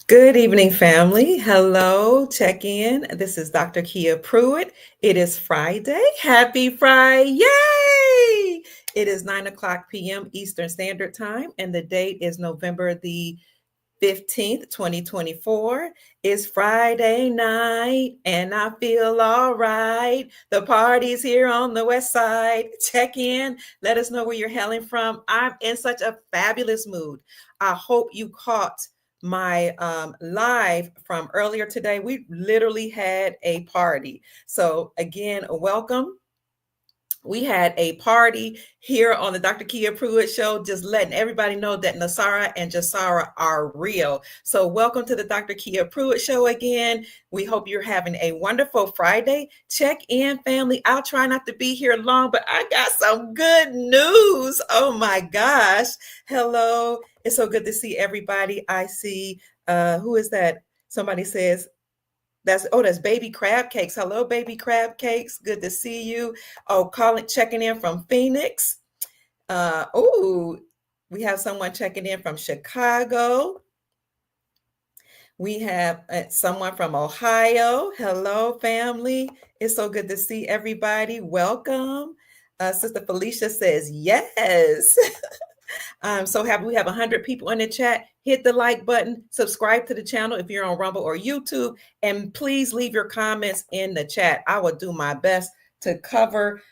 Good evening, family. Hello, check in. This is Dr. Kia Pruitt. It is Friday. Happy Friday. Yay! It is 9 o'clock p.m. Eastern Standard Time, and the date is November the 15th, 2024. It's Friday night, and I feel all right. The party's here on the west side. Check in. Let us know where you're hailing from. I'm in such a fabulous mood. I hope you caught my live from earlier today. We literally had a party. So again, welcome. We had a party here on the Dr. Kia Pruitt Show, just letting everybody know that NESARA and JASARA are real. So welcome to the Dr. Kia Pruitt Show again. We hope you're having a wonderful Friday. Check in, family. I'll try not to be here long, but I got some good news. Oh my gosh. Hello. It's so good to see everybody. I see, who is that? Somebody says, that's baby crab cakes. Hello, baby crab cakes. Good to see you. Oh, checking in from Phoenix. We have someone checking in from Chicago. We have someone from Ohio. Hello, family. It's so good to see everybody. Welcome. Sister Felicia says yes. I'm so happy we have 100 people in the chat. Hit the like button, subscribe to the channel if you're on Rumble or YouTube, and please leave your comments in the chat. I will do my best to cover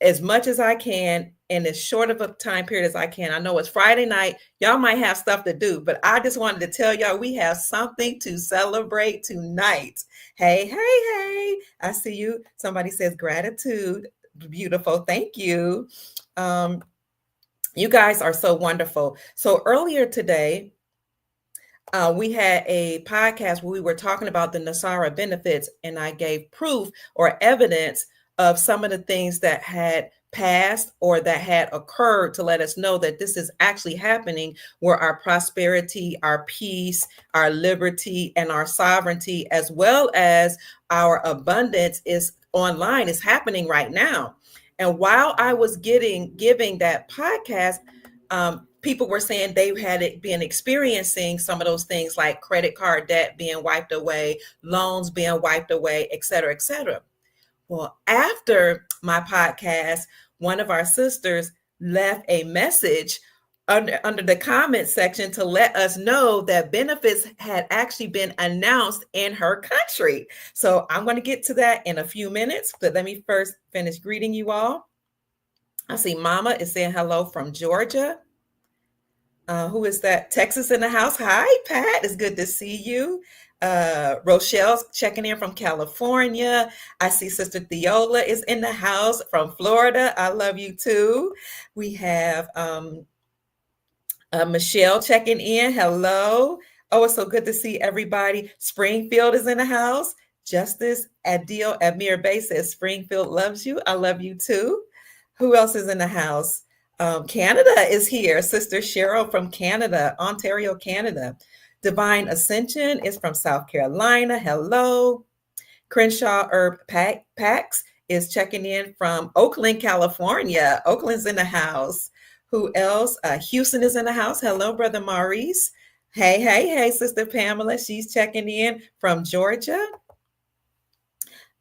as much as I can in as short of a time period as I can. I know it's Friday night. Y'all might have stuff to do, but I just wanted to tell y'all we have something to celebrate tonight. Hey, hey, hey. I see you. Somebody says gratitude. Beautiful. Thank you. You guys are so wonderful. So earlier today, we had a podcast where we were talking about the NESARA benefits, and I gave proof or evidence of some of the things that had passed or that had occurred to let us know that this is actually happening, where our prosperity, our peace, our liberty, and our sovereignty, as well as our abundance is online, is happening right now. And while I was giving that podcast, people were saying they had been experiencing some of those things like credit card debt being wiped away, loans being wiped away, et cetera, et cetera. Well, after my podcast, one of our sisters left a message under the comment section to let us know that benefits had actually been announced in her country. So I'm going to get to that in a few minutes, but let me first finish greeting you all. I see Mama is saying hello from Georgia. Who is that? Texas in the house. Hi, Pat. It's good to see you. Rochelle's checking in from California. I see Sister Theola is in the house from Florida. I love you too. We have Michelle checking in. Hello. Oh, it's so good to see everybody. Springfield is in the house. Justice Adil Amir Bay says Springfield loves you. I love you too. Who else is in the house? Canada is here. Sister Cheryl from Canada, Ontario, Canada. Divine Ascension is from South Carolina. Hello. Crenshaw Herb Pax is checking in from Oakland, California. Oakland's in the house. Who else? Houston is in the house. Hello, Brother Maurice. Hey, hey, hey, Sister Pamela. She's checking in from Georgia.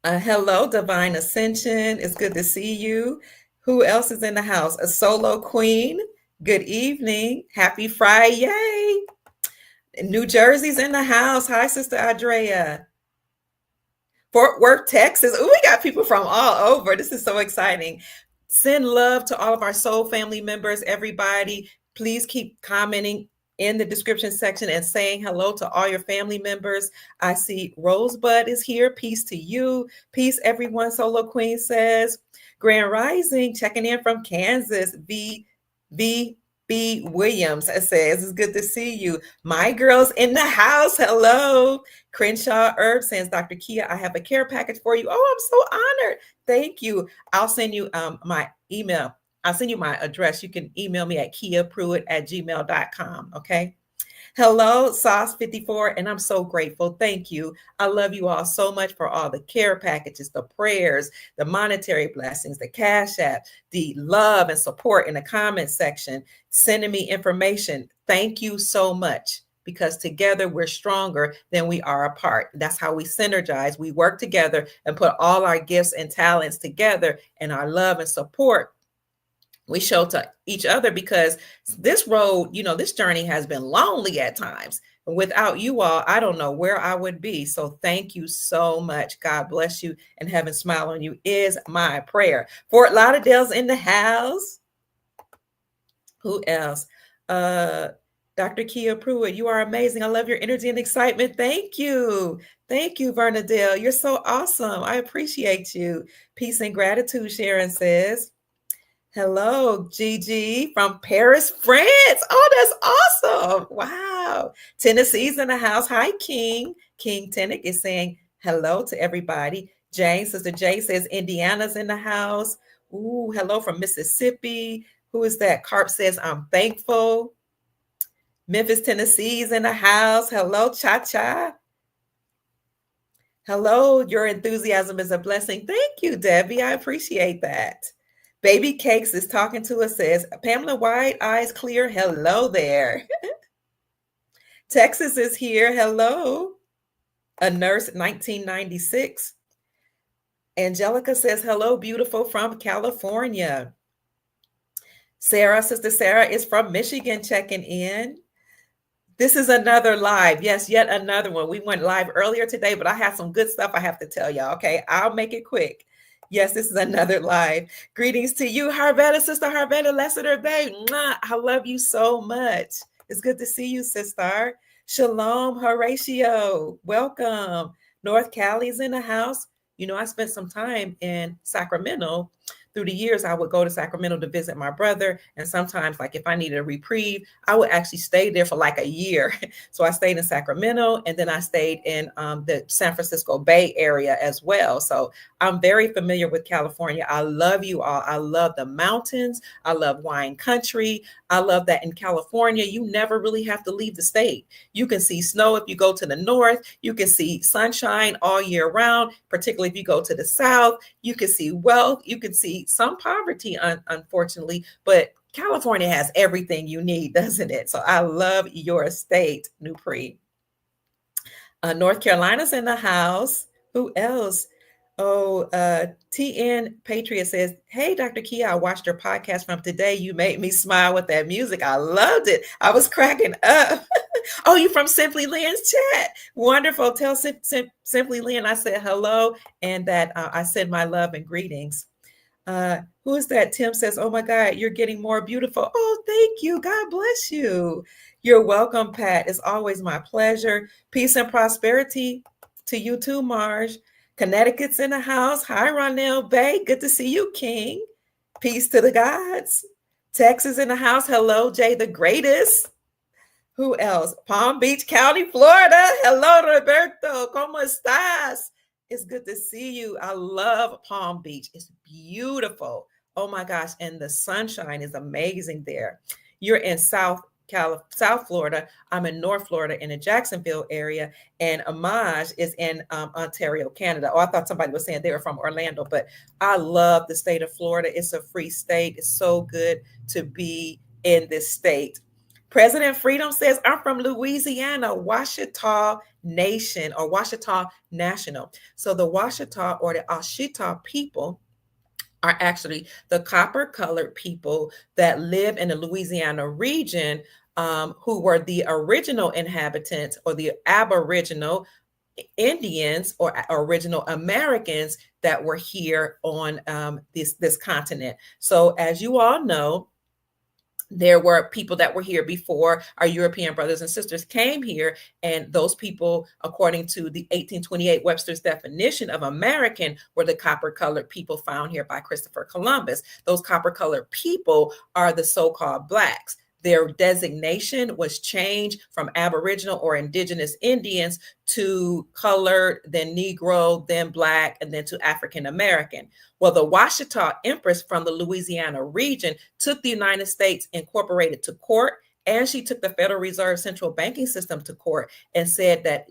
Hello, Divine Ascension. It's good to see you. Who else is in the house? A solo queen. Good evening. Happy Friday. New Jersey's in the house. Hi, Sister Andrea. Fort Worth, Texas. Ooh, we got people from all over. This is so exciting. Send love to all of our soul family members, everybody. Please keep commenting in the description section and saying hello to all your family members. I see Rosebud is here. Peace to you. Peace, everyone. Solo Queen says. Grand Rising, checking in from Kansas. B. Williams says, it's good to see you. My girls in the house. Hello. Crenshaw Herb says, Dr. Kia, I have a care package for you. Oh, I'm so honored. Thank you. I'll send you my email. I'll send you my address. You can email me at kiapruitt@gmail.com. Okay. Hello, Sauce 54, and I'm so grateful. Thank you. I love you all so much for all the care packages, the prayers, the monetary blessings, the cash app, the love and support in the comment section, sending me information. Thank you so much because together we're stronger than we are apart. That's how we synergize. We work together and put all our gifts and talents together, and our love and support we show to each other, because this road, this journey has been lonely at times. Without you all, I don't know where I would be. So thank you so much. God bless you, and heaven smile on you is my prayer. Fort Lauderdale's in the house. Who else? Dr. Kia Pruitt, you are amazing. I love your energy and excitement. Thank you. Thank you, Bernadette. You're so awesome. I appreciate you. Peace and gratitude, Sharon says. Hello, Gigi from Paris, France. Oh, that's awesome. Wow. Tennessee's in the house. Hi, King. King Tennick is saying hello to everybody. Jane, Sister Jay says Indiana's in the house. Ooh, hello from Mississippi. Who is that? Carp says, I'm thankful. Memphis, Tennessee's in the house. Hello, Cha-Cha. Hello, your enthusiasm is a blessing. Thank you, Debbie. I appreciate that. Baby Cakes is talking to us, says, Pamela White, eyes clear. Hello there. Texas is here. Hello. A nurse, 1996. Angelica says, hello, beautiful, from California. Sarah, Sister Sarah is from Michigan, checking in. This is another live. Yes, yet another one. We went live earlier today, but I have some good stuff I have to tell y'all. Okay, I'll make it quick. Yes, this is another live. Greetings to you, Harvetta, Sister Harvetta, Lessiter Bay. Mwah, I love you so much. It's good to see you, sister. Shalom, Horatio. Welcome. North Cali's in the house. I spent some time in Sacramento. Through the years, I would go to Sacramento to visit my brother. And sometimes, like if I needed a reprieve, I would actually stay there for like a year. So I stayed in Sacramento, and then I stayed in the San Francisco Bay Area as well. So I'm very familiar with California. I love you all. I love the mountains. I love wine country. I love that in California, you never really have to leave the state. You can see snow if you go to the north. You can see sunshine all year round, particularly if you go to the south. You can see wealth. You can see some poverty, unfortunately, but California has everything you need, doesn't it? So I love your state, Nupri. North Carolina's in the house. Who else? Oh, TN Patriot says, hey, Dr. Kia, I watched your podcast from today. You made me smile with that music. I loved it. I was cracking up. Oh, you from Simply Lynn's chat. Wonderful. Tell Simply Lynn I said hello, and that I send my love and greetings. Who is that? Tim says, oh my God, you're getting more beautiful. Oh, thank you. God bless you. You're welcome, Pat. It's always my pleasure. Peace and prosperity to you too, Marge. Connecticut's in the house. Hi, Ronell Bay. Good to see you, King. Peace to the gods. Texas in the house. Hello, Jay the Greatest. Who else? Palm Beach County, Florida. Hello, Roberto. ¿Cómo estás? It's good to see you. I love Palm Beach. It's beautiful. Oh my gosh. And the sunshine is amazing there. You're in South Florida. I'm in North Florida in the Jacksonville area, and Amaj is in Ontario, Canada. Oh, I thought somebody was saying they were from Orlando, but I love the state of Florida. It's a free state. It's so good to be in this state. President Freedom says, I'm from Louisiana, Ouachita Nation, or Ouachita National. So the Ouachita or the Ouachita people are actually the copper-colored people that live in the Louisiana region, who were the original inhabitants or the Aboriginal Indians or original Americans that were here on this continent. So as you all know, there were people that were here before our European brothers and sisters came here. And those people, according to the 1828 Webster's definition of American, were the copper-colored people found here by Christopher Columbus. Those copper-colored people are the so-called Blacks. Their designation was changed from Aboriginal or Indigenous Indians to colored, then Negro, then Black, and then to African American. Well, the Ouachita Empress from the Louisiana region took the United States, incorporated to court, And she took the Federal Reserve central banking system to court and said that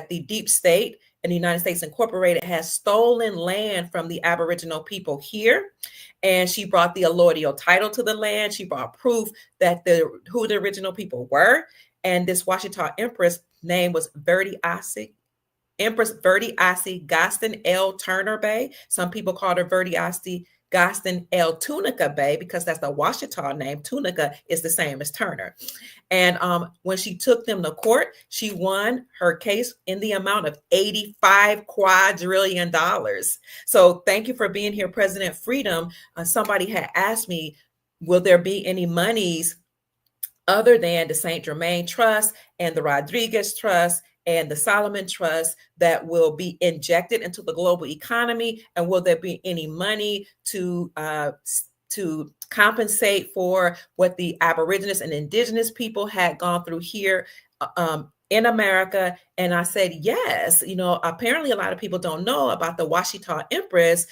the deep state and the United States Incorporated has stolen land from the Aboriginal people here. And she brought the allodial title to the land. She brought proof that who the original people were. And this Washita Empress name was Empress Verdi Asi Gaston L. Turner Bay. Some people called her Verdi Asi Gaston L. Tunica Bay because that's the Washita name. Tunica is the same as Turner. And when she took them to court, she won her case in the amount of $85 quadrillion. So thank you for being here, President Freedom. Somebody had asked me, will there be any monies other than the St. Germain Trust and the Rodriguez Trust and the Solomon Trust that will be injected into the global economy? And will there be any money to compensate for what the Aborigines and Indigenous people had gone through here in America? And I said, yes. Apparently a lot of people don't know about the Washita Empress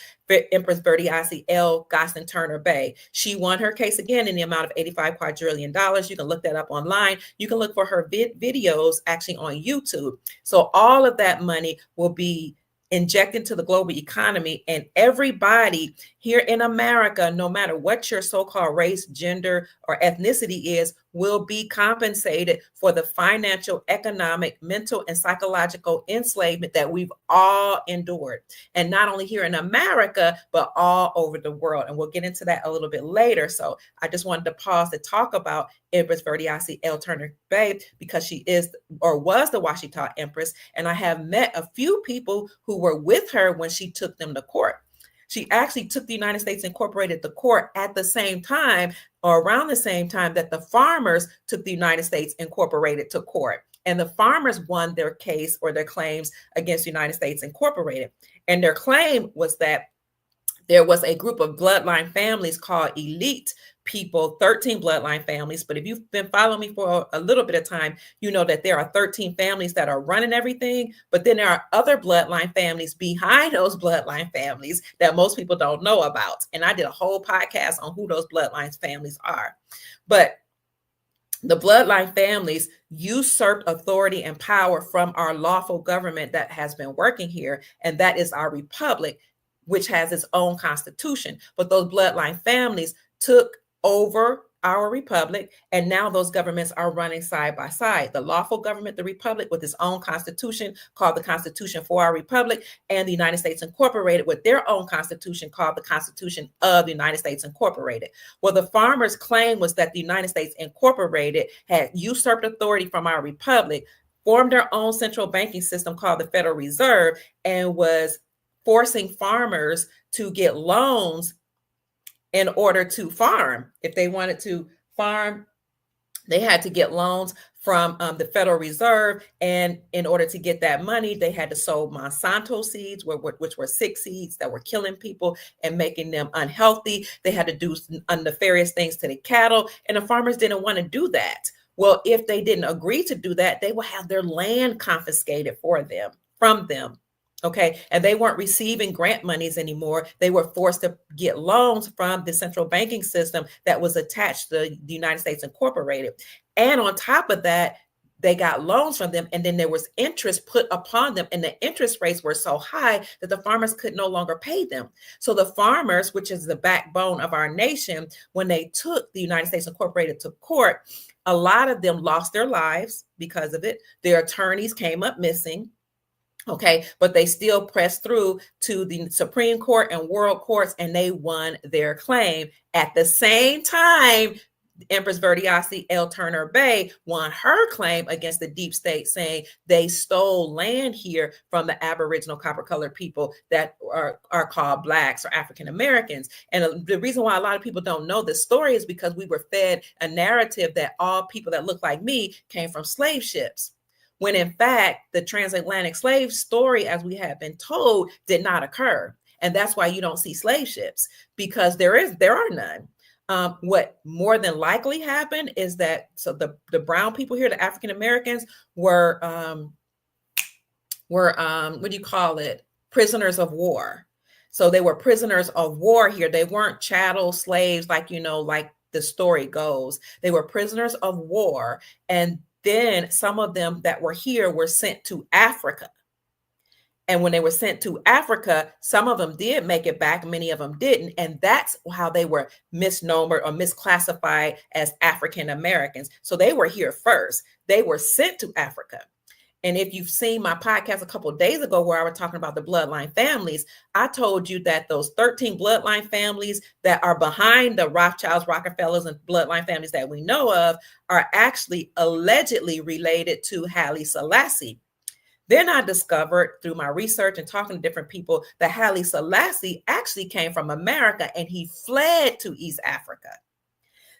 Verdi Asi L. Gaston Turner Bay. She won her case again in the amount of $85 quadrillion. You can look that up online. You can look for her videos actually on YouTube. So all of that money will be injected into the global economy, and everybody here in America, no matter what your so-called race, gender, or ethnicity is, will be compensated for the financial, economic, mental, and psychological enslavement that we've all endured. And not only here in America, but all over the world. And we'll get into that a little bit later. So I just wanted to pause to talk about Empress Verdi Asi L. Turner Bay because she is or was the Washita Empress. And I have met a few people who were with her when she took them to court. She actually took the United States Incorporated to court at the same time or around the same time that the farmers took the United States Incorporated to court. And the farmers won their case or their claims against the United States Incorporated. And their claim was that there was a group of bloodline families called elite people, 13 bloodline families. But if you've been following me for a little bit of time, you know that there are 13 families that are running everything. But then there are other bloodline families behind those bloodline families that most people don't know about. And I did a whole podcast on who those bloodline families are. But the bloodline families usurped authority and power from our lawful government that has been working here. And that is our republic, which has its own constitution. But those bloodline families took over our republic, and now those governments are running side by side. The lawful government, the republic, with its own constitution called the Constitution for our Republic, and the United States Incorporated with their own constitution called the Constitution of the United States Incorporated. Well, the farmers' claim was that the United States Incorporated had usurped authority from our republic, formed their own central banking system called the Federal Reserve, and was forcing farmers to get loans in order to farm. If they wanted to farm, they had to get loans from the Federal Reserve. And in order to get that money, they had to sow Monsanto seeds, which were sick seeds that were killing people and making them unhealthy. They had to do nefarious things to the cattle, and the farmers didn't want to do that. Well, if they didn't agree to do that, they would have their land confiscated from them. Okay. And they weren't receiving grant monies anymore. They were forced to get loans from the central banking system that was attached to the United States Incorporated. And on top of that, they got loans from them, and then there was interest put upon them, and the interest rates were so high that the farmers could no longer pay them. So the farmers, which is the backbone of our nation, when they took the United States Incorporated to court, a lot of them lost their lives because of it. Their attorneys came up missing. Okay, but they still pressed through to the Supreme Court and world courts, and they won their claim. At the same time, Empress Verdi Asi L. Turner Bay won her claim against the deep state, saying they stole land here from the Aboriginal copper-colored people that are called Blacks or African Americans. And the reason why a lot of people don't know this story is because we were fed a narrative that all people that look like me came from slave ships, when in fact, the transatlantic slave story, as we have been told, did not occur. And that's why you don't see slave ships, because there are none. What more than likely happened is that the brown people here, the African Americans, were what do you call it? Prisoners of war. So they were prisoners of war here. They weren't chattel slaves like the story goes. They were prisoners of war. And then some of them that were here were sent to Africa. And when they were sent to Africa, some of them did make it back, many of them didn't. And that's how they were misnomered or misclassified as African Americans. So they were here first. They were sent to Africa. And if you've seen my podcast a couple of days ago where I was talking about the bloodline families, I told you that those 13 bloodline families that are behind the Rothschilds, Rockefellers, and bloodline families that we know of are actually allegedly related to Haile Selassie. Then I discovered through my research and talking to different people that Haile Selassie actually came from America and he fled to East Africa.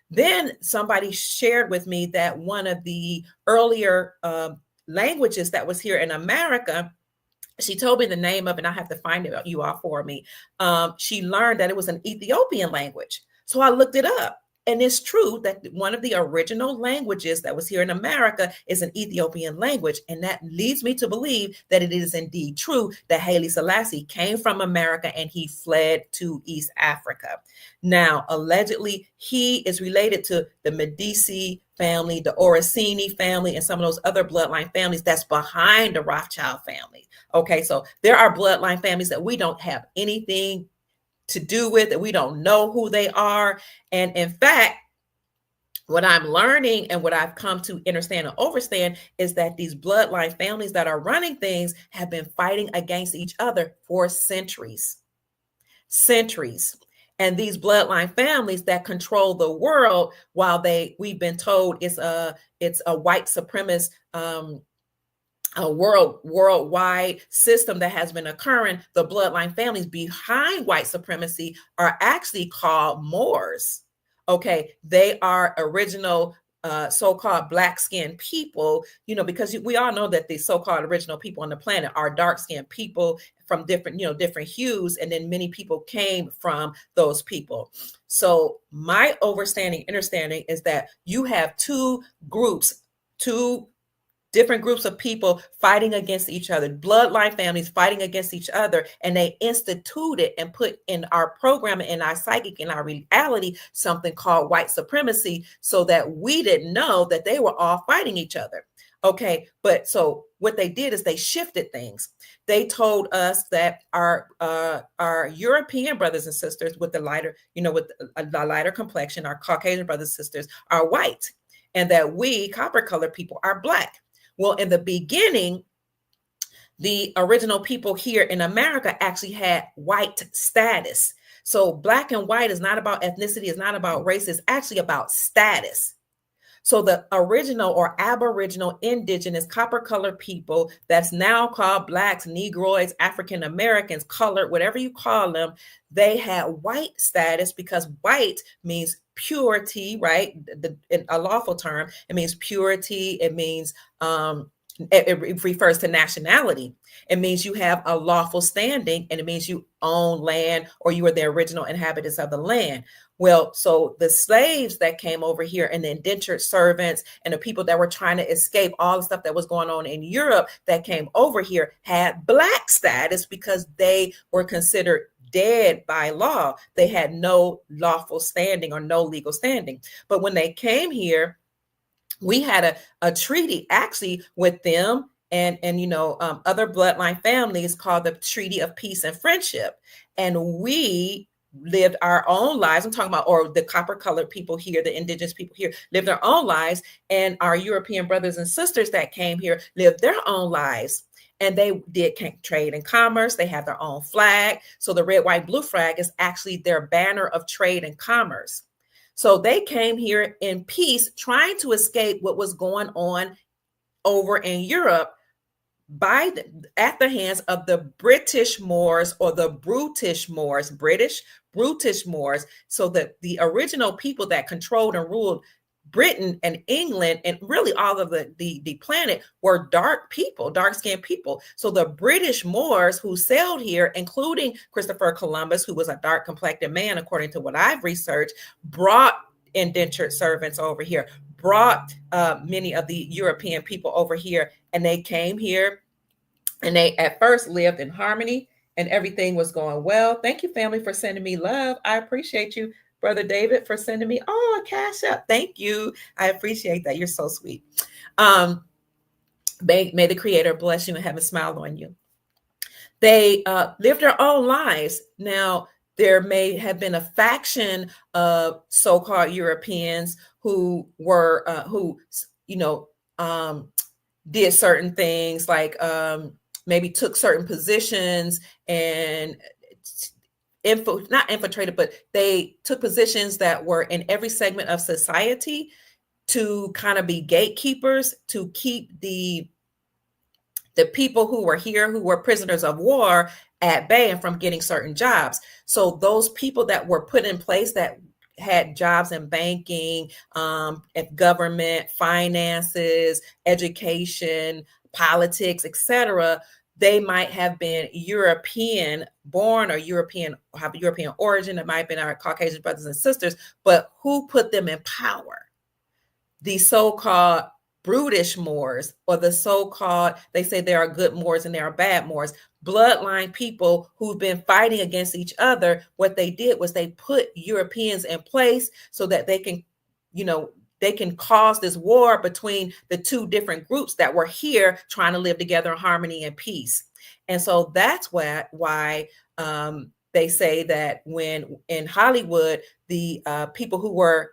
Then somebody shared with me that one of the earlier languages that was here in America, she told me the name of it, and I have to find it you all for me. She learned that it was an Ethiopian language. So I looked it up. And it's true that one of the original languages that was here in America is an Ethiopian language. And that leads me to believe that it is indeed true that Haile Selassie came from America and he fled to East Africa. Now, allegedly, he is related to the Medici family, the Orsini family, and some of those other bloodline families that's behind the Rothschild family. Okay, so there are bloodline families that we don't have anything to do with, that we don't know who they are. And in fact, what I'm learning and what I've come to understand and understand is that these bloodline families that are running things have been fighting against each other for centuries. And these bloodline families that control the world, while we've been told it's a white supremacist a worldwide system that has been occurring, the bloodline families behind white supremacy are actually called Moors. Okay, they are original so-called black-skinned people, because we all know that the so-called original people on the planet are dark-skinned people from different hues, and then many people came from those people. So my understanding is that you have two different groups of people fighting against each other, bloodline families fighting against each other, and they instituted and put in our program, in our psychic, in our reality, something called white supremacy, so that we didn't know that they were all fighting each other. Okay, but so what they did is they shifted things. They told us that our European brothers and sisters with the lighter, with the lighter complexion, our Caucasian brothers and sisters are white, and that we copper-colored people are black. Well, in the beginning, the original people here in America actually had white status. So black and white is not about ethnicity, it's not about race, it's actually about status. So the original or aboriginal indigenous copper-colored people that's now called blacks, negroids, African Americans, colored, whatever you call them, they had white status because white means purity, right? In a lawful term, it means purity. It means it refers to nationality. It means you have a lawful standing, and it means you own land or you are the original inhabitants of the land. Well, so the slaves that came over here and the indentured servants and the people that were trying to escape all the stuff that was going on in Europe that came over here had black status because they were considered dead by law. They had no lawful standing or no legal standing. But when they came here, we had a treaty actually with them and other bloodline families called the Treaty of Peace and Friendship. And we lived our own lives. I'm talking about, or the copper-colored people here, the indigenous people here lived their own lives. And our European brothers and sisters that came here lived their own lives. And they did trade and commerce. They have their own flag. So the red, white, blue flag is actually their banner of trade and commerce. So they came here in peace, trying to escape what was going on over in Europe at the hands of the British Moors, or the brutish Moors, brutish Moors. So that the original people that controlled and ruled Britain and England and really all of the planet were dark people, dark-skinned people. So the British Moors who sailed here, including Christopher Columbus, who was a dark-complected man, according to what I've researched, brought indentured servants over here, brought many of the European people over here, and they came here and they at first lived in harmony and everything was going well. Thank you, family, for sending me love. I appreciate you. Brother David, for sending me, a cash app. Thank you. I appreciate that. You're so sweet. May the Creator bless you and have a smile on you. They live their own lives. Now, there may have been a faction of so-called Europeans who were, did certain things, like maybe took certain positions and not infiltrated, but they took positions that were in every segment of society to kind of be gatekeepers, to keep the people who were here, who were prisoners of war, at bay and from getting certain jobs. So those people that were put in place that had jobs in banking, government, finances, education, politics, etc., they might have been European born or have European origin. It might have been our Caucasian brothers and sisters, but who put them in power? The so-called brutish Moors, or the so-called, they say there are good Moors and there are bad Moors, bloodline people who've been fighting against each other. What they did was they put Europeans in place so that they can, they can cause this war between the two different groups that were here trying to live together in harmony and peace. And so that's why they say that when in Hollywood, the people who were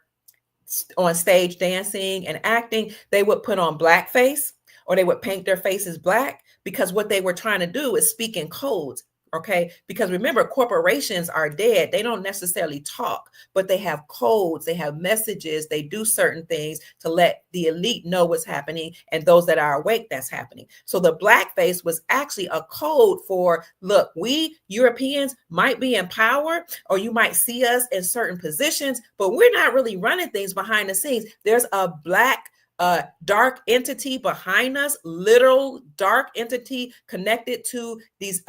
on stage dancing and acting, they would put on blackface or they would paint their faces black, because what they were trying to do is speak in codes. Okay, because remember, corporations are dead. They don't necessarily talk, but they have codes, they have messages, they do certain things to let the elite know what's happening, and those that are awake, that's happening. So the blackface was actually a code for, look, we Europeans might be in power, or you might see us in certain positions, but we're not really running things behind the scenes. There's a black dark entity behind us, literal dark entity connected to these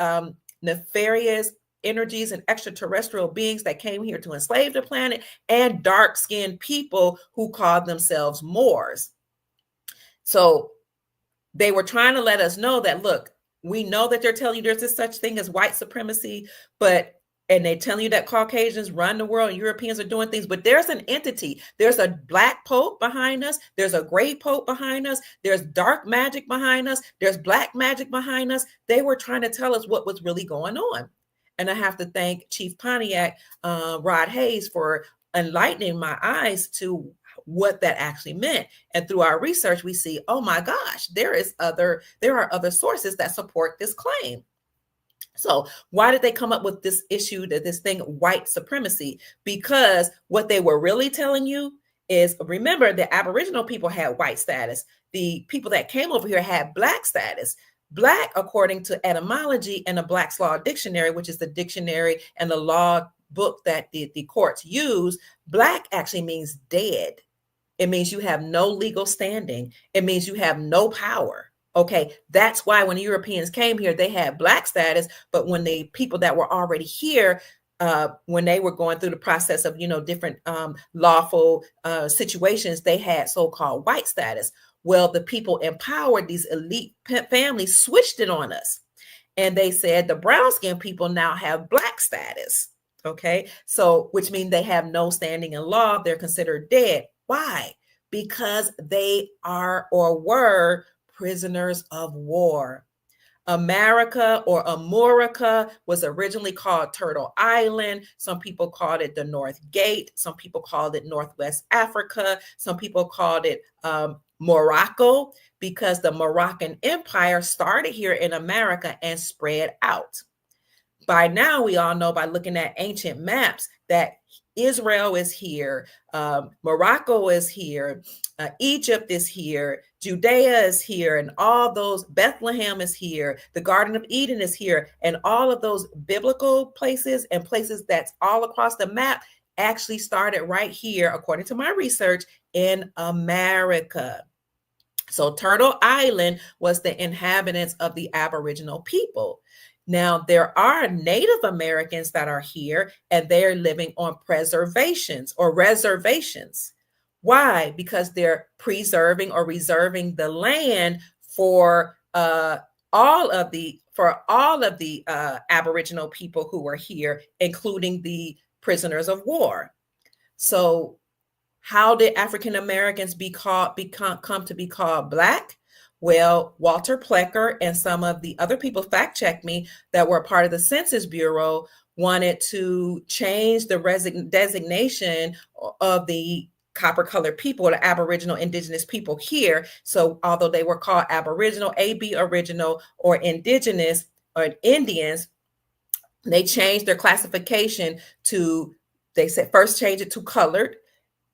nefarious energies and extraterrestrial beings that came here to enslave the planet, and dark-skinned people who called themselves Moors. So they were trying to let us know that, look, we know that they're telling you there's this such thing as white supremacy, and they're telling you that Caucasians run the world and Europeans are doing things, but there's an entity. There's a black pope behind us. There's a gray pope behind us. There's dark magic behind us. There's black magic behind us. They were trying to tell us what was really going on. And I have to thank Chief Pontiac, Rod Hayes, for enlightening my eyes to what that actually meant. And through our research, we see, oh my gosh, there are other sources that support this claim. So why did they come up with this issue, this thing, white supremacy? Because what they were really telling you is, remember, the Aboriginal people had white status. The people that came over here had black status. Black, according to etymology and the Black's Law Dictionary, which is the dictionary and the law book that the courts use, black actually means dead. It means you have no legal standing. It means you have no power. Okay, that's why when Europeans came here, they had black status. But when the people that were already here, when they were going through the process of, different lawful situations, they had so-called white status. Well, the people empowered, these elite families, switched it on us. And they said the brown-skinned people now have black status. Okay, so which means they have no standing in law. They're considered dead. Why? Because they are or were prisoners of war. America, or Amurica, was originally called Turtle Island. Some people called it the North Gate. Some people called it Northwest Africa. Some people called it Morocco, because the Moroccan Empire started here in America and spread out. By now, we all know by looking at ancient maps that Israel is here, Morocco is here, Egypt is here, Judea is here, and all those, Bethlehem is here, the Garden of Eden is here, and all of those biblical places and places that's all across the map actually started right here, according to my research, in America. So Turtle Island was the inhabitants of the Aboriginal people. Now, there are Native Americans that are here, and they're living on preservations or reservations. Why? Because they're preserving or reserving the land for all of the Aboriginal people who are here, including the prisoners of war. So how did African Americans come to be called Black? Well, Walter Plecker and some of the other people fact checked me that were part of the Census Bureau wanted to change the designation of the copper colored people, the Aboriginal Indigenous people here. So although they were called Aboriginal, AB Original, or Indigenous or Indians, they changed their classification to, they said first change it to colored,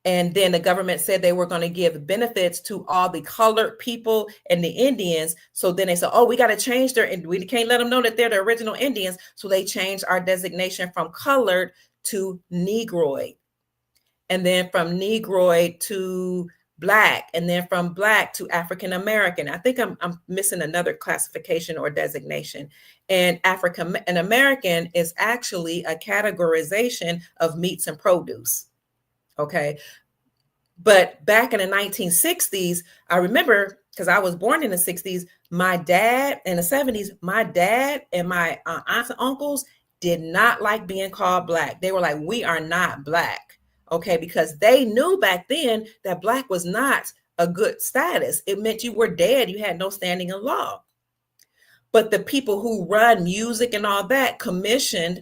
and then the government said they were going to give benefits to all the colored people and the Indians. So then they said, oh, we got to change and we can't let them know that they're the original Indians. So they changed our designation from colored to Negroid. And then from Negroid to Black, and then from Black to African American. I think I'm missing another classification or designation. And African American is actually a categorization of meats and produce. Okay. But back in the 1960s, I remember, because I was born in the 60s, my dad in the 70s, my dad and my aunts and uncles did not like being called Black. They were like, we are not Black. Okay. Because they knew back then that Black was not a good status. It meant you were dead. You had no standing in law. But the people who run music and all that commissioned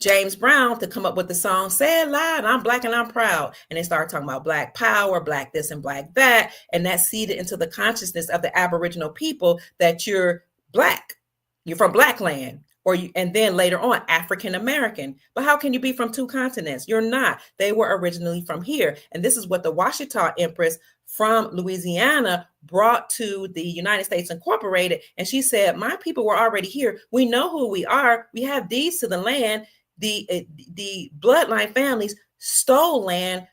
James Brown to come up with the song "Say It Loud, I'm Black and I'm Proud." And they started talking about Black power, Black this and Black that. And that seeded into the consciousness of the Aboriginal people that you're Black, you're from Black land, and then later on, African American. But how can you be from two continents? You're not. They were originally from here. And this is what the Washita Empress from Louisiana brought to the United States Incorporated. And she said, my people were already here. We know who we are. We have deeds to the land. The bloodline families stole land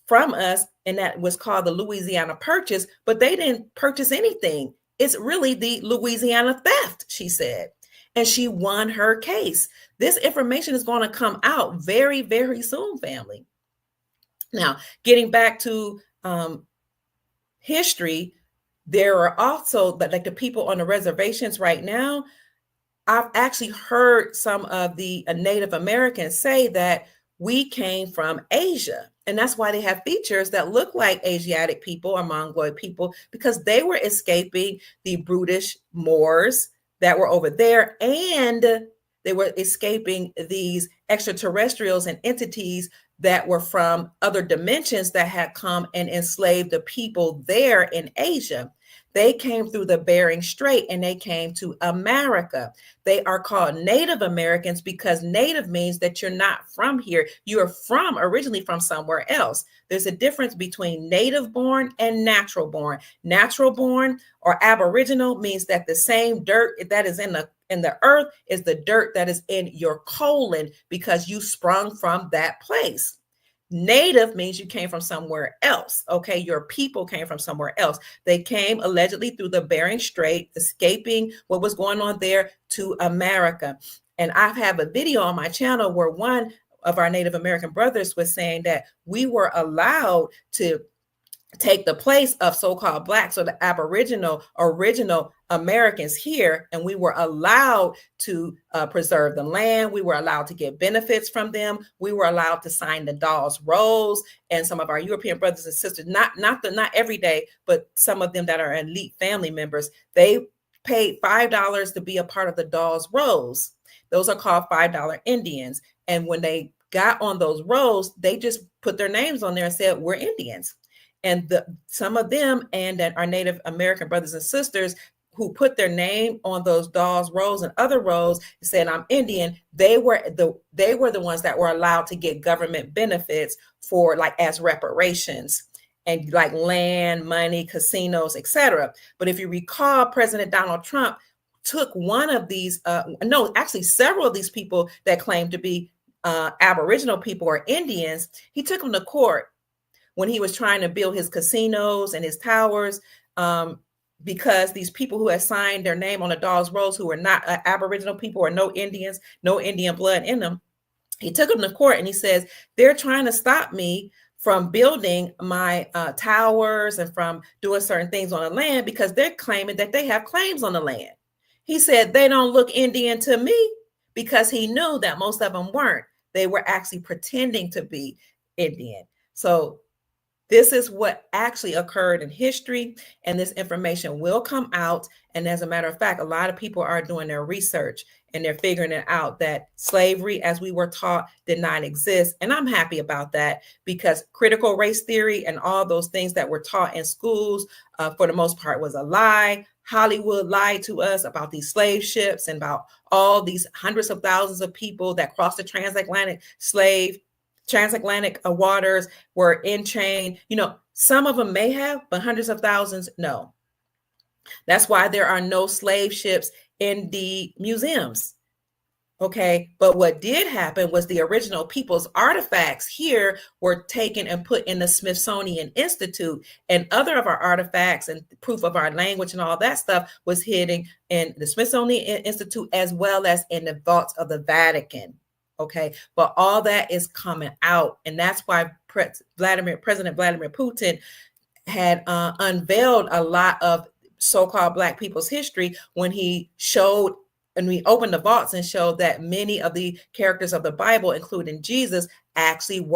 from us, and that was called the Louisiana Purchase, but they didn't purchase anything. It's really the Louisiana theft, she said. And she won her case. This information is going to come out very, very soon, family. Now, getting back to history, there are also, like the people on the reservations right now, I've actually heard some of the Native Americans say that we came from Asia. And that's why they have features that look like Asiatic people or Mongoloid people, because they were escaping the brutish Moors that were over there. And they were escaping these extraterrestrials and entities that were from other dimensions that had come and enslaved the people there in Asia. They came through the Bering Strait and they came to America. They are called Native Americans because Native means that you're not from here. You are originally from somewhere else. There's a difference between native born and natural born. Natural born or Aboriginal means that the same dirt that is in the earth is the dirt that is in your colon because you sprung from that place. Native means you came from somewhere else. Okay, your people came from somewhere else. They came allegedly through the Bering Strait, escaping what was going on there to America. And I have a video on my channel where one of our Native American brothers was saying that we were allowed to take the place of so-called Blacks or the original Americans here, and we were allowed to preserve the land. We were allowed to get benefits from them. We were allowed to sign the Dawes Rolls, and some of our European brothers and sisters, not every day, but some of them that are elite family members, they paid $5 to be a part of the Dawes Rolls. Those are called $5 Indians. And when they got on those rolls, they just put their names on there and said, we're Indians. And some of them and that our Native American brothers and sisters who put their name on those Dawes Rolls and other rolls saying I'm Indian, they were the ones that were allowed to get government benefits for like as reparations and like land, money, casinos, etc. But if you recall, President Donald Trump took one of these, several of these people that claimed to be Aboriginal people or Indians, he took them to court when he was trying to build his casinos and his towers, because these people who had signed their name on the Dawes Rolls who were not Aboriginal people or no Indians, no Indian blood in them, he took them to court and he says, they're trying to stop me from building my towers and from doing certain things on the land because they're claiming that they have claims on the land. He said, they don't look Indian to me, because he knew that most of them weren't. They were actually pretending to be Indian. So this is what actually occurred in history, and this information will come out. And as a matter of fact, a lot of people are doing their research and they're figuring it out that slavery, as we were taught, did not exist. And I'm happy about that, because critical race theory and all those things that were taught in schools, for the most part, was a lie. Hollywood lied to us about these slave ships and about all these hundreds of thousands of people that crossed the transatlantic waters were in chain. Some of them may have, but hundreds of thousands, no. That's why there are no slave ships in the museums. Okay, but what did happen was the original people's artifacts here were taken and put in the Smithsonian Institute, and other of our artifacts and proof of our language and all that stuff was hidden in the Smithsonian Institute, as well as in the vaults of the Vatican. Okay, but all that is coming out, and that's why President Vladimir Putin had unveiled a lot of so-called Black people's history when he showed, and we opened the vaults and showed that many of the characters of the Bible, including Jesus, actually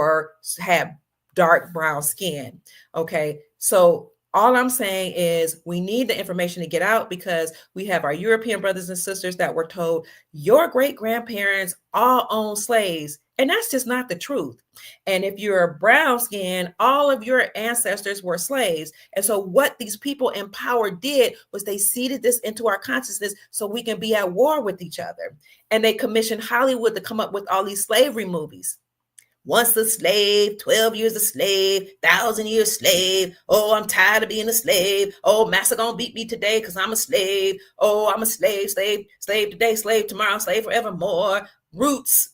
had dark brown skin. Okay, so all I'm saying is we need the information to get out, because we have our European brothers and sisters that were told your great-grandparents all owned slaves, and that's just not the truth. And if you're brown skin, all of your ancestors were slaves. And so what these people in power did was they seeded this into our consciousness so we can be at war with each other. And they commissioned Hollywood to come up with all these slavery movies. Once a slave, 12 years a slave, 1,000 years slave. Oh, I'm tired of being a slave. Oh, master gonna beat me today because I'm a slave. Oh, I'm a slave today, slave tomorrow, slave forevermore. Roots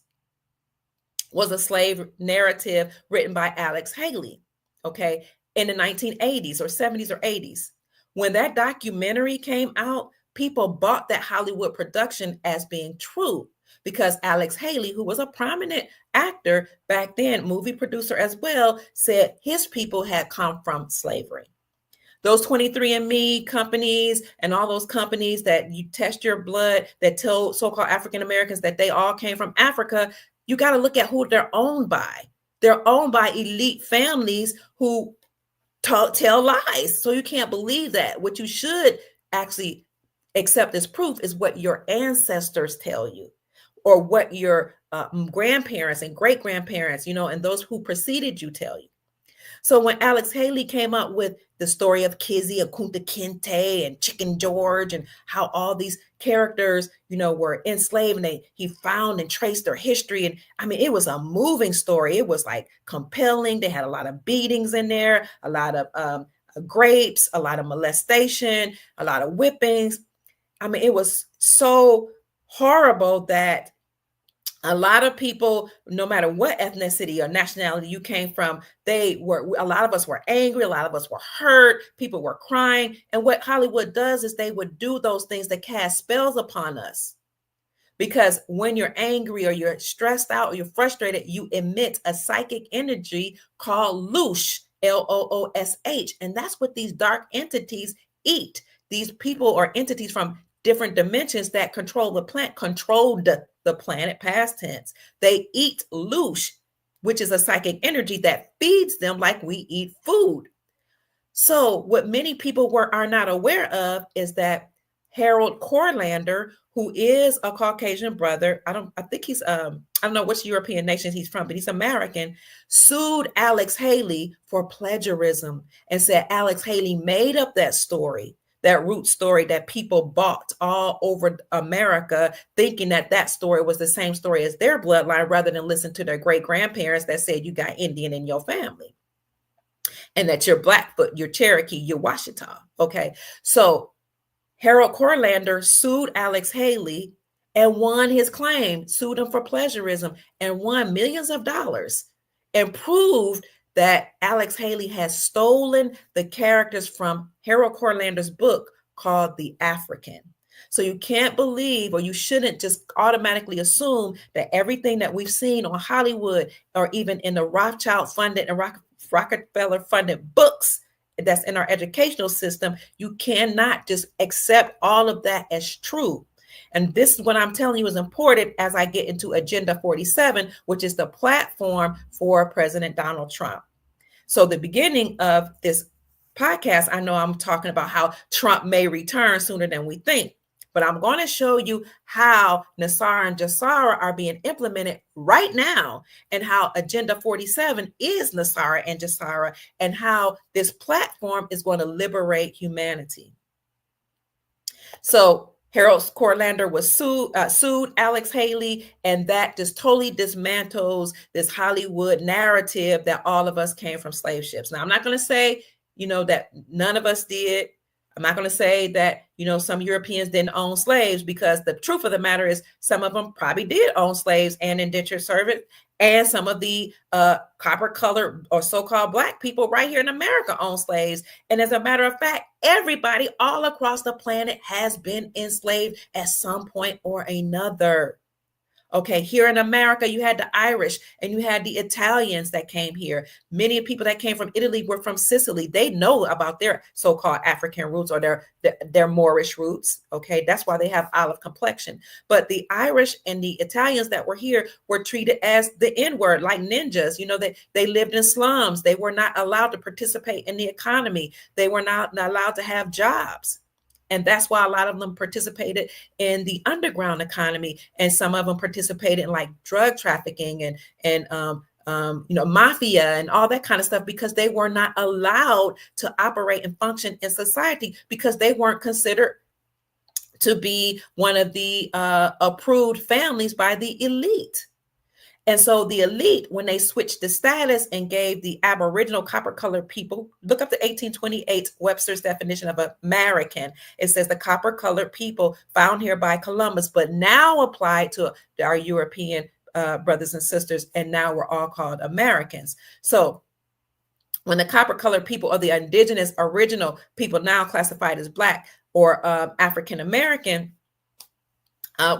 was a slave narrative written by Alex Haley, okay, in the 1980s or 70s or 80s. When that documentary came out, people bought that Hollywood production as being true, because Alex Haley, who was a prominent actor back then, movie producer as well, said his people had come from slavery. Those 23andMe companies and all those companies that you test your blood that tell so-called African Americans that they all came from Africa, you got to look at who they're owned by. They're owned by elite families who tell lies. So you can't believe that. What you should actually accept as proof is what your ancestors tell you, or what your grandparents and great-grandparents, and those who preceded you tell you. So when Alex Haley came up with the story of Kizzy and Kunta Kinte and Chicken George, and how all these characters, were enslaved, and he found and traced their history. And I mean, it was a moving story. It was like compelling. They had a lot of beatings in there, a lot of grapes, a lot of molestation, a lot of whippings. I mean, it was so horrible that a lot of people, no matter what ethnicity or nationality you came from, a lot of us were angry. A lot of us were hurt. People were crying. And what Hollywood does is they would do those things that cast spells upon us. Because when you're angry or you're stressed out or you're frustrated, you emit a psychic energy called loosh, Loosh. And that's what these dark entities eat. These people or entities from different dimensions that controlled the planet, past tense. They eat loosh, which is a psychic energy that feeds them like we eat food. So what many people are not aware of is that Harold Corlander, who is a Caucasian brother, I don't know which European nation he's from, but he's American, sued Alex Haley for plagiarism and said Alex Haley made up that story, that root story that people bought all over America, thinking that story was the same story as their bloodline, rather than listen to their great-grandparents that said you got Indian in your family and that you're Blackfoot, you're Cherokee, you're Washita. Okay, so Harold Corlander sued Alex Haley and won his claim, sued him for plagiarism and won millions of dollars, and proved that Alex Haley has stolen the characters from Harold Corlander's book called The African. So you can't believe, or you shouldn't just automatically assume that everything that we've seen on Hollywood, or even in the Rothschild funded and Rockefeller funded books that's in our educational system, you cannot just accept all of that as true. And this is what I'm telling you is important as I get into Agenda 47, which is the platform for President Donald Trump. So the beginning of this podcast, I know I'm talking about how Trump may return sooner than we think, but I'm going to show you how NESARA and JASARA are being implemented right now, and how Agenda 47 is NESARA and JASARA, and how this platform is going to liberate humanity. So Harold Corlander was sued Alex Haley, and that just totally dismantles this Hollywood narrative that all of us came from slave ships. Now, I'm not going to say, that none of us did. I'm not going to say that, some Europeans didn't own slaves, because the truth of the matter is some of them probably did own slaves and indentured servants. And some of the copper-colored or so-called Black people right here in America own slaves. And as a matter of fact, everybody all across the planet has been enslaved at some point or another. Okay, here in America, you had the Irish and you had the Italians that came here. Many people that came from Italy were from Sicily. They know about their so-called African roots or their Moorish roots. Okay, that's why they have olive complexion. But the Irish and the Italians that were here were treated as the N-word, like ninjas. They lived in slums. They were not allowed to participate in the economy. They were not allowed to have jobs. And that's why a lot of them participated in the underground economy, and some of them participated in like drug trafficking and mafia and all that kind of stuff, because they were not allowed to operate and function in society, because they weren't considered to be one of the approved families by the elite. And so the elite, when they switched the status and gave the Aboriginal copper-colored people, look up the 1828 Webster's definition of American. It says the copper-colored people found here by Columbus, but now applied to our European brothers and sisters, and now we're all called Americans. So when the copper-colored people, or the indigenous original people now classified as Black or African-American,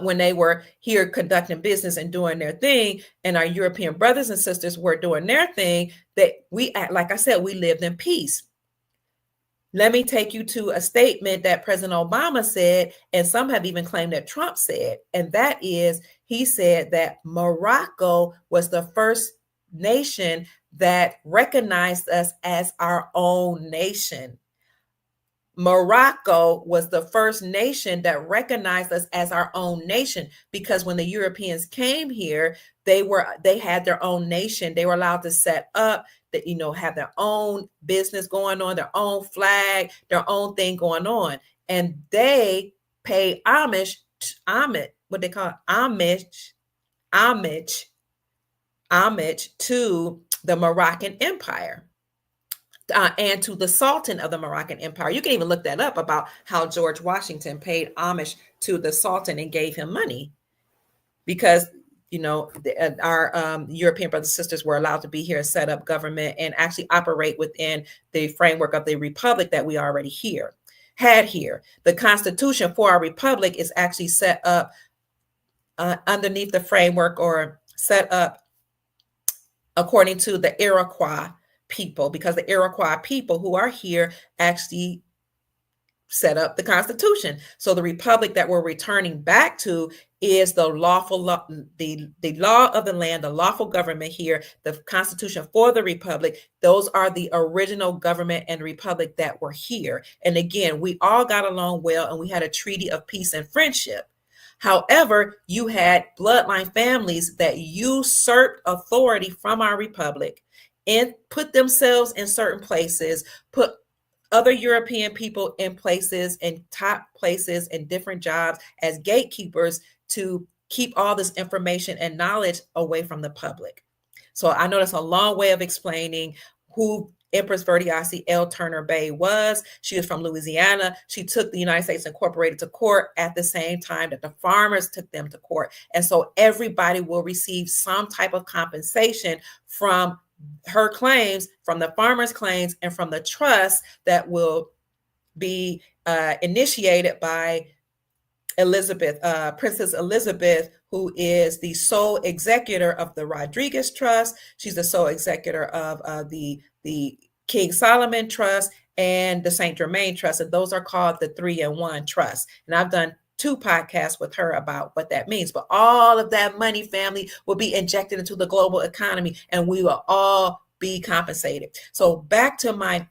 when they were here conducting business and doing their thing, and our European brothers and sisters were doing their thing, that like I said, we lived in peace. Let me take you to a statement that President Obama said, and some have even claimed that Trump said, and that is, he said that Morocco was the first nation that recognized us as our own nation. Morocco was the first nation that recognized us as our own nation, because when the Europeans came here, they had their own nation. They were allowed to set up that, have their own business going on, their own flag, their own thing going on. And they paid homage, what they call homage to the Moroccan Empire. And to the Sultan of the Moroccan Empire. You can even look that up, about how George Washington paid homage to the Sultan and gave him money, because our European brothers and sisters were allowed to be here, set up government, and actually operate within the framework of the republic that we already had here. The Constitution for our republic is actually set up underneath the framework, or set up according to the Iroquois people, because the Iroquois people who are here actually set up the Constitution. So the republic that we're returning back to is the lawful law, the law of the land, the lawful government here, the Constitution for the republic. Those are the original government and republic that were here. And again, we all got along well, and we had a treaty of peace and friendship. However, you had bloodline families that usurped authority from our republic and put themselves in certain places, put other European people in places, in top places, in different jobs as gatekeepers, to keep all this information and knowledge away from the public. So I know that's a long way of explaining who Empress Verdiasi L. Turner Bay was. She was from Louisiana. She took the United States Incorporated to court at the same time that the farmers took them to court. And so everybody will receive some type of compensation from her claims, from the farmers' claims, and from the trust that will be initiated by Princess Elizabeth, who is the sole executor of the Rodriguez Trust. She's the sole executor of the King Solomon Trust and the Saint Germain Trust, and those are called the 3-in-1 Trust. And I've done 2 podcasts with her about what that means. But all of that money, family, will be injected into the global economy, and we will all be compensated. So back to my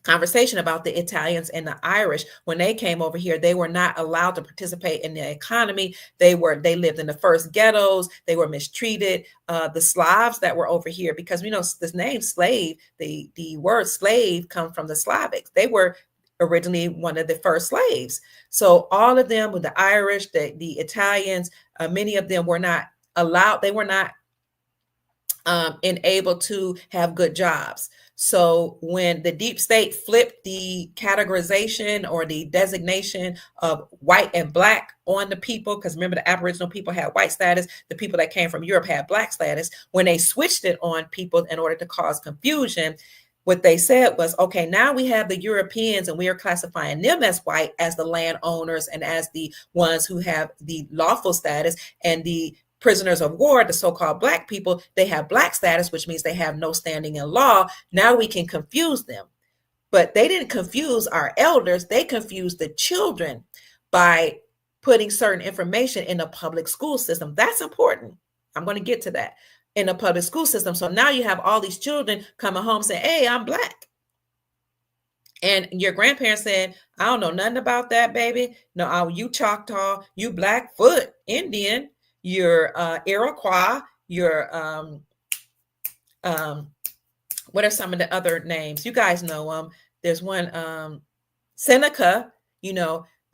conversation about the Italians and the Irish. When they came over here, they were not allowed to participate in the economy. They lived in the first ghettos. They were mistreated. The Slavs that were over here, because we know this name slave, the word slave comes from the Slavics. They were originally one of the first slaves. So all of them, with the Irish, the Italians, many of them were not allowed. They were not enabled to have good jobs. So when the deep state flipped the categorization or the designation of white and black on the people, because remember the Aboriginal people had white status, the people that came from Europe had black status. When they switched it on people in order to cause confusion, what they said was, okay, now we have the Europeans and we are classifying them as white, as the landowners and as the ones who have the lawful status, and the prisoners of war, the so-called black people, they have black status, which means they have no standing in law. Now we can confuse them. But they didn't confuse our elders. They confused the children by putting certain information in the public school system. That's important. I'm going to get to that. In the public school system. So now you have all these children coming home saying, hey, I'm black. And your grandparents said, I don't know nothing about that, baby. No, you Choctaw, you Blackfoot Indian, you're Iroquois, you're what are some of the other names? You guys know them. There's one Seneca,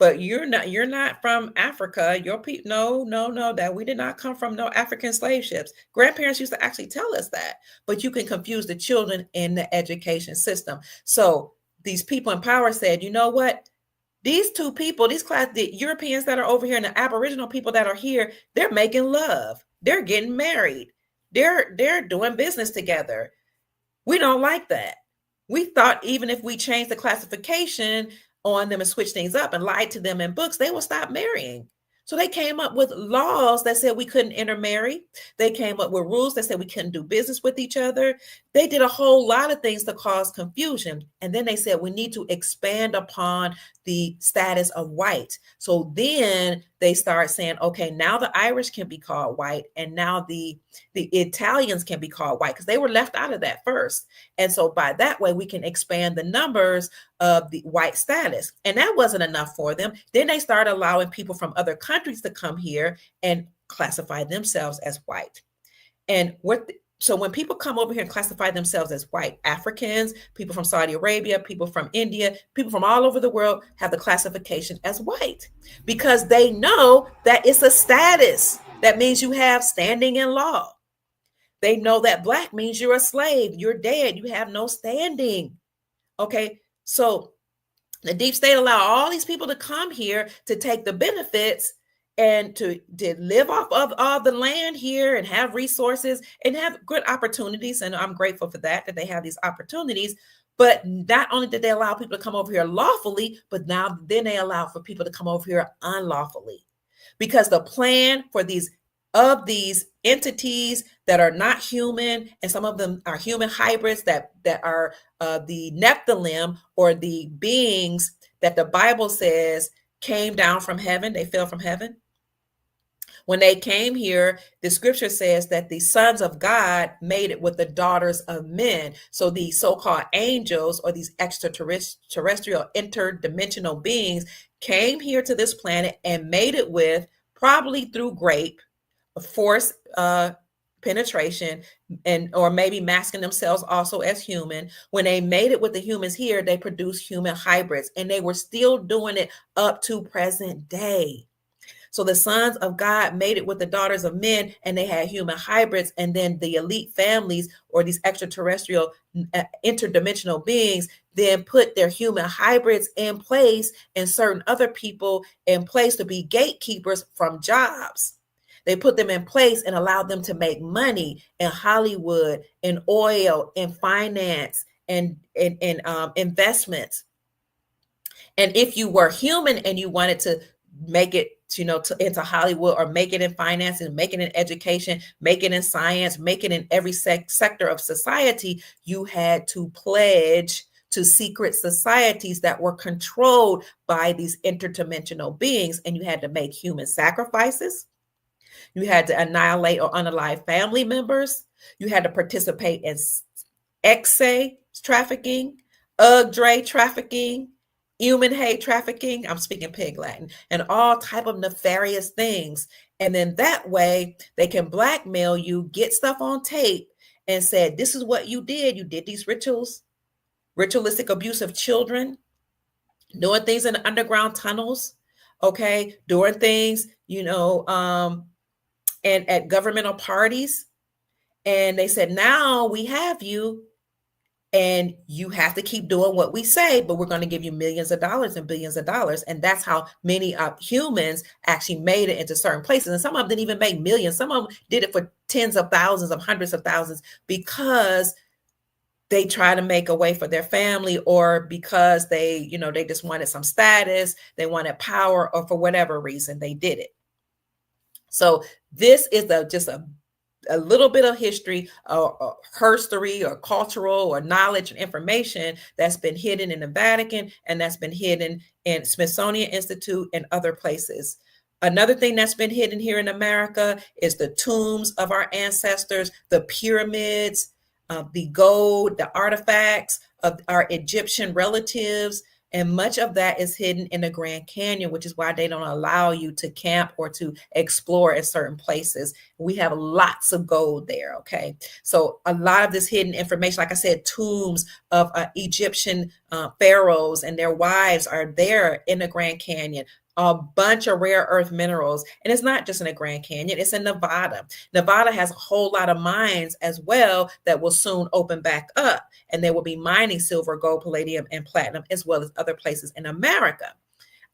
but you're not from Africa. Your people, no, that we did not come from no African slave ships. Grandparents used to actually tell us that, but you can confuse the children in the education system. So these people in power said, you know what? These two people, the Europeans that are over here and the Aboriginal people that are here, they're making love. They're getting married. They're doing business together. We don't like that. We thought even if we changed the classification on them and switch things up and lied to them in books, they will stop marrying. So they came up with laws that said we couldn't intermarry. They came up with rules that said we couldn't do business with each other. They did a whole lot of things to cause confusion. And then they said we need to expand upon the status of white. So then they start saying, okay, now the Irish can be called white, and now the Italians can be called white, because they were left out of that first. And so by that way, we can expand the numbers of the white status. And that wasn't enough for them. Then they started allowing people from other countries to come here and classify themselves as white. And so when people come over here and classify themselves as white, Africans, people from Saudi Arabia, people from India, people from all over the world have the classification as white, because they know that it's a status. That means you have standing in law. They know that black means you're a slave, you're dead, you have no standing. Okay, so the deep state allowed all these people to come here to take the benefits and to live off of all the land here and have resources and have good opportunities. And I'm grateful for that they have these opportunities. But not only did they allow people to come over here lawfully, but then they allow for people to come over here unlawfully. Because the plan for these entities that are not human, and some of them are human hybrids that are the Nephilim, or the beings that the Bible says came down from heaven. They fell from heaven. When they came here, the scripture says that the sons of God made it with the daughters of men. So these so-called angels, or these extraterrestrial interdimensional beings, came here to this planet and made it with, probably through grape, force penetration, or maybe masking themselves also as human. When they made it with the humans here, they produced human hybrids, and they were still doing it up to present day. So the sons of God made it with the daughters of men, and they had human hybrids. And then the elite families, or these extraterrestrial interdimensional beings, then put their human hybrids in place, and certain other people in place to be gatekeepers from jobs. They put them in place and allowed them to make money in Hollywood, in oil, in finance, and in investments. And if you were human and you wanted to make it into Hollywood, or make it in finance, and make it in education, make it in science, make it in every sector of society, you had to pledge to secret societies that were controlled by these interdimensional beings. And you had to make human sacrifices. You had to annihilate or unalive family members. You had to participate in X-ray trafficking, UGDRE trafficking, human hate trafficking. I'm speaking pig Latin, and all type of nefarious things. And then that way they can blackmail you, get stuff on tape, and said, this is what you did. You did these rituals, ritualistic abuse of children, doing things in the underground tunnels, okay, doing things, and at governmental parties. And they said, now we have you, and you have to keep doing what we say, but we're going to give you millions of dollars and billions of dollars. And that's how many humans actually made it into certain places. And some of them didn't even make millions. Some of them did it for tens of thousands, of hundreds of thousands, because they try to make a way for their family, or because they just wanted some status, they wanted power, or for whatever reason they did it. So this is just a little bit of history, or herstory, or cultural, or knowledge and information that's been hidden in the Vatican, and that's been hidden in Smithsonian Institute and other places. Another thing that's been hidden here in America is the tombs of our ancestors, the pyramids, the gold, the artifacts of our Egyptian relatives. And much of that is hidden in the Grand Canyon, which is why they don't allow you to camp or to explore in certain places. We have lots of gold there, okay? So a lot of this hidden information, like I said, tombs of Egyptian pharaohs and their wives are there in the Grand Canyon. A bunch of rare earth minerals. And it's not just in the Grand Canyon, it's in Nevada. Nevada has a whole lot of mines as well that will soon open back up. And they will be mining silver, gold, palladium, and platinum, as well as other places in America.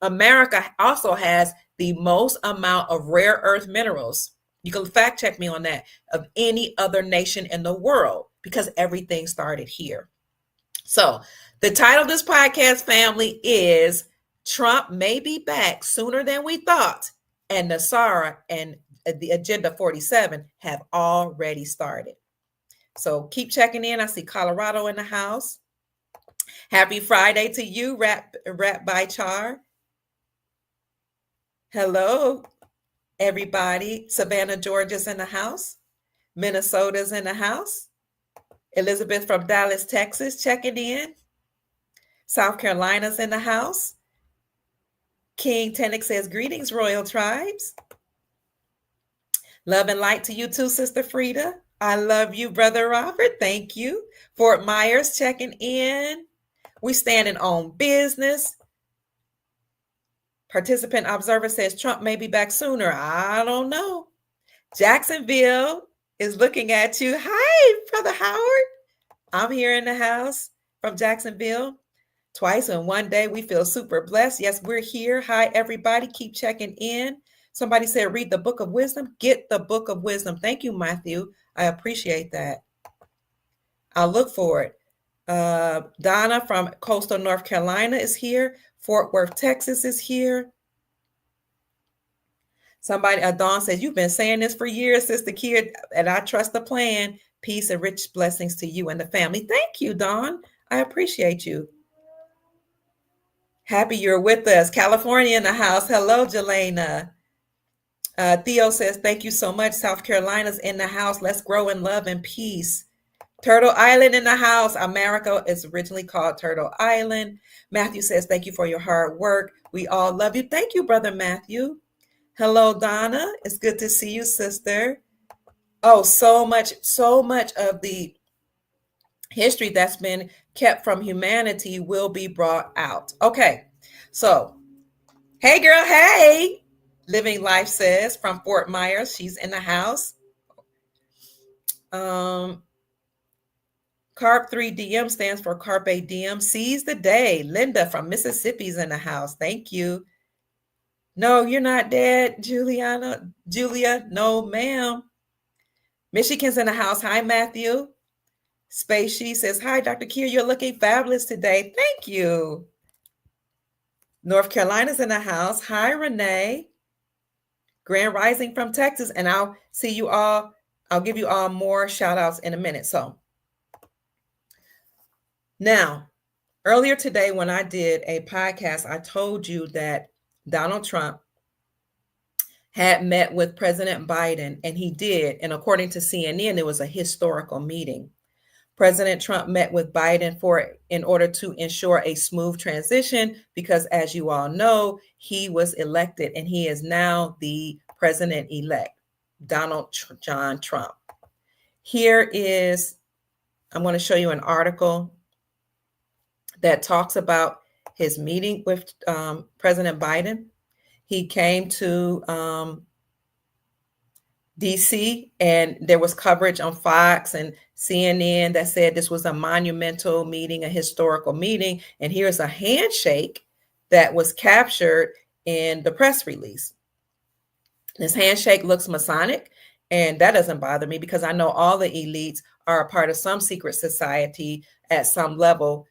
America also has the most amount of rare earth minerals. You can fact check me on that, of any other nation in the world, because everything started here. So the title of this podcast, family, is Trump May Be Back Sooner Than We Thought, and NESARA and the Agenda 47 have already started. So keep checking in. I see Colorado in the house. Happy Friday to you, Rap by Char. Hello, everybody. Savannah, Georgia's in the house. Minnesota's in the house. Elizabeth from Dallas, Texas, checking in. South Carolina's in the house. King Tenek says, greetings, Royal Tribes. Love and light to you too, Sister Frida. I love you, Brother Robert. Thank you. Fort Myers checking in. We standing on business. Participant observer says Trump may be back sooner. I don't know. Jacksonville is looking at you. Hi, Brother Howard. I'm here in the house from Jacksonville. Twice in one day. We feel super blessed. Yes, we're here. Hi, everybody. Keep checking in. Somebody said, read the Book of Wisdom. Get the Book of Wisdom. Thank you, Matthew. I appreciate that. I'll look for it. Donna from coastal North Carolina is here. Fort Worth, Texas is here. Somebody, Dawn says, you've been saying this for years, Sister Kia, and I trust the plan. Peace and rich blessings to you and the family. Thank you, Dawn. I appreciate you. Happy you're with us. California in the house. Hello, Jelena. Theo says, thank you so much. South Carolina's in the house. Let's grow in love and peace. Turtle Island in the house. America is originally called Turtle Island. Matthew says, thank you for your hard work. We all love you. Thank you, Brother Matthew. Hello, Donna. It's good to see you, sister. Oh, so much of the history that's been kept from humanity will be brought out. Okay, so, hey, girl, hey. Living Life says from Fort Myers, she's in the house. Carp 3DM stands for Carpe Diem. Seize the day. Linda from Mississippi's in the house. Thank you. No, you're not dead, Julia. No, ma'am. Michigan's in the house. Hi, Matthew. Spacey says, hi, Dr. Kier. You're looking fabulous today. Thank you. North Carolina's in the house. Hi, Renee. Grand Rising from Texas. And I'll see you all. I'll give you all more shout outs in a minute. So now Earlier today, when I did a podcast, I told you that Donald Trump had met with President Biden, and he did. And according to CNN, it was a historical meeting. President Trump met with Biden in order to ensure a smooth transition because, as you all know, he was elected and he is now the president-elect, John Trump. Here is, I'm going to show you an article that talks about his meeting with President Biden. He came to DC, and there was coverage on Fox and CNN that said this was a monumental meeting, a historical meeting. And here's a handshake that was captured in the press release. This handshake looks Masonic, and that doesn't bother me because I know all the elites are a part of some secret society at some level,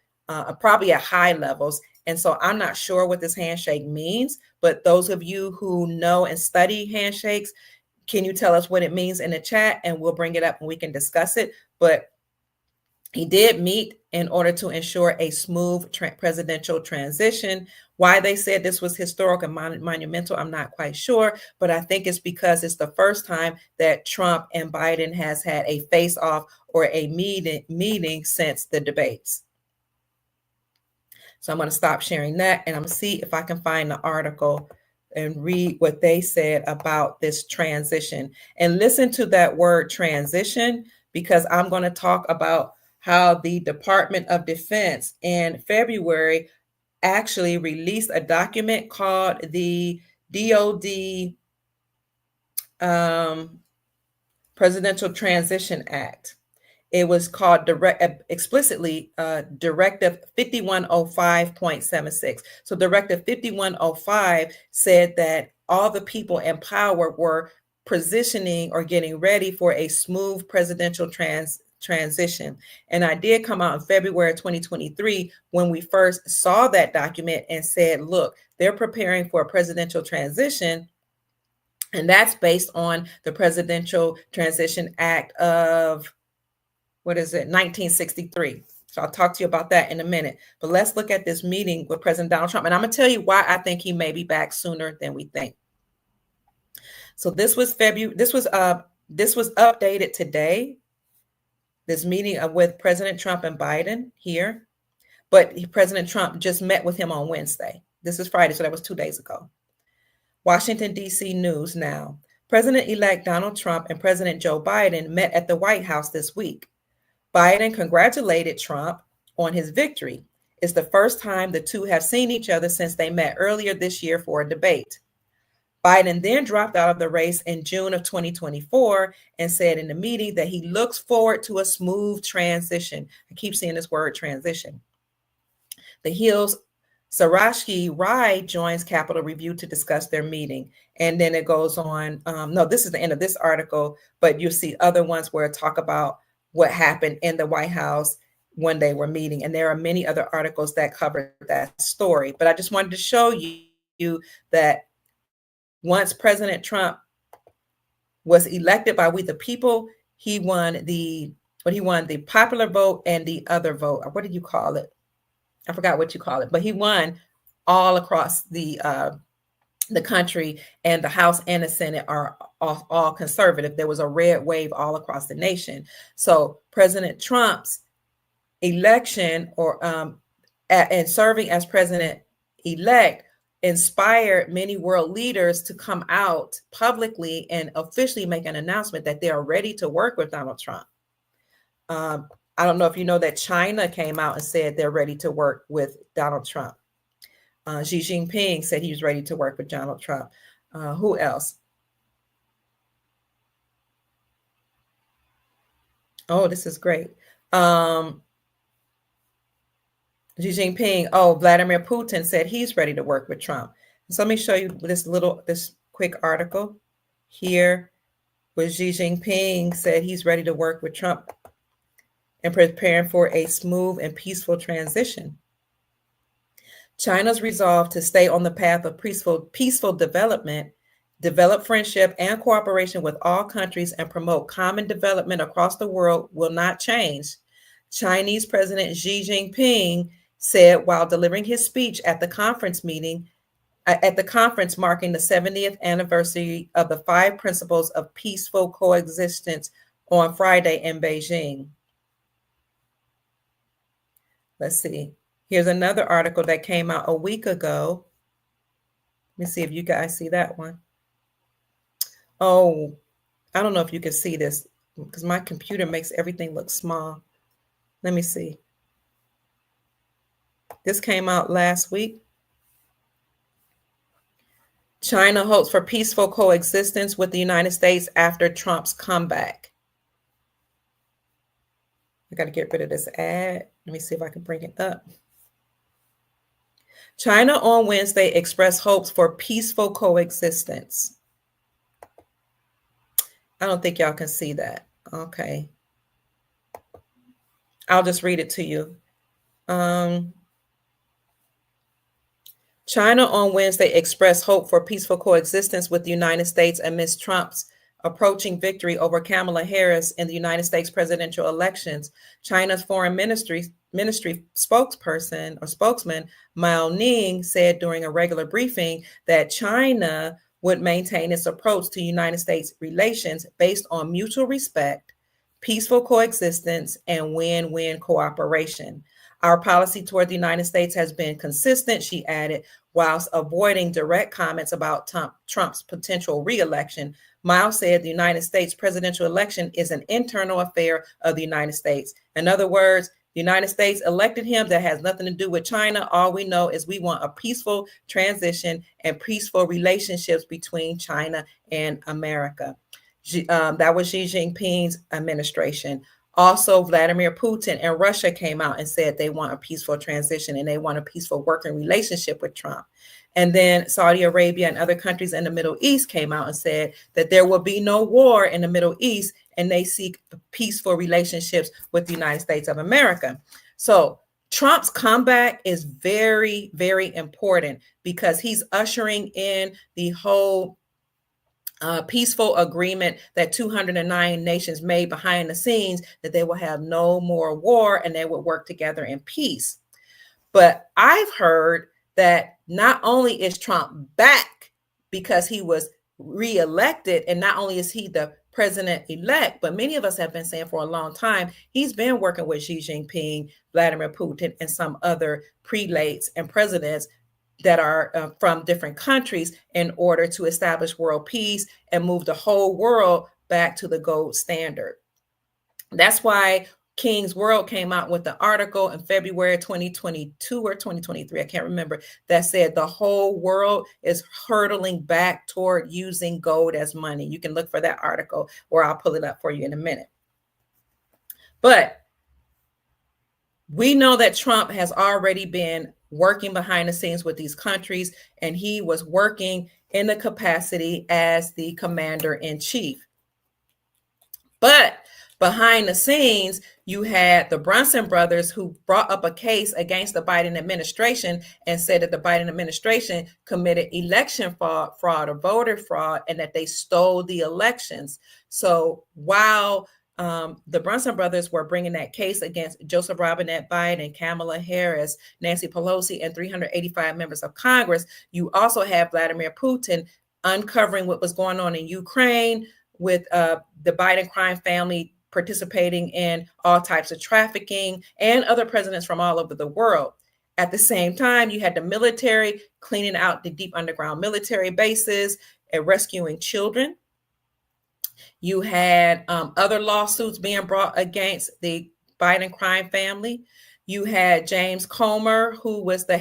probably at high levels. And so I'm not sure what this handshake means, but those of you who know and study handshakes, can you tell us what it means in the chat, and we'll bring it up and we can discuss it. But he did meet in order to ensure a smooth presidential transition. Why they said this was historic and monumental, I'm not quite sure, but I think it's because it's the first time that Trump and Biden has had a face-off or a meeting since the debates. So I'm going to stop sharing that, and I'm going to see if I can find the article and read what they said about this transition. And listen to that word transition, because I'm going to talk about how the Department of Defense in February actually released a document called the DoD Presidential Transition Act. It was called explicitly Directive 5105.76. So Directive 5105 said that all the people in power were positioning or getting ready for a smooth presidential transition. And I did come out in February 2023 when we first saw that document and said, look, they're preparing for a presidential transition. And that's based on the Presidential Transition Act of 1963. So I'll talk to you about that in a minute. But let's look at this meeting with President Donald Trump. And I'm going to tell you why I think he may be back sooner than we think. So this was February. This was updated today. This meeting with President Trump and Biden here. But President Trump just met with him on Wednesday. This is Friday, so that was 2 days ago. Washington, D.C. News now. President-elect Donald Trump and President Joe Biden met at the White House this week. Biden congratulated Trump on his victory. It's the first time the two have seen each other since they met earlier this year for a debate. Biden then dropped out of the race in June of 2024 and said in the meeting that he looks forward to a smooth transition. I keep seeing this word transition. The Hill's Sarashki Rai joins Capitol Review to discuss their meeting. And then it goes on. No, this is the end of this article, but you'll see other ones where it talk about what happened in the White House when they were meeting. And there are many other articles that cover that story. But I just wanted to show you that once President Trump was elected by we the people, he won the popular vote and the other vote. What did you call it? I forgot what you call it, but he won all across the country, and the House and the Senate are all conservative. There was a red wave all across the nation. So President Trump's election and serving as president-elect inspired many world leaders to come out publicly and officially make an announcement that they are ready to work with Donald Trump. I don't know if you know that China came out and said they're ready to work with Donald Trump. Xi Jinping said he was ready to work with Donald Trump. Who else? Oh, this is great. Xi Jinping, Vladimir Putin said he's ready to work with Trump. So let me show you this quick article here where Xi Jinping said he's ready to work with Trump and preparing for a smooth and peaceful transition. China's resolve to stay on the path of peaceful development, develop friendship and cooperation with all countries, and promote common development across the world will not change. Chinese President Xi Jinping said while delivering his speech at the conference marking the 70th anniversary of the 5 principles of peaceful coexistence on Friday in Beijing. Let's see. Here's another article that came out a week ago. Let me see if you guys see that one. Oh, I don't know if you can see this because my computer makes everything look small. Let me see. This came out last week. China hopes for peaceful coexistence with the United States after Trump's comeback. I got to get rid of this ad. Let me see if I can bring it up. China on Wednesday expressed hopes for peaceful coexistence. I don't think y'all can see that. Okay. I'll just read it to you. China on Wednesday expressed hope for peaceful coexistence with the United States amidst Trump's approaching victory over Kamala Harris in the United States presidential elections. China's foreign ministry spokesperson or spokesman Mao Ning said during a regular briefing that China would maintain its approach to United States relations based on mutual respect, peaceful coexistence, and win-win cooperation. Our policy toward the United States has been consistent, she added, whilst avoiding direct comments about Trump's potential re-election. Mao said the United States presidential election is an internal affair of the United States. In other words, the United States elected him. That has nothing to do with China. All we know is we want a peaceful transition and peaceful relationships between China and America. That was Xi Jinping's administration. Also, Vladimir Putin and Russia came out and said they want a peaceful transition and they want a peaceful working relationship with Trump. And then Saudi Arabia and other countries in the Middle East came out and said that there will be no war in the Middle East, and they seek peaceful relationships with the United States of America. So Trump's comeback is very, very important because he's ushering in the whole peaceful agreement that 209 nations made behind the scenes, that they will have no more war and they will work together in peace. But I've heard that not only is Trump back because he was reelected, and not only is he the president-elect, but many of us have been saying for a long time, he's been working with Xi Jinping, Vladimir Putin, and some other prelates and presidents that are from different countries in order to establish world peace and move the whole world back to the gold standard. That's why King's World came out with the article in February 2022 or 2023, I can't remember, that said the whole world is hurtling back toward using gold as money. You can look for that article, or I'll pull it up for you in a minute. But we know that Trump has already been working behind the scenes with these countries, and he was working in the capacity as the commander-in-chief. But behind the scenes, you had the Brunson brothers who brought up a case against the Biden administration and said that the Biden administration committed election fraud or voter fraud, and that they stole the elections. So while the Brunson brothers were bringing that case against Joseph Robinette Biden, Kamala Harris, Nancy Pelosi, and 385 members of Congress, you also have Vladimir Putin uncovering what was going on in Ukraine with the Biden crime family participating in all types of trafficking, and other presidents from all over the world. At the same time, you had the military cleaning out the deep underground military bases and rescuing children. You had other lawsuits being brought against the Biden crime family. You had James Comer, who is the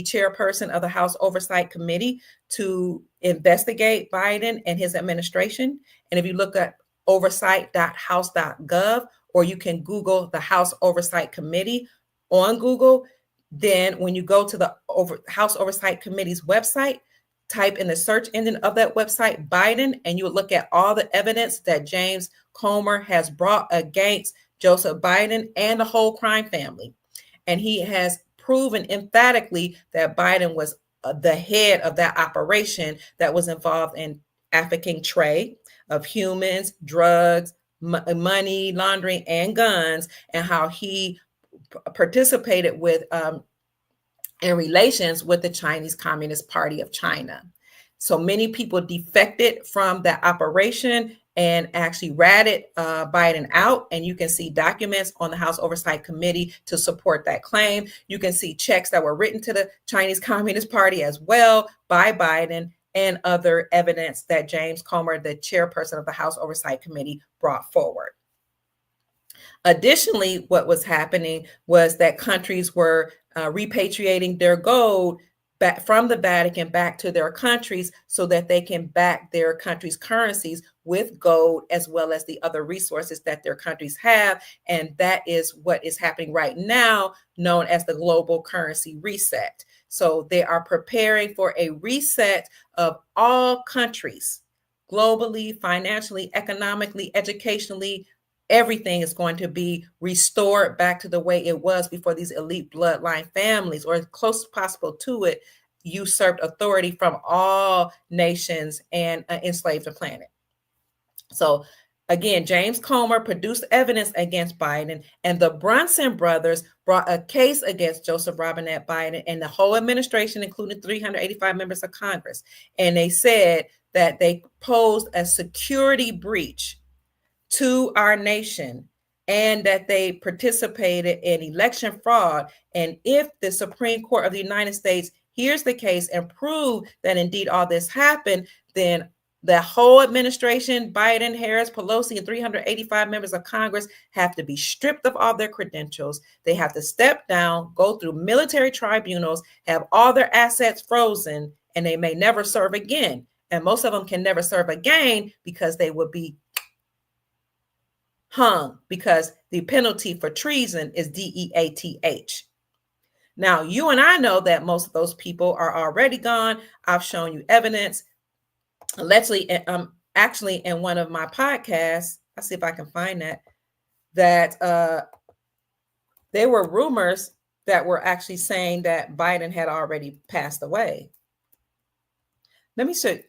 chairperson of the House Oversight Committee to investigate Biden and his administration. And if you look at oversight.house.gov, or you can Google the House Oversight Committee on Google, then when you go to the House Oversight Committee's website, type in the search engine of that website Biden, and you would look at all the evidence that James Comer has brought against Joseph Biden and the whole crime family. And he has proven emphatically that Biden was the head of that operation that was involved in African trade of humans, drugs, money laundering, and guns, and how he participated with in relations with the Chinese Communist Party of China. So many people defected from that operation and actually ratted Biden out. And you can see documents on the House Oversight Committee to support that claim. You can see checks that were written to the Chinese Communist Party as well by Biden, and other evidence that James Comer, the chairperson of the House Oversight Committee, brought forward. Additionally, what was happening was that countries were repatriating their gold back from the Vatican back to their countries so that they can back their countries' currencies with gold, as well as the other resources that their countries have. And that is what is happening right now, known as the global currency reset. So they are preparing for a reset of all countries, globally, financially, economically, educationally. Everything is going to be restored back to the way it was before these elite bloodline families, or as close as possible to it, usurped authority from all nations and enslaved the planet. So again, James Comer produced evidence against Biden, and the Brunson brothers brought a case against Joseph Robinette Biden and the whole administration, including 385 members of Congress. And they said that they posed a security breach to our nation, and that they participated in election fraud. And if the Supreme Court of the United States hears the case and prove that indeed all this happened, then the whole administration, Biden, Harris, Pelosi, and 385 members of Congress have to be stripped of all their credentials. They have to step down, go through military tribunals, have all their assets frozen, and they may never serve again. And most of them can never serve again because they would be hung, because the penalty for treason is DEATH. Now, you and I know that most of those people are already gone. I've shown you evidence. Actually, in one of my podcasts, I'll see if I can find that there were rumors that were actually saying that Biden had already passed away. Let me show.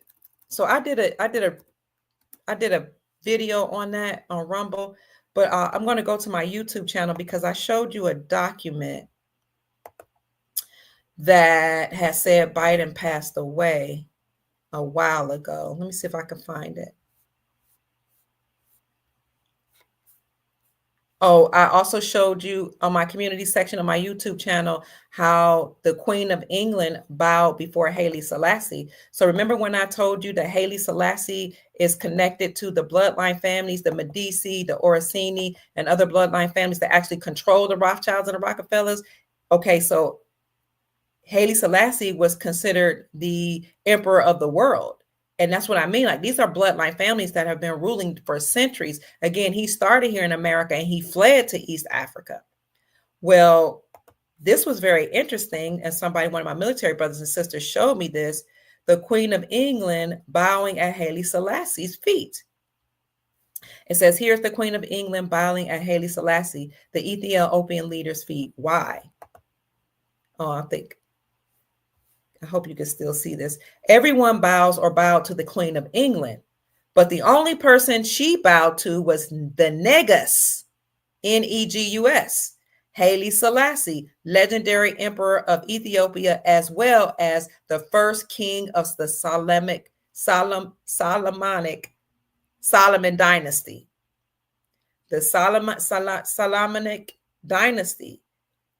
So I did a video on that on Rumble, but I'm going to go to my YouTube channel because I showed you a document that has said Biden passed away a while ago. Let me see if I can find it. Oh, I also showed you on my community section of my YouTube channel how the Queen of England bowed before Haile Selassie. So remember when I told you that Haile Selassie is connected to the bloodline families, the Medici, the Orsini, and other bloodline families that actually control the Rothschilds and the Rockefellers? Okay, so Haile Selassie was considered the emperor of the world. And that's what I mean. Like, these are bloodline families that have been ruling for centuries. Again, he started here in America and he fled to East Africa. Well, this was very interesting. And one of my military brothers and sisters showed me this, the Queen of England bowing at Haile Selassie's feet. It says, here's the Queen of England bowing at Haile Selassie, the Ethiopian leader's feet. Why? Oh, I hope you can still see this. Everyone bows or bowed to the Queen of England, but the only person she bowed to was the Negus, Negus, Haile Selassie, legendary emperor of Ethiopia, as well as the first king of the Solomon dynasty. The Solomonic dynasty,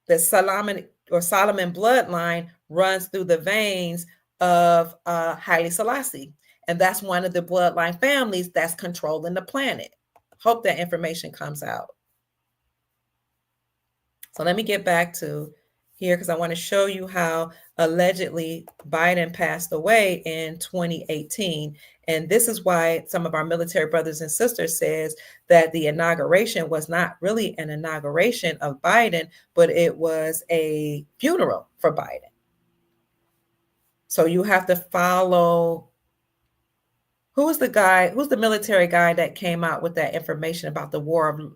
the Solomon bloodline runs through the veins of Haile Selassie. And that's one of the bloodline families that's controlling the planet. Hope that information comes out. So let me get back to here because I want to show you how allegedly Biden passed away in 2018. And this is why some of our military brothers and sisters says that the inauguration was not really an inauguration of Biden, but it was a funeral for Biden. So you have to follow. Who's the military guy that came out with that information about the war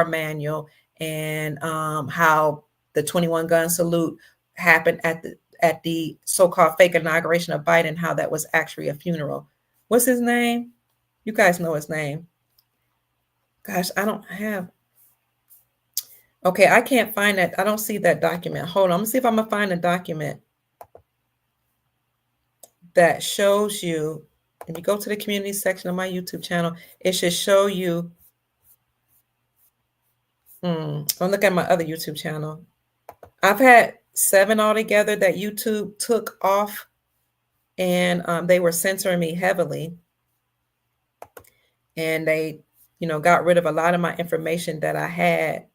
manual and how the 21 gun salute happened at the so-called fake inauguration of Biden, how that was actually a funeral. What's his name? You guys know his name. Gosh, I don't have. Okay, I can't find that. I don't see that document. Hold on. I'm gonna see if I'm gonna find a document that shows you. If you go to the community section of my YouTube channel, it should show you. I'll look at my other YouTube channel. I've had 7 altogether that YouTube took off, and they were censoring me heavily, and they, got rid of a lot of my information that I had.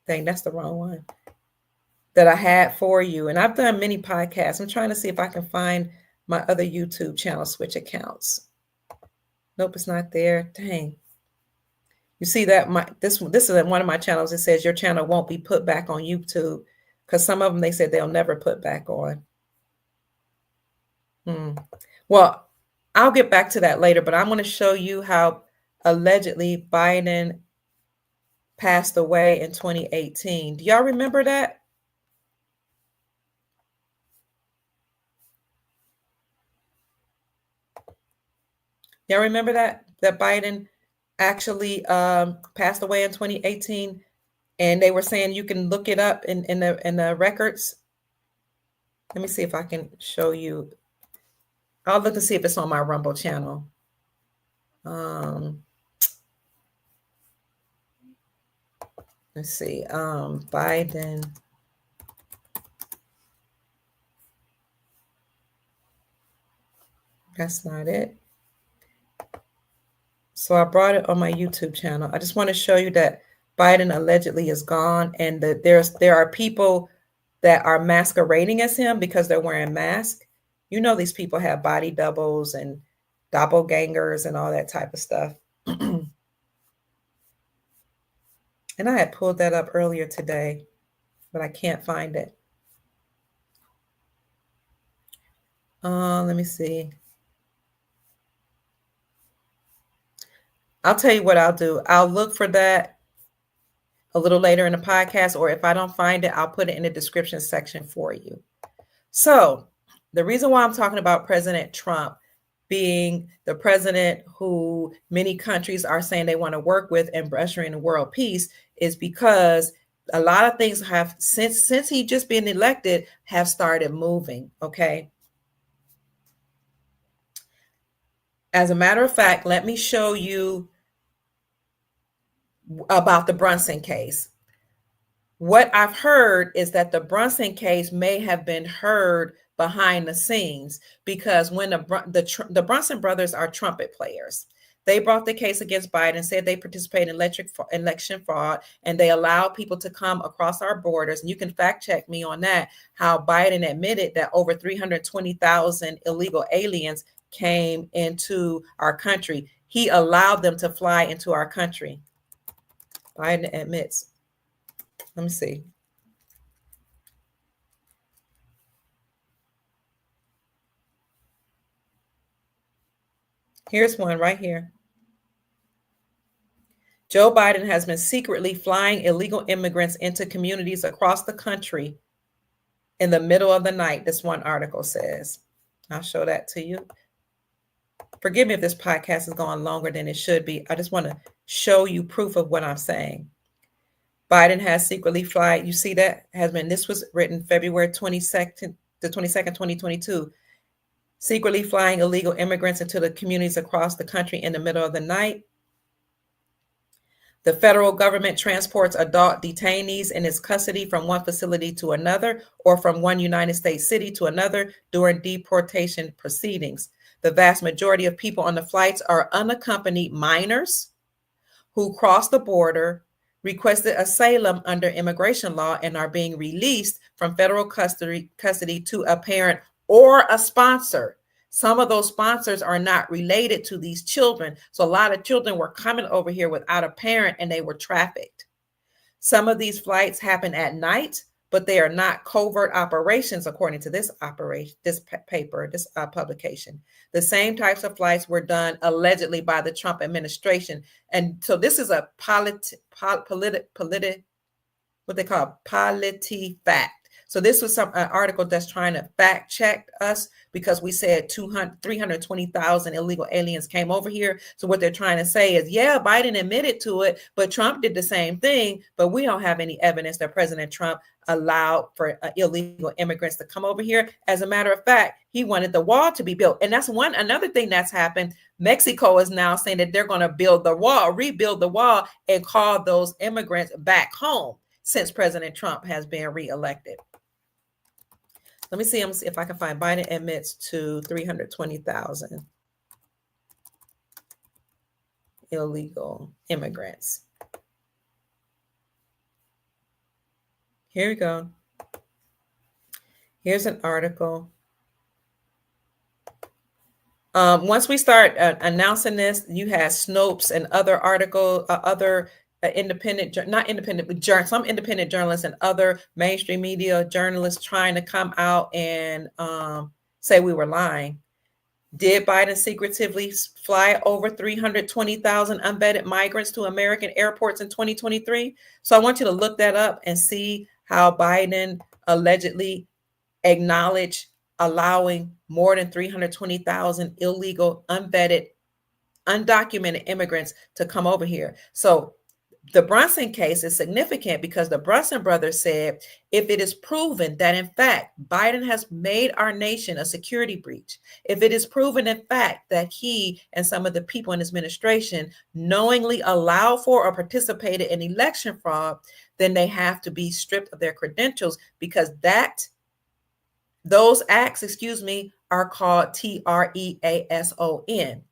Dang, that's the wrong one. That I had for you. And I've done many podcasts. I'm trying to see if I can find my other YouTube channel switch accounts. Nope, it's not there. Dang. You see that this is one of my channels. It says your channel won't be put back on YouTube, because some of them they said they'll never put back on. Well, I'll get back to that later, but I'm going to show you how allegedly Biden passed away in 2018. Do y'all remember that? Y'all remember that Biden actually passed away in 2018, and they were saying you can look it up in the records. Let me see if I can show you. I'll look to see if it's on my Rumble channel. Let's see. Biden. That's not it. So I brought it on my YouTube channel. I just want to show you that Biden allegedly is gone, and that there are people that are masquerading as him because they're wearing masks. These people have body doubles and doppelgangers and all that type of stuff. And I had pulled that up earlier today, but I can't find it. Let me see. I'll tell you what I'll do. I'll look for that a little later in the podcast, or if I don't find it, I'll put it in the description section for you. So the reason why I'm talking about President Trump being the president who many countries are saying they want to work with and ushering in world peace is because a lot of things have, since he just been elected, have started moving. Okay. As a matter of fact, let me show you about the Brunson case. What I've heard is that the Brunson case may have been heard behind the scenes, because when the Brunson brothers are trumpet players. They brought the case against Biden, said they participate in election fraud, and they allow people to come across our borders. And you can fact check me on that, how Biden admitted that over 320,000 illegal aliens came into our country. He allowed them to fly into our country. Biden admits. Let me see. Here's one right here. Joe Biden has been secretly flying illegal immigrants into communities across the country in the middle of the night, this one article says. I'll show that to you. Forgive me if this podcast is going longer than it should be. I just want to show you proof of what I'm saying. Biden has secretly flight. You see that has been, this was written February 22nd, 2022. Secretly flying illegal immigrants into the communities across the country in the middle of the night. The federal government transports adult detainees in its custody from one facility to another, or from one United States city to another during deportation proceedings. The vast majority of people on the flights are unaccompanied minors who cross the border, requested asylum under immigration law, and are being released from federal custody to a parent or a sponsor. Some of those sponsors are not related to these children. So a lot of children were coming over here without a parent, and they were trafficked. Some of these flights happen at night, but they are not covert operations, according to this publication. The same types of flights were done allegedly by the Trump administration. And so this is a what they call PolitiFact. So this was an article that's trying to fact check us because we said 320,000 illegal aliens came over here. So what they're trying to say is, yeah, Biden admitted to it, but Trump did the same thing. But we don't have any evidence that President Trump allowed for illegal immigrants to come over here. As a matter of fact, he wanted the wall to be built. And that's another thing that's happened. Mexico is now saying that they're going to build the wall, rebuild the wall, and call those immigrants back home since President Trump has been reelected. Let me see if I can find Biden admits to 320,000 illegal immigrants. Here we go. Here's an article. Once we start announcing this, you have Snopes and other independent, not independent, but some independent journalists and other mainstream media journalists trying to come out and say we were lying. Did Biden secretively fly over 320,000 unvetted migrants to American airports in 2023? So I want you to look that up and see how Biden allegedly acknowledged allowing more than 320,000 illegal, unvetted, undocumented immigrants to come over here. So the Brunson case is significant because the Brunson brothers said, if it is proven that in fact Biden has made our nation a security breach, if it is proven in fact that he and some of the people in his administration knowingly allowed for or participated in election fraud, then they have to be stripped of their credentials because those acts, are called treason.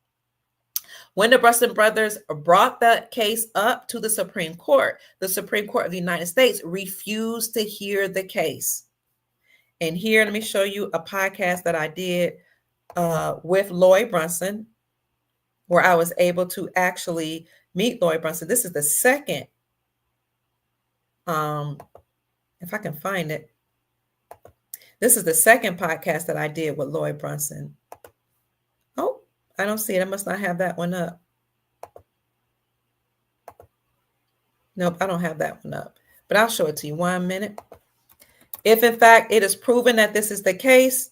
When the Brunson brothers brought that case up to the Supreme Court of the United States refused to hear the case. And here, let me show you a podcast that I did with Lloyd Brunson, where I was able to actually meet Lloyd Brunson. This is the second, if I can find it. This is the second podcast that I did with Lloyd Brunson. Oh, I don't see it. I must not have that one up. Nope, I don't have that one up. But I'll show it to you. 1 minute. If in fact it is proven that this is the case,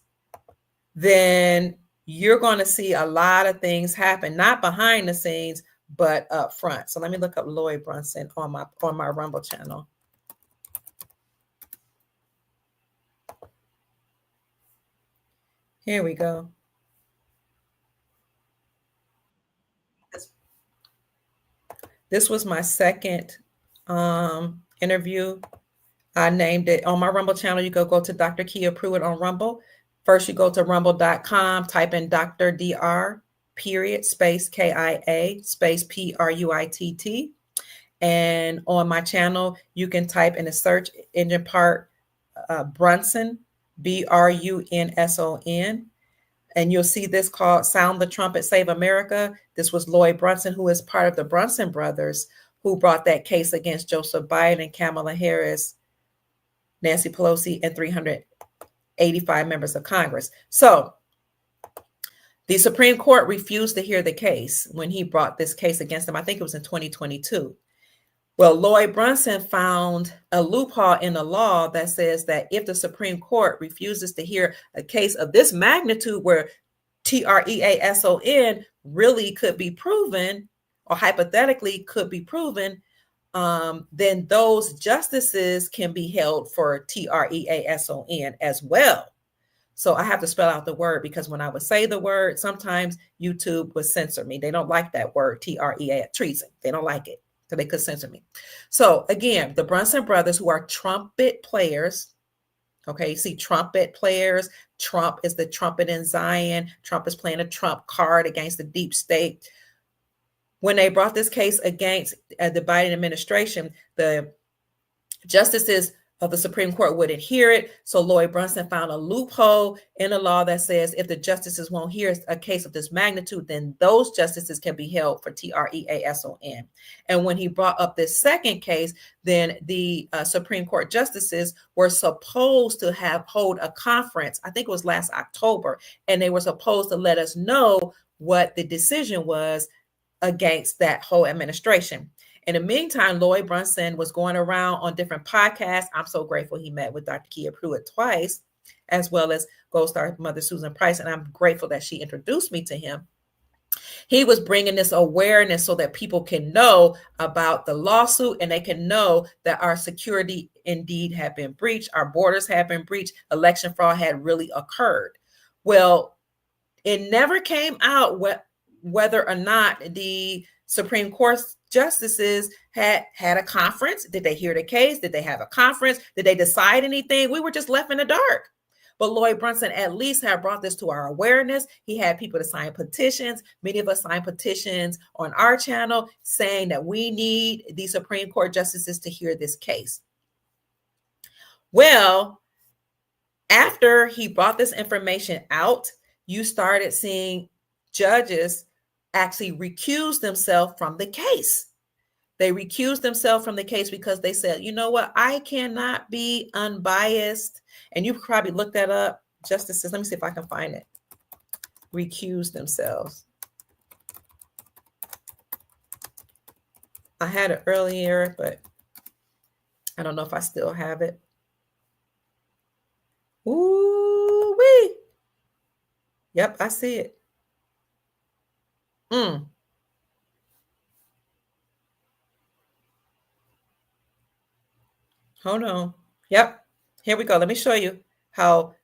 then you're going to see a lot of things happen, not behind the scenes, but up front. So let me look up Lloyd Brunson on my Rumble channel. Here we go. This was my second interview. I named it on my Rumble channel. You go to Dr. Kia Pruitt on Rumble. First, you go to rumble.com, type in Dr. Dr. period, space KIA, space PRUITT. And on my channel, you can type in the search engine part Brunson, BRUNSON. And you'll see this called Sound the Trumpet, Save America. This was Lloyd Brunson, who is part of the Brunson brothers, who brought that case against Joseph Biden, Kamala Harris, Nancy Pelosi, and 385 members of Congress. So the Supreme Court refused to hear the case when he brought this case against them. I think it was in 2022. Well, Lloyd Brunson found a loophole in the law that says that if the Supreme Court refuses to hear a case of this magnitude where treason really could be proven or hypothetically could be proven, then those justices can be held for treason as well. So I have to spell out the word because when I would say the word, sometimes YouTube would censor me. They don't like that word, treason. They don't like it. So they could censor me. So again, the Brunson brothers, who are trumpet players. Okay, you see trumpet players. Trump is the trumpet in Zion. Trump is playing a Trump card against the deep state. When they brought this case against the Biden administration, the justices of the Supreme Court wouldn't hear it. So Lloyd Brunson found a loophole in the law that says if the justices won't hear a case of this magnitude, then those justices can be held for treason. And when he brought up this second case, then the Supreme Court justices were supposed to hold a conference. I think it was last October, and they were supposed to let us know what the decision was against that whole administration. In the meantime, Lloyd Brunson was going around on different podcasts. I'm so grateful he met with Dr. Kia Pruitt twice, as well as Gold Star Mother Susan Price. And I'm grateful that she introduced me to him. He was bringing this awareness so that people can know about the lawsuit and they can know that our security indeed had been breached, our borders had been breached, election fraud had really occurred. Well, it never came out whether or not the Supreme Court justices had a conference. Did they hear the case? Did they have a conference? Did they decide anything? We were just left in the dark. But Lloyd Brunson at least had brought this to our awareness. He had people to sign petitions. Many of us signed petitions on our channel saying that we need the Supreme Court justices to hear this case. Well, after he brought this information out, you started seeing judges actually recuse themselves from the case. They recused themselves from the case because they said, you know what, I cannot be unbiased. And you probably looked that up, justices. Let me see if I can find it. Recuse themselves. I had it earlier, but I don't know if I still have it. Ooh-wee. Yep, I see it. Hold on. Yep. Here we go. Let me show you how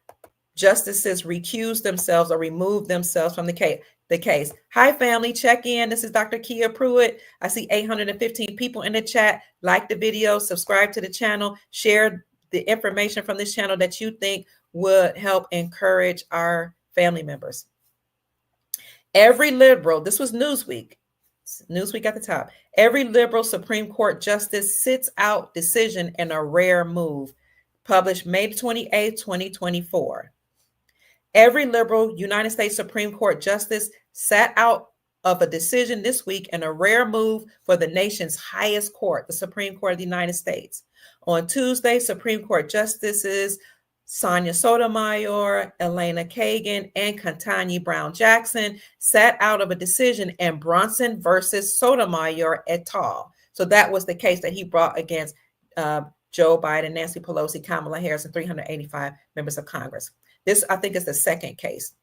justices recuse themselves or remove themselves from the case. Hi, family. Check in. This is Dr. Kia Pruitt. I see 815 people in the chat. Like the video, subscribe to the channel, share the information from this channel that you think would help encourage our family members. Every liberal, this was Newsweek at the top. Every liberal Supreme Court justice sits out decision in a rare move. Published May 28, 2024. Every liberal United States Supreme Court justice sat out of a decision this week in a rare move for the nation's highest court, the Supreme Court of the United States. On Tuesday, Supreme Court justices Sonia Sotomayor, Elena Kagan, and Ketanji Brown Jackson sat out of a decision in Brunson versus Sotomayor et al. So that was the case that he brought against Joe Biden, Nancy Pelosi, Kamala Harris, and 385 members of Congress. This, I think, is the second case.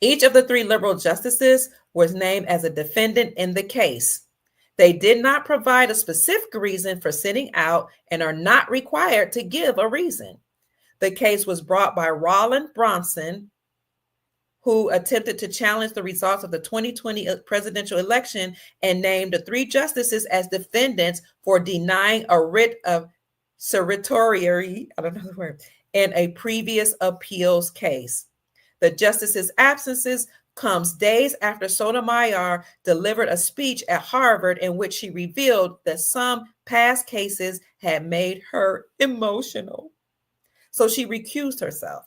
Each of the three liberal justices was named as a defendant in the case. They did not provide a specific reason for sitting out and are not required to give a reason. The case was brought by Roland Bronson, who attempted to challenge the results of the 2020 presidential election and named the three justices as defendants for denying a writ of certiorari, I don't know the word, in a previous appeals case. The justices' absences comes days after Sotomayor delivered a speech at Harvard in which she revealed that some past cases had made her emotional. So she recused herself.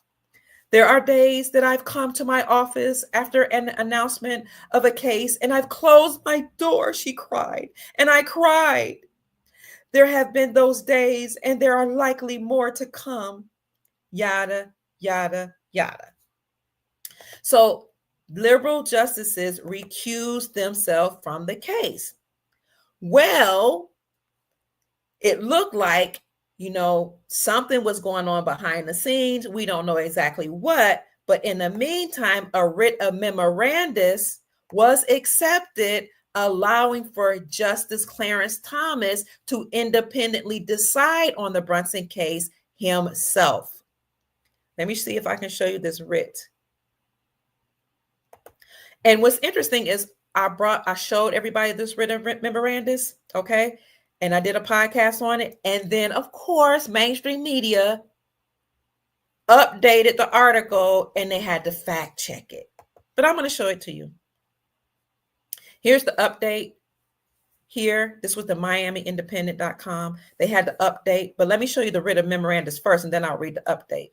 There are days that I've come to my office after an announcement of a case and I've closed my door, she cried, and I cried. There have been those days and there are likely more to come, yada, yada, yada. So liberal justices recused themselves from the case. Well, it looked like, something was going on behind the scenes. We don't know exactly what, but in the meantime, a writ of memorandus was accepted, allowing for Justice Clarence Thomas to independently decide on the Brunson case himself. Let me see if I can show you this writ. And what's interesting is I showed everybody this writ of memorandus, okay? And I did a podcast on it. And then, of course, mainstream media updated the article and they had to fact check it. But I'm going to show it to you. Here's the update here. This was the MiamiIndependent.com. They had to update. But let me show you the writ of memorandus first, and then I'll read the update.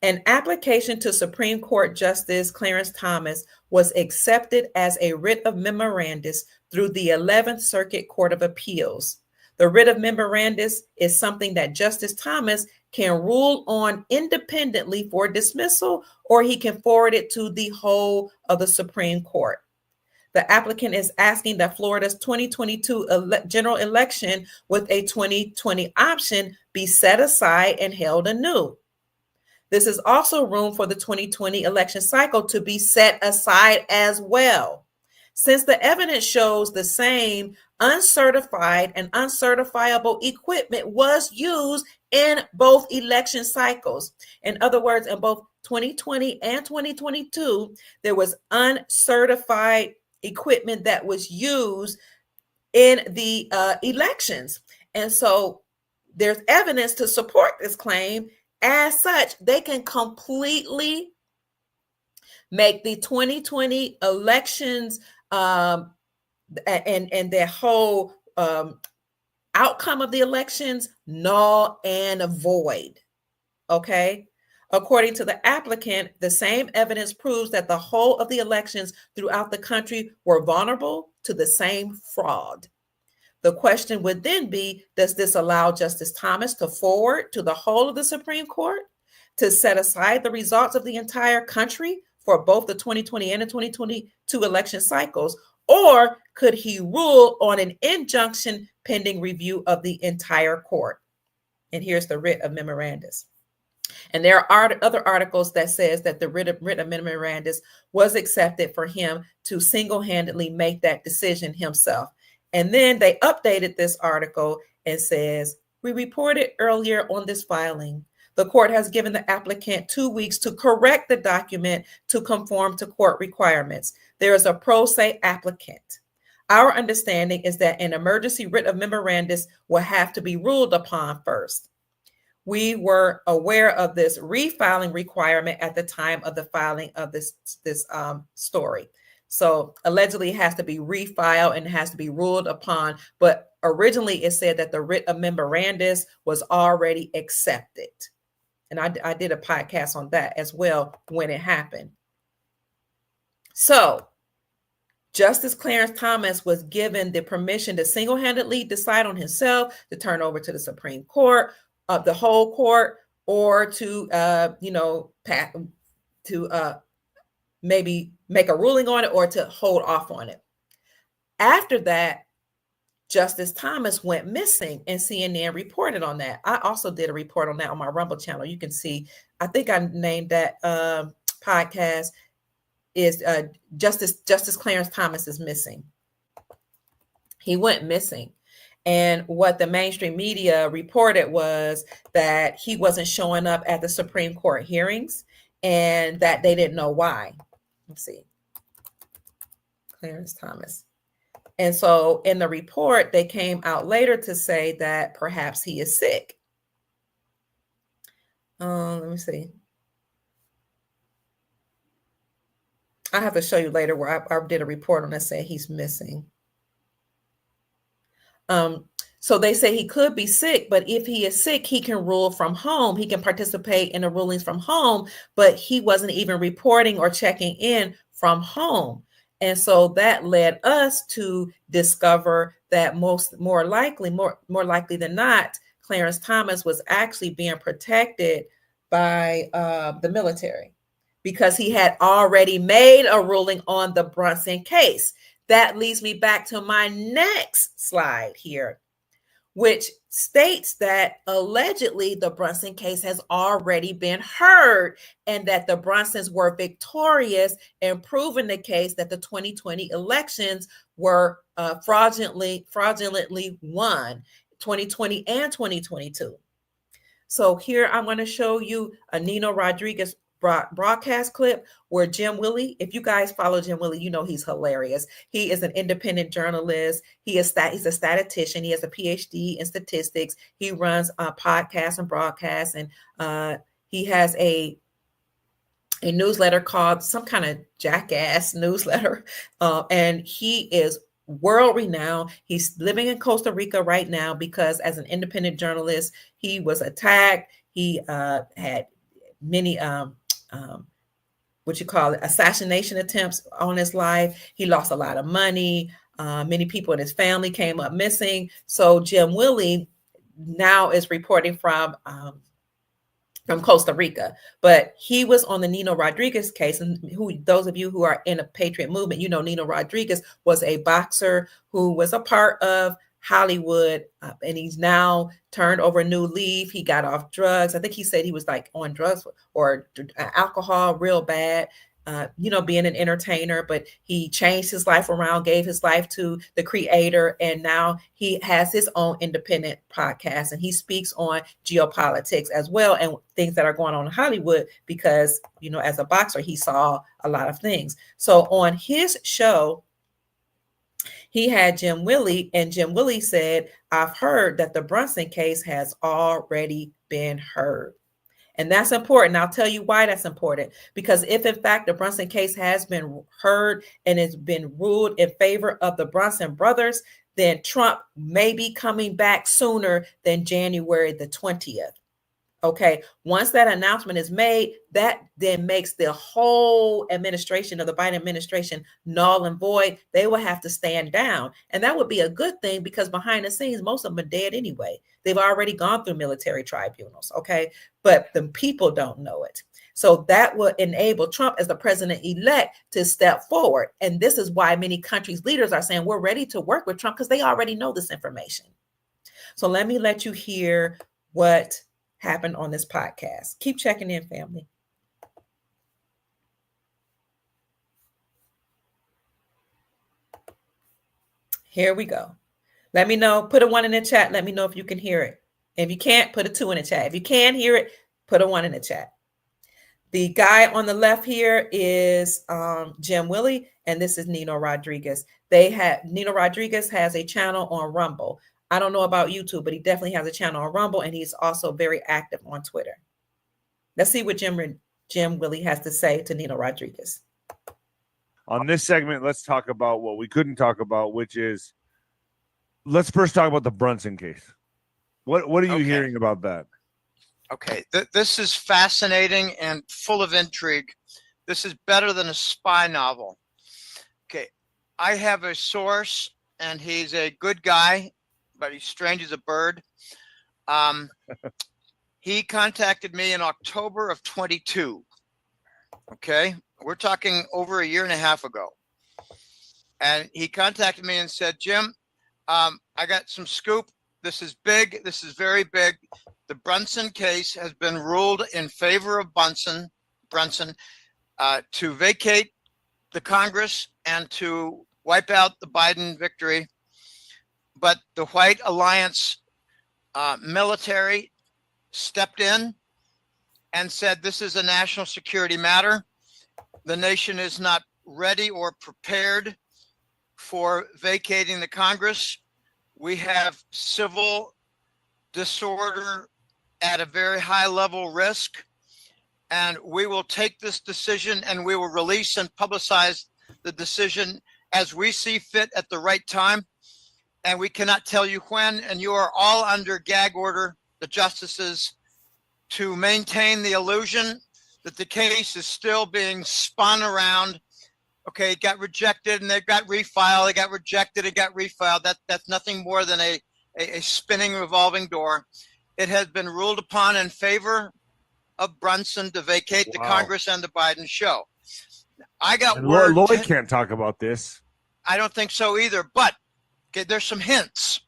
An application to Supreme Court Justice Clarence Thomas was accepted as a writ of memorandus through the 11th Circuit Court of Appeals. The writ of memorandus is something that Justice Thomas can rule on independently for dismissal, or he can forward it to the whole of the Supreme Court. The applicant is asking that Florida's 2022 general election with a 2020 option be set aside and held anew. This is also room for the 2020 election cycle to be set aside as well, since the evidence shows the same uncertified and uncertifiable equipment was used in both election cycles. In other words, in both 2020 and 2022, there was uncertified equipment that was used in the elections. And so there's evidence to support this claim. As such, they can completely make the 2020 elections and their whole outcome of the elections null and void. Okay. According to the applicant, the same evidence proves that the whole of the elections throughout the country were vulnerable to the same fraud. The question would then be, does this allow Justice Thomas to forward to the whole of the Supreme Court to set aside the results of the entire country for both the 2020 and the 2022 election cycles? Or could he rule on an injunction pending review of the entire court? And here's the writ of memorandus. And there are other articles that says that the writ of memorandus was accepted for him to single-handedly make that decision himself. And then they updated this article and says, we reported earlier on this filing, the court has given the applicant 2 weeks to correct the document to conform to court requirements. There is a pro se applicant. Our understanding is that an emergency writ of memorandus will have to be ruled upon first. We were aware of this refiling requirement at the time of the filing of this story. So allegedly it has to be refiled and it has to be ruled upon. But originally it said that the writ of memorandus was already accepted. And I did a podcast on that as well when it happened. So Justice Clarence Thomas was given the permission to single-handedly decide on himself, to turn over to the Supreme Court, the whole court, or to, maybe make a ruling on it or to hold off on it. After that, Justice Thomas went missing, and CNN reported on that. I also did a report on that on my Rumble channel. You can see, I think I named that podcast is Justice Clarence Thomas is missing. He went missing. And what the mainstream media reported was that he wasn't showing up at the Supreme Court hearings and that they didn't know why. Let's see. Clarence Thomas. And so in the report, they came out later to say that perhaps he is sick. Let me see. I have to show you later where I did a report on that saying he's missing. So they say he could be sick, but if he is sick, he can rule from home. He can participate in the rulings from home, but he wasn't even reporting or checking in from home. And so that led us to discover that more likely than not, Clarence Thomas was actually being protected by the military because he had already made a ruling on the Brunson case. That leads me back to my next slide here, which states that allegedly the Brunson case has already been heard and that the Brunsons were victorious in proving the case that the 2020 elections were fraudulently won, 2020 and 2022. So here I'm going to show you a Nino Rodriguez broadcast clip where Jim Willie, if you guys follow Jim Willie, you know he's hilarious. He is an independent journalist. He's a statistician. He has a PhD in statistics. He runs podcasts and broadcasts, and he has a newsletter called some kind of jackass newsletter, and he is world renowned. He's living in Costa Rica right now because as an independent journalist, he was attacked. He had many assassination attempts on his life. He lost a lot of money. Many people in his family came up missing. So Jim Willie now is reporting from from Costa Rica, but he was on the Nino Rodriguez case. And those of you who are in a patriot movement, you know, Nino Rodriguez was a boxer who was a part of Hollywood, and he's now turned over a new leaf. He got off drugs. I think he said he was like on drugs or alcohol real bad. You know, being an entertainer, but he changed his life around, gave his life to the creator, and now he has his own independent podcast, and he speaks on geopolitics as well and things that are going on in Hollywood because, you know, as a boxer, he saw a lot of things. So on his show, he had Jim Willie, and Jim Willie said, I've heard that the Brunson case has already been heard. And that's important. I'll tell you why that's important. Because if, in fact, the Brunson case has been heard and it's been ruled in favor of the Brunson brothers, then Trump may be coming back sooner than January the 20th. Okay, once that announcement is made, that then makes the whole administration of the Biden administration null and void. They will have to stand down. And that would be a good thing because behind the scenes, most of them are dead anyway. They've already gone through military tribunals, okay? But the people don't know it. So that will enable Trump as the president-elect to step forward. And this is why many countries' leaders are saying we're ready to work with Trump because they already know this information. So let me let you hear what happened on this podcast. Keep checking in, family. Here we go. Let me know. Put a 1 in the chat. Let me know if you can hear it. If you can't, put a 2 in the chat. If you can hear it, put a 1 in the chat. The guy on the left here is Jim Willie, and this is Nino Rodriguez. Nino Rodriguez has a channel on Rumble. I don't know about YouTube, but he definitely has a channel on Rumble, and he's also very active on Twitter. Let's see what Jim Willie has to say to Nino Rodriguez. On this segment, let's talk about what we couldn't talk about, which is, let's first talk about the Brunson case. What are you hearing about that? Okay, this is fascinating and full of intrigue. This is better than a spy novel. Okay, I have a source, and he's a good guy, but he's strange as a bird. He contacted me in October of 22. Okay, we're talking over a year and a half ago. And he contacted me and said, Jim, I got some scoop. This is big. This is very big. The Brunson case has been ruled in favor of Brunson to vacate the Congress and to wipe out the Biden victory. But the White Alliance military stepped in and said this is a national security matter. The nation is not ready or prepared for vacating the Congress. We have civil disorder at a very high level risk, and we will take this decision and we will release and publicize the decision as we see fit at the right time. And we cannot tell you when, and you are all under gag order, the justices, to maintain the illusion that the case is still being spun around. Okay, it got rejected and it got refiled, it got rejected, it got refiled. That's nothing more than a spinning revolving door. It has been ruled upon in favor of Brunson to vacate the Congress and the Biden show. I got word. Lloyd can't talk about this. I don't think so either, but okay, there's some hints.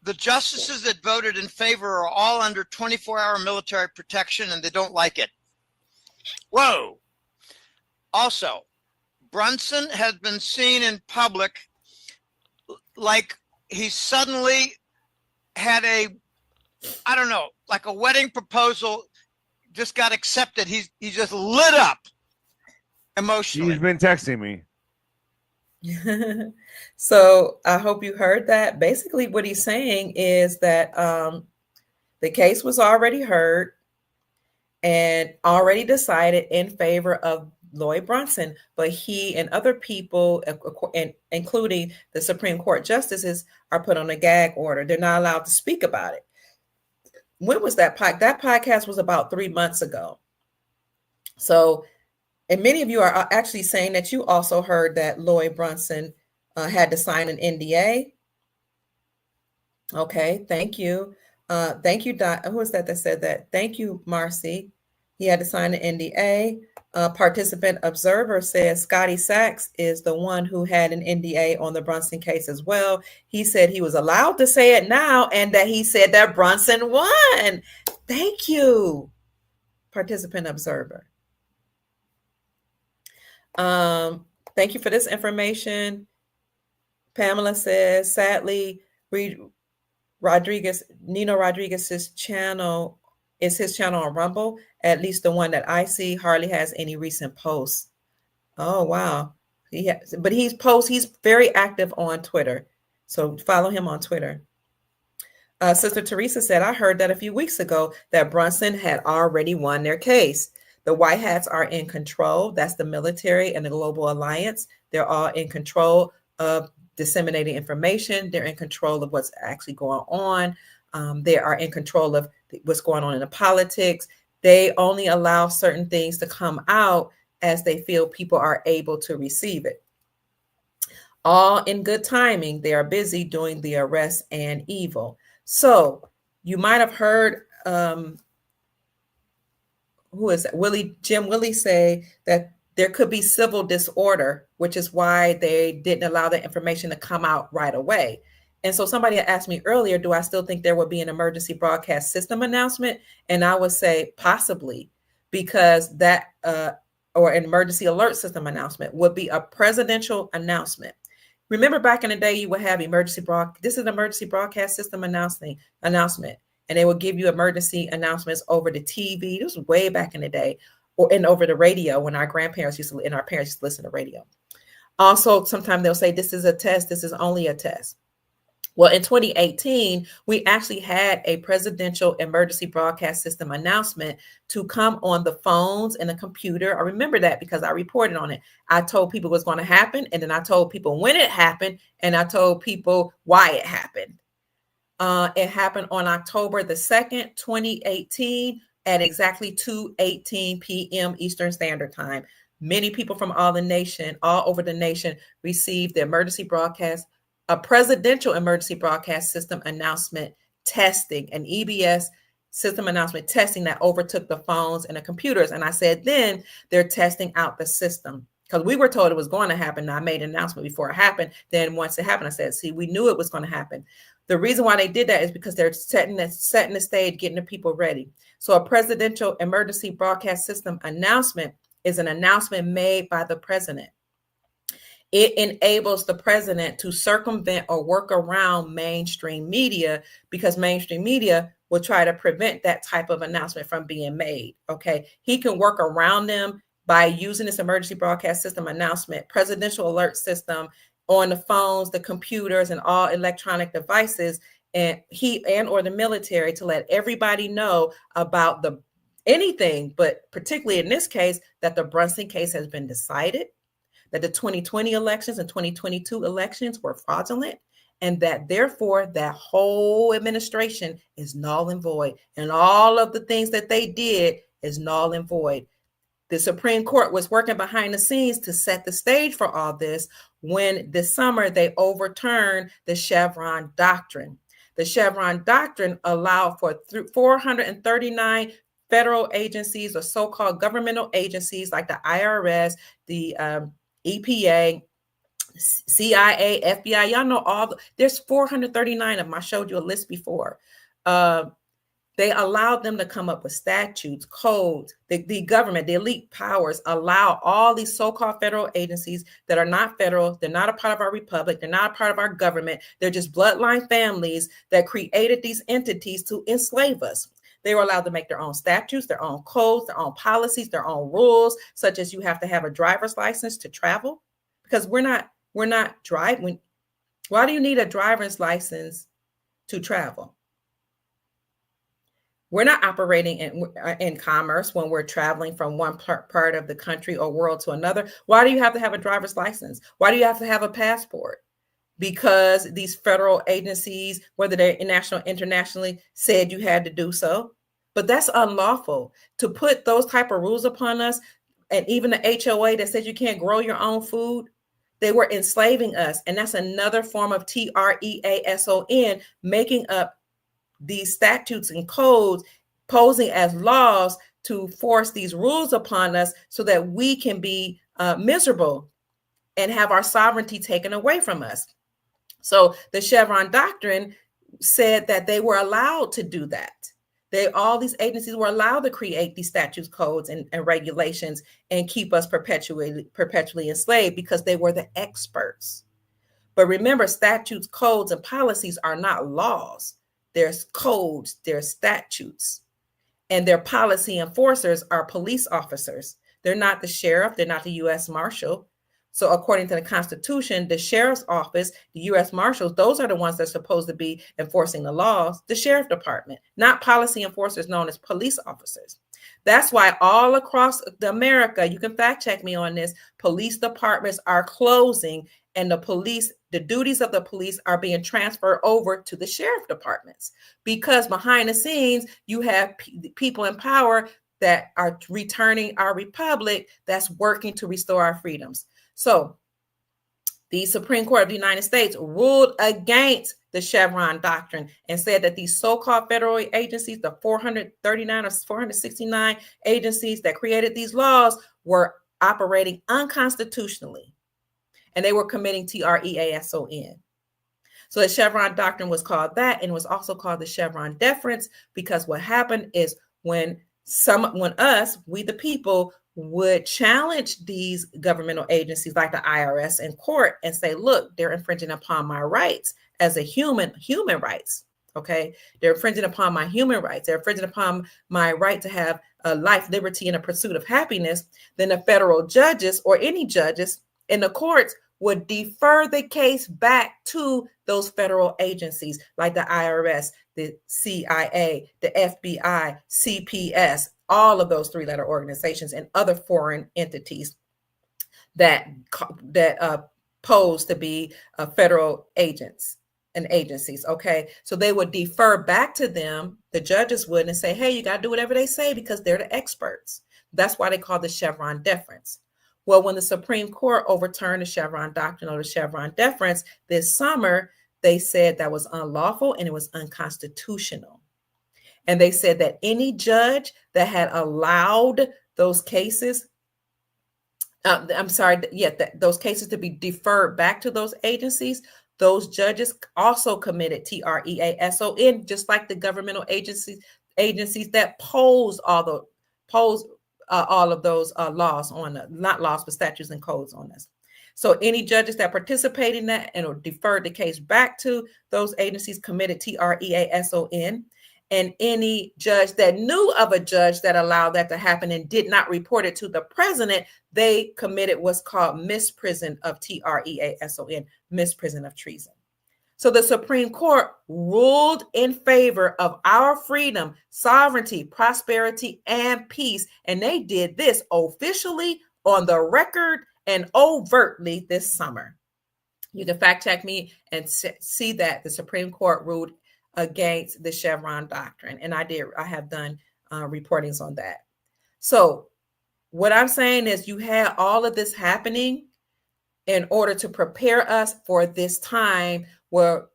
The justices that voted in favor are all under 24-hour military protection, and they don't like it. Whoa. Also, Brunson has been seen in public like he suddenly had like a wedding proposal just got accepted. He just lit up emotionally. He's been texting me. So I hope you heard that. Basically, what he's saying is that the case was already heard and already decided in favor of Lloyd Brunson, but he and other people, including the Supreme Court justices, are put on a gag order. They're not allowed to speak about it. When was that podcast? That podcast was about 3 months ago. So, and many of you are actually saying that you also heard that Lloyd Brunson had to sign an NDA. Okay, thank you. Thank you, Who was that said that? Thank you, Marcy. He had to sign an NDA. Participant observer says Scotty Sachs is the one who had an NDA on the Brunson case as well. He said he was allowed to say it now and that he said that Brunson won. Thank you, participant observer. Thank you for this information. Pamela says, sadly, Nino Rodriguez's channel is his channel on Rumble. At least the one that I see hardly has any recent posts. Oh, wow. But he's very active on Twitter. So follow him on Twitter. Sister Teresa said, I heard that a few weeks ago that Brunson had already won their case. The White Hats are in control. That's the military and the Global Alliance. They're all in control of disseminating information. They're in control of what's actually going on. They are in control of what's going on in the politics. They only allow certain things to come out as they feel people are able to receive it. All in good timing, they are busy doing the arrest and evil. So you might have heard who is that? Jim Willie say that there could be civil disorder, which is why they didn't allow the information to come out right away. And so somebody had asked me earlier, do I still think there would be an emergency broadcast system announcement? And I would say possibly, because that or an emergency alert system announcement would be a presidential announcement. Remember back in the day, you would have this is an emergency broadcast system announcement, and they would give you emergency announcements over the TV. This was way back in the day, and over the radio when our parents used to listen to radio. Also, sometimes they'll say, this is a test. This is only a test. Well, in 2018, we actually had a presidential emergency broadcast system announcement to come on the phones and the computer. I remember that because I reported on it. I told people it was going to happen, and then I told people when it happened, and I told people why it happened. It happened on October the 2nd, 2018 at exactly 2:18 p.m. Eastern Standard Time. Many people from all over the nation received the emergency broadcast, a presidential emergency broadcast system announcement testing, an EBS system announcement testing that overtook the phones and the computers. And I said, then they're testing out the system because we were told it was going to happen. I made an announcement before it happened. Then once it happened, I said, see, we knew it was going to happen. The reason why they did that is because they're setting the stage, getting the people ready. So a presidential emergency broadcast system announcement is an announcement made by the president. It enables the president to circumvent or work around mainstream media because mainstream media will try to prevent that type of announcement from being made. Okay. He can work around them by using this emergency broadcast system announcement, presidential alert system on the phones, the computers, and all electronic devices, and or the military to let everybody know about anything, but particularly in this case, that the Brunson case has been decided, that the 2020 elections and 2022 elections were fraudulent, and that therefore that whole administration is null and void, and all of the things that they did is null and void. The Supreme Court was working behind the scenes to set the stage for all this when this summer they overturned the Chevron doctrine. The Chevron doctrine allowed for 439 federal agencies or so-called governmental agencies like the IRS, the EPA, CIA, FBI. Y'all know there's 439 of them. I showed you a list before. They allowed them to come up with statutes, codes. The government, the elite powers allow all these so-called federal agencies that are not federal. They're not a part of our republic. They're not a part of our government. They're just bloodline families that created these entities to enslave us. They were allowed to make their own statutes, their own codes, their own policies, their own rules, such as you have to have a driver's license to travel because we're not driving. Why do you need a driver's license to travel? We're not operating in commerce when we're traveling from one part of the country or world to another. Why do you have to have a driver's license? Why do you have to have a passport? Because these federal agencies, whether they're national, internationally, said you had to do so. But that's unlawful to put those type of rules upon us. And even the HOA that says you can't grow your own food, they were enslaving us. And that's another form of TREASON, making up these statutes and codes posing as laws to force these rules upon us so that we can be miserable and have our sovereignty taken away from us. So the Chevron doctrine said that they were allowed to do that. All these agencies were allowed to create these statutes, codes, and regulations and keep us perpetually enslaved because they were the experts. But remember, statutes, codes, and policies are not laws. There's codes, there's statutes, and their policy enforcers are police officers. They're not the sheriff, they're not the U.S. Marshal. So according to the Constitution, the sheriff's office, the U.S. Marshals, those are the ones that are supposed to be enforcing the laws, the sheriff department, not policy enforcers known as police officers. That's why all across America, you can fact check me on this, police departments are closing and the duties of the police are being transferred over to the sheriff departments, because behind the scenes, you have people in power that are returning our republic, that's working to restore our freedoms. So the Supreme Court of the United States ruled against the Chevron doctrine and said that these so-called federal agencies, the 439 or 469 agencies that created these laws, were operating unconstitutionally, and they were committing TREASON. So the Chevron doctrine was called that, and it was also called the Chevron deference, because what happened is when us, we the people, would challenge these governmental agencies like the IRS in court and say, look, they're infringing upon my rights as a human rights. Okay. They're infringing upon my human rights. They're infringing upon my right to have a life, liberty, and a pursuit of happiness. Then the federal judges or any judges in the courts would defer the case back to those federal agencies like the IRS, the CIA, the FBI, CPS, all of those three-letter organizations and other foreign entities that pose to be federal agents and agencies. Okay, so they would defer back to them, the judges would, and say, hey, you got to do whatever they say because they're the experts. That's why they call the Chevron deference. Well, when the Supreme Court overturned the Chevron doctrine or the Chevron deference this summer, they said that was unlawful and it was unconstitutional. And they said that any judge that had allowed those cases, those cases to be deferred back to those agencies, those judges also committed TREASON, just like the governmental agencies that pose all of those laws on not laws, but statutes and codes on us. So any judges that participate in that and deferred the case back to those agencies committed TREASON. And any judge that knew of a judge that allowed that to happen and did not report it to the president, they committed what's called misprision of TREASON, misprision of treason. So the Supreme Court ruled in favor of our freedom, sovereignty, prosperity, and peace. And they did this officially, on the record, and overtly this summer. You can fact check me and see that the Supreme Court ruled against the Chevron doctrine. And I have done reportings on that. So what I'm saying is you had all of this happening in order to prepare us for this time where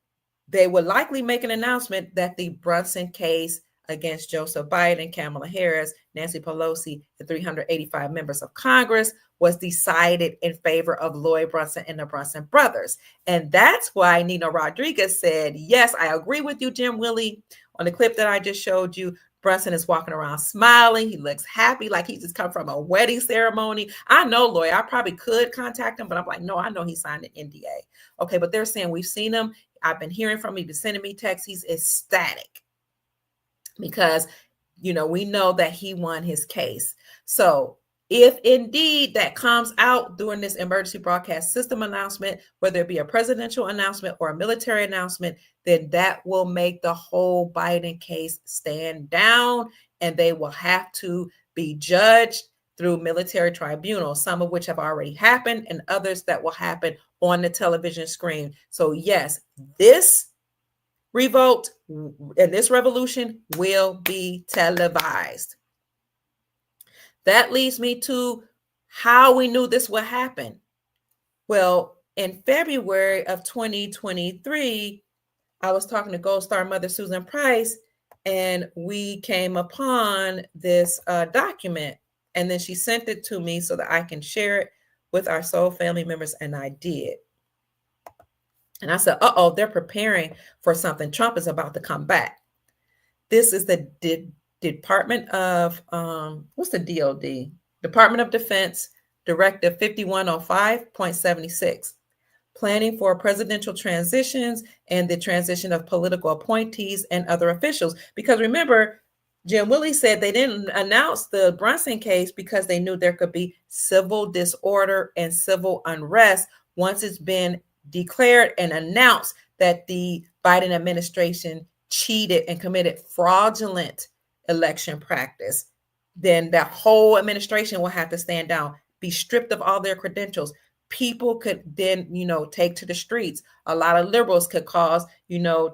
they would likely make an announcement that the Brunson case against Joseph Biden, Kamala Harris, Nancy Pelosi, and 385 members of Congress was decided in favor of Lloyd Brunson and the Brunson brothers. And that's why Nina Rodriguez said, yes, I agree with you, Jim Willie. On the clip that I just showed you, Brunson is walking around smiling. He looks happy, like he just come from a wedding ceremony. I know, Lloyd, I probably could contact him, but I'm like, no, I know he signed an NDA. Okay, but they're saying we've seen him. I've been hearing from him. He's been sending me texts. He's ecstatic because, we know that he won his case. So if indeed that comes out during this emergency broadcast system announcement, whether it be a presidential announcement or a military announcement, then that will make the whole Biden case stand down, and they will have to be judged through military tribunals, some of which have already happened and others that will happen on the television screen. So yes, this revolt and this revolution will be televised. That leads me to how we knew this would happen. Well, in February of 2023, I was talking to Gold Star Mother Susan Price, and we came upon this document, and then she sent it to me so that I can share it with our soul family members, and I did. And I said, uh-oh, they're preparing for something. Trump is about to come back. This is the Department of, what's the DOD? Department of Defense Directive 5105.76. Planning for presidential transitions and the transition of political appointees and other officials. Because remember, Jim Willie said they didn't announce the Brunson case because they knew there could be civil disorder and civil unrest once it's been declared and announced that the Biden administration cheated and committed fraudulent election practice. Then that whole administration will have to stand down, be stripped of all their credentials. People could then, take to the streets. A lot of liberals could cause,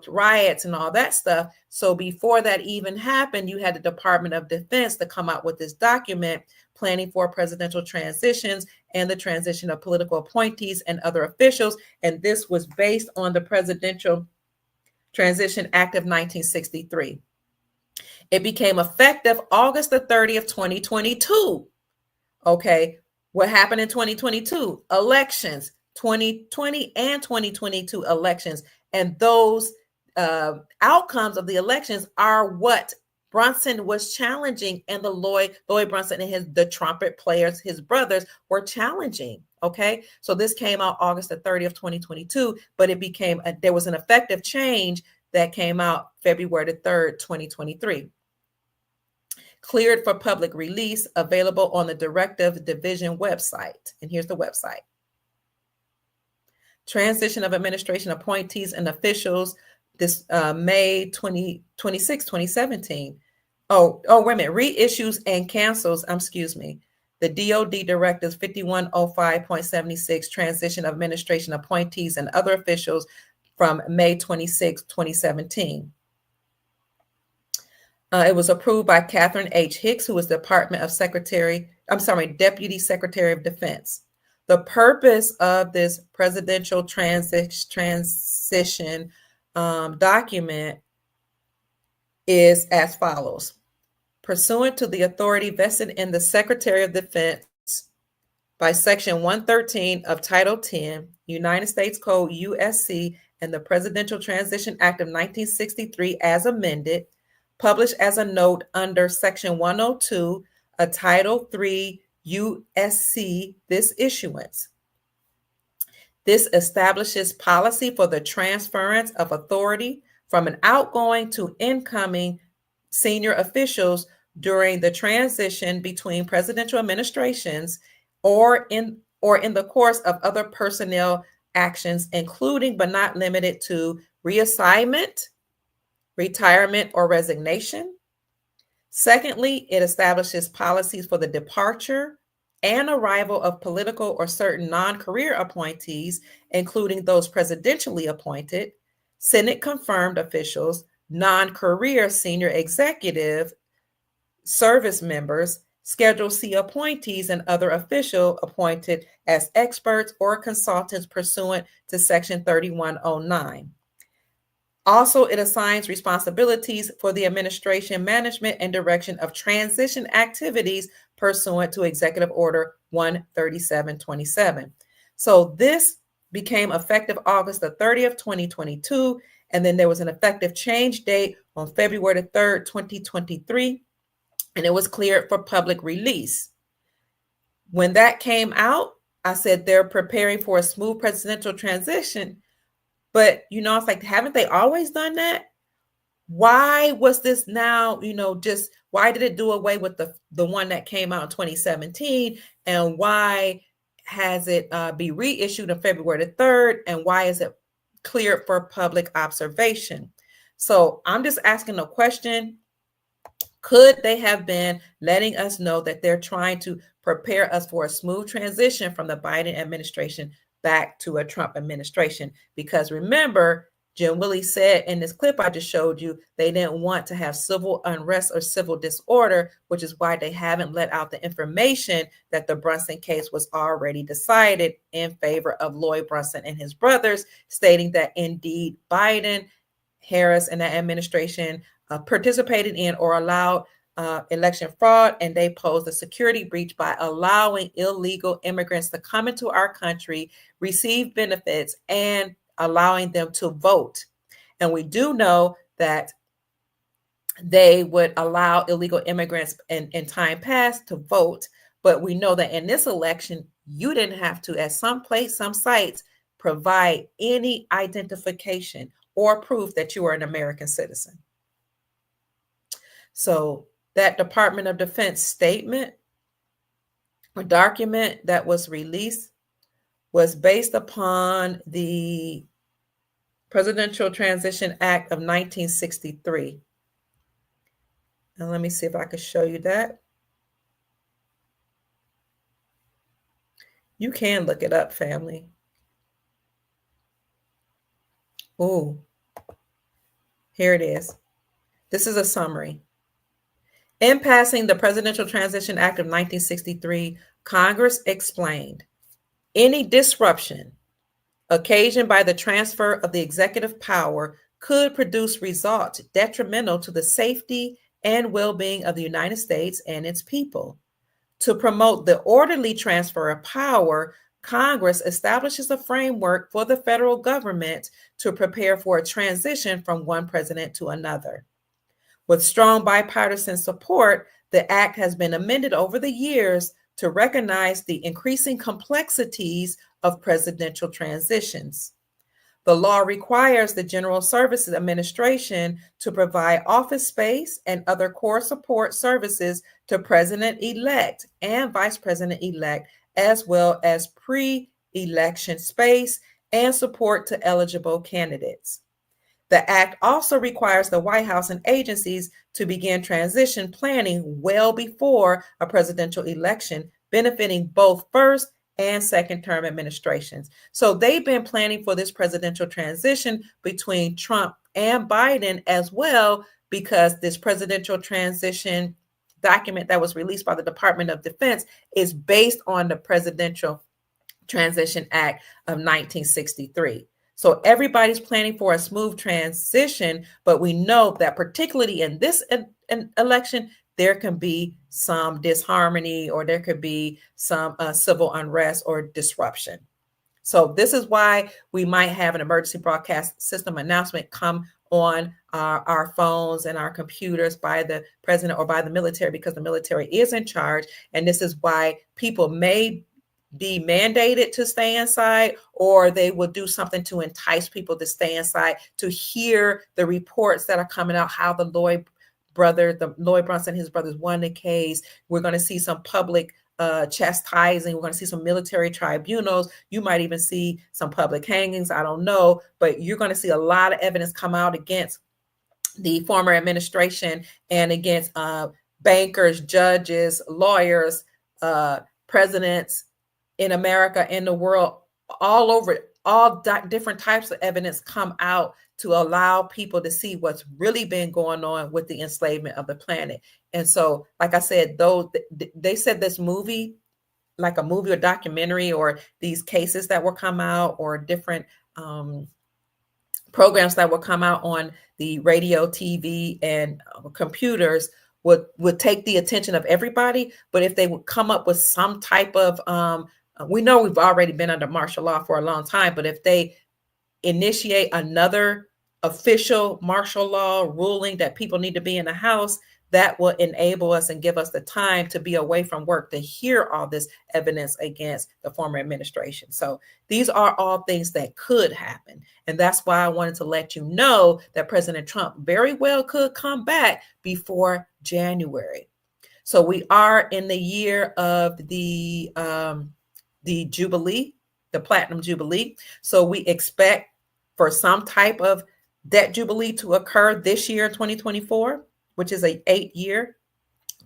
riots and all that stuff. So before that even happened, you had the Department of Defense to come out with this document, planning for presidential transitions and the transition of political appointees and other officials. And this was based on the Presidential Transition Act of 1963. It became effective August the 30th, 2022. Okay. What happened in 2022? Elections, 2020 and 2022 elections. And those outcomes of the elections are what Brunson was challenging, and the Lloyd Brunson and the trumpet players, his brothers, were challenging. Okay. So this came out August the 30th, 2022, but it became, there was an effective change that came out February the 3rd, 2023. Cleared for public release, available on the Directive Division website. And here's the website. Transition of administration appointees and officials, this May 26, 2017. Oh, wait a minute. Reissues and cancels, the DOD Directives 5105.76, transition of administration appointees and other officials from May 26, 2017. It was approved by Catherine H. Hicks, who was Deputy Secretary of Defense. The purpose of this presidential transition document is as follows. Pursuant to the authority vested in the Secretary of Defense by Section 113 of Title 10, United States Code USC, and the Presidential Transition Act of 1963 as amended, published as a note under Section 102 of Title 3 USC, this issuance. This establishes policy for the transference of authority from an outgoing to incoming senior officials during the transition between presidential administrations or in the course of other personnel actions, including but not limited to reassignment, retirement, or resignation. Secondly, it establishes policies for the departure and arrival of political or certain non-career appointees, including those presidentially appointed, Senate-confirmed officials, non-career senior executive service members, Schedule C appointees, and other officials appointed as experts or consultants pursuant to Section 3109. Also, it assigns responsibilities for the administration, management, and direction of transition activities pursuant to Executive Order 13727. So this became effective August the 30th, 2022, and then there was an effective change date on February the 3rd, 2023, and it was cleared for public release. When that came out, I said they're preparing for a smooth presidential transition. But, it's like, haven't they always done that? Why was this now, why did it do away with the one that came out in 2017? And why has it be reissued on February the 3rd? And why is it cleared for public observation? So I'm just asking a question. Could they have been letting us know that they're trying to prepare us for a smooth transition from the Biden administration back to a Trump administration? Because remember, Jim Willie said in this clip I just showed you, they didn't want to have civil unrest or civil disorder, which is why they haven't let out the information that the Brunson case was already decided in favor of Lloyd Brunson and his brothers, stating that indeed Biden Harris and that administration participated in or allowed election fraud, and they posed a security breach by allowing illegal immigrants to come into our country, receive benefits, and allowing them to vote. And we do know that they would allow illegal immigrants in time past to vote. But we know that in this election, you didn't have to, at some sites, provide any identification or proof that you are an American citizen. So that Department of Defense statement or document that was released was based upon the Presidential Transition Act of 1963. And let me see if I can show you that. You can look it up, family. Oh, here it is. This is a summary. In passing the Presidential Transition Act of 1963, Congress explained any disruption occasioned by the transfer of the executive power could produce results detrimental to the safety and well-being of the United States and its people. To promote the orderly transfer of power, Congress establishes a framework for the federal government to prepare for a transition from one president to another. With strong bipartisan support, the act has been amended over the years to recognize the increasing complexities of presidential transitions. The law requires the General Services Administration to provide office space and other core support services to President-elect and Vice President-elect, as well as pre-election space and support to eligible candidates. The act also requires the White House and agencies to begin transition planning well before a presidential election, benefiting both first and second term administrations. So they've been planning for this presidential transition between Trump and Biden as well, because this presidential transition document that was released by the Department of Defense is based on the Presidential Transition Act of 1963. So everybody's planning for a smooth transition, but we know that particularly in this election, there can be some disharmony or there could be some civil unrest or disruption. So this is why we might have an emergency broadcast system announcement come on our phones and our computers by the president or by the military, because the military is in charge. And this is why people may be mandated to stay inside, or they will do something to entice people to stay inside to hear the reports that are coming out, how the Lloyd Brunson and his brothers won the case. We're going to see some public chastising. We're going to see some military tribunals. You might even see some public hangings. I don't know, but you're going to see a lot of evidence come out against the former administration and against bankers, judges, lawyers, presidents in America, in the world, all over. All different types of evidence come out to allow people to see what's really been going on with the enslavement of the planet. And so, like I said, though they said this movie, like a movie or documentary, or these cases that will come out, or different programs that will come out on the radio, TV, and computers would take the attention of everybody. But if they would come up with some type of, we know we've already been under martial law for a long time, but if they initiate another official martial law ruling that people need to be in the house, that will enable us and give us the time to be away from work to hear all this evidence against the former administration. So these are all things that could happen. And that's why I wanted to let you know that President Trump very well could come back before January. So we are in the year of the Jubilee, the Platinum Jubilee. So we expect for some type of debt Jubilee to occur this year, 2024, which is an 8-year.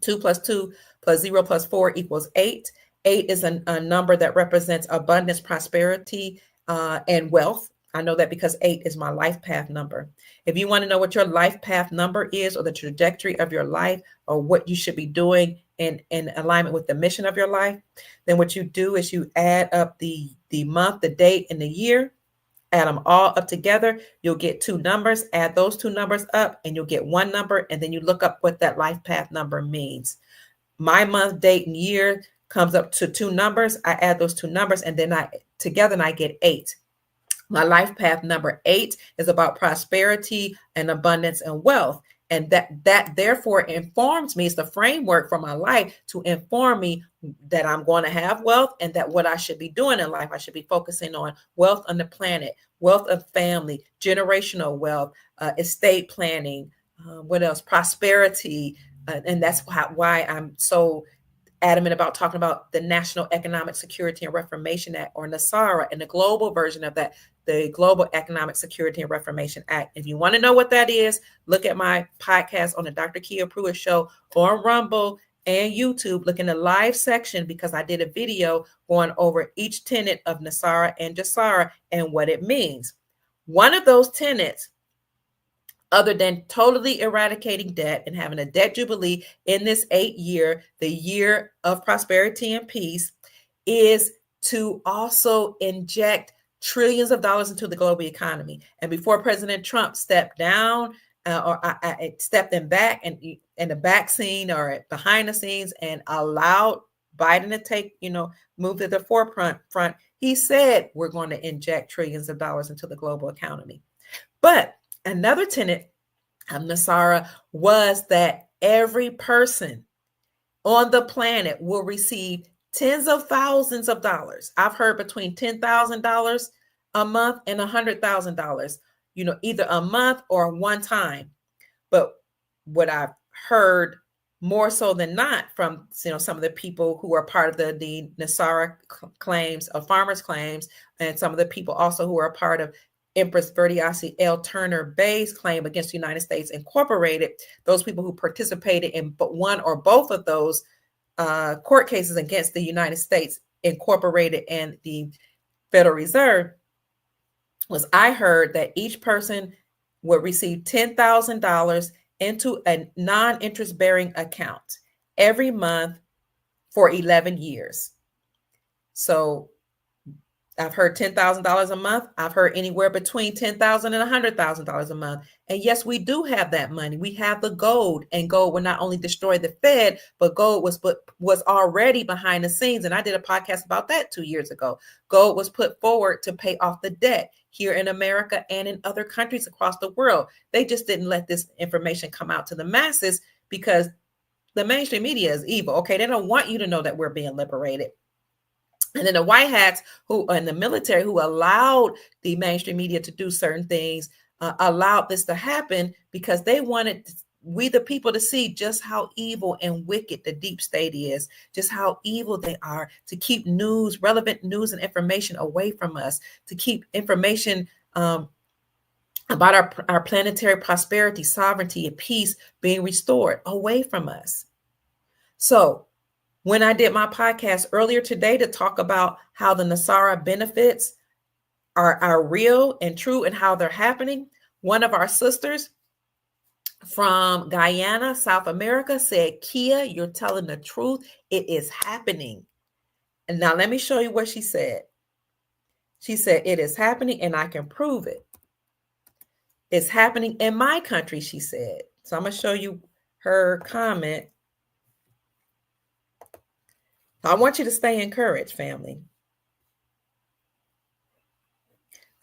2 + 2 + 0 + 4 = 8. 8 is a number that represents abundance, prosperity, and wealth. I know that because 8 is my life path number. If you want to know what your life path number is, or the trajectory of your life, or what you should be doing in alignment with the mission of your life, then what you do is you add up the month, the date, and the year, Add them all up together, you'll get two numbers. Add those two numbers up and you'll get one number. And then you look up what that life path number means. My month, date, and year comes up to two numbers. I add those two numbers and then together and I get 8. My life path number 8 is about prosperity and abundance and wealth. And that therefore informs me, it's the framework for my life to inform me that I'm going to have wealth and that what I should be doing in life, I should be focusing on wealth on the planet, wealth of family, generational wealth, estate planning, what else? Prosperity. And that's why I'm so adamant about talking about the National Economic Security and Reformation Act, or NESARA, and the global version of that, the Global Economic Security and Reformation Act. If you want to know what that is, look at my podcast on the Dr. Kia Pruitt Show on Rumble and YouTube. Look in the live section because I did a video going over each tenet of NESARA and JASARA and what it means. One of those tenets, other than totally eradicating debt and having a debt jubilee in this 8-year, the year of prosperity and peace, is to also inject trillions of dollars into the global economy. And before President Trump stepped down, or I stepped in back and in the back scene or behind the scenes and allowed Biden to take, move to the forefront, he said, we're going to inject trillions of dollars into the global economy. But another tenet of NESARA was that every person on the planet will receive tens of thousands of dollars. I've heard between $10,000 a month and $100,000, either a month or one time. But what I've heard more so than not from some of the people who are part of the NESARA claims, of farmers' claims, and some of the people also who are part of Empress Verdiasi L. Turner Bay's claim against the United States Incorporated, those people who participated in one or both of those court cases against the United States Incorporated and the Federal Reserve, was I heard that each person would receive $10,000 into a non-interest bearing account every month for 11 years. So I've heard $10,000 a month. I've heard anywhere between $10,000 and $100,000 a month. And yes, we do have that money. We have the gold, and gold will not only destroy the Fed, but gold was already behind the scenes. And I did a podcast about that 2 years ago. Gold was put forward to pay off the debt here in America and in other countries across the world. They just didn't let this information come out to the masses because the mainstream media is evil. Okay, they don't want you to know that we're being liberated. And then the white hats and the military who allowed the mainstream media to do certain things, allowed this to happen because they wanted we the people to see just how evil and wicked the deep state is, just how evil they are, to keep relevant news and information away from us, to keep information about our planetary prosperity, sovereignty, and peace being restored away from us. So when I did my podcast earlier today to talk about how the NESARA benefits are real and true and how they're happening, one of our sisters from Guyana, South America, said, Kia, you're telling the truth. It is happening. And now let me show you what she said. She said, it is happening and I can prove it. It's happening in my country, she said. So I'm going to show you her comment. I want you to stay encouraged, family.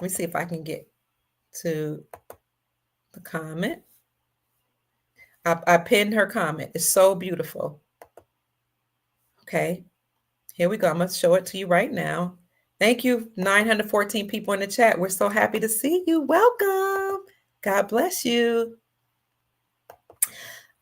Let me see if I can get to the comment. I pinned her comment. It's so beautiful. Okay, here we go. I'm going to show it to you right now. Thank you, 914 people in the chat. We're so happy to see you. Welcome. God bless you.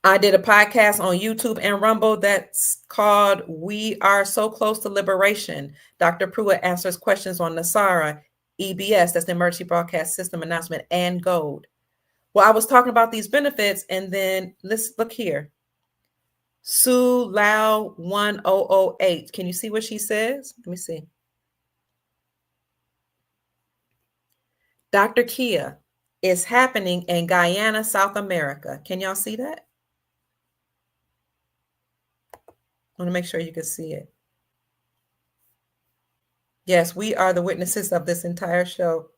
I did a podcast on YouTube and Rumble that's called We Are So Close to Liberation. Dr. Pruitt answers questions on NESARA, EBS, that's the Emergency Broadcast System announcement, and gold. Well, I was talking about these benefits, and then let's look here. Sue Lau 1008. Can you see what she says? Let me see. Dr. Kia, is happening in Guyana, South America. Can y'all see that? I want to make sure you can see it. Yes, we are the witnesses of this entire show.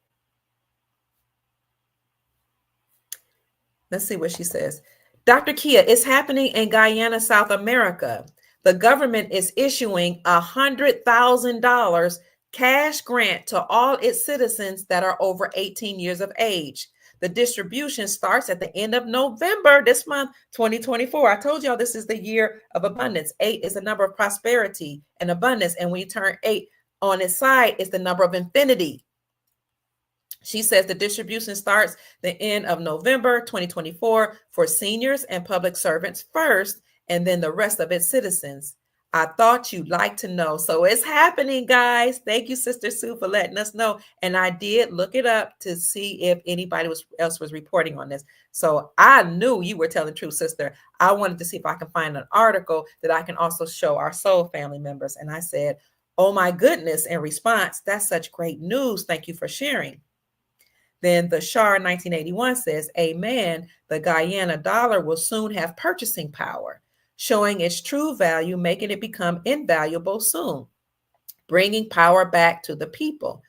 Let's see what she says. Dr. Kia, it's happening in Guyana, South America. The government is issuing $100,000 cash grant to all its citizens that are over 18 years of age. The distribution starts at the end of November this month, 2024. I told y'all this is the year of abundance. 8 is the number of prosperity and abundance. And when you turn 8 on its side, it's the number of infinity. She says the distribution starts the end of November 2024 for seniors and public servants first, and then the rest of its citizens. I thought you'd like to know. So it's happening, guys. Thank you, Sister Sue, for letting us know. And I did look it up to see if anybody else was reporting on this. So I knew you were telling truth, sister. I wanted to see if I can find an article that I can also show our soul family members. And I said, oh my goodness, in response, that's such great news. Thank you for sharing. Then the Shar 1981 says, amen, the Guyana dollar will soon have purchasing power, showing its true value, making it become invaluable soon, bringing power back to the people.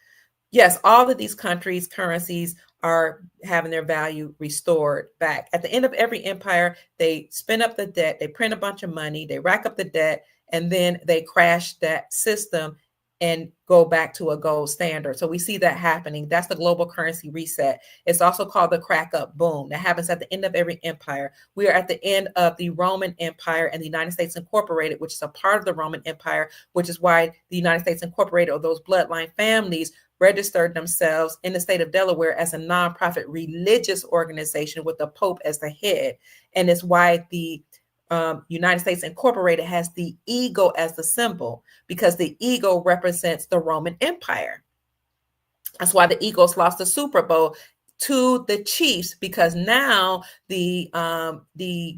Yes, all of these countries' currencies are having their value restored back. At the end of every empire, they spin up the debt, they print a bunch of money, they rack up the debt, and then they crash that system and go back to a gold standard. So we see that happening. That's the global currency reset. It's also called the crack up boom. That happens at the end of every empire. We are at the end of the Roman Empire and the United States Incorporated, which is a part of the Roman Empire, which is why the United States Incorporated, or those bloodline families, registered themselves in the state of Delaware as a nonprofit religious organization with the Pope as the head. And it's why the United States Incorporated has the eagle as the symbol, because the eagle represents the Roman Empire. That's why the Eagles lost the Super Bowl to the Chiefs, because now the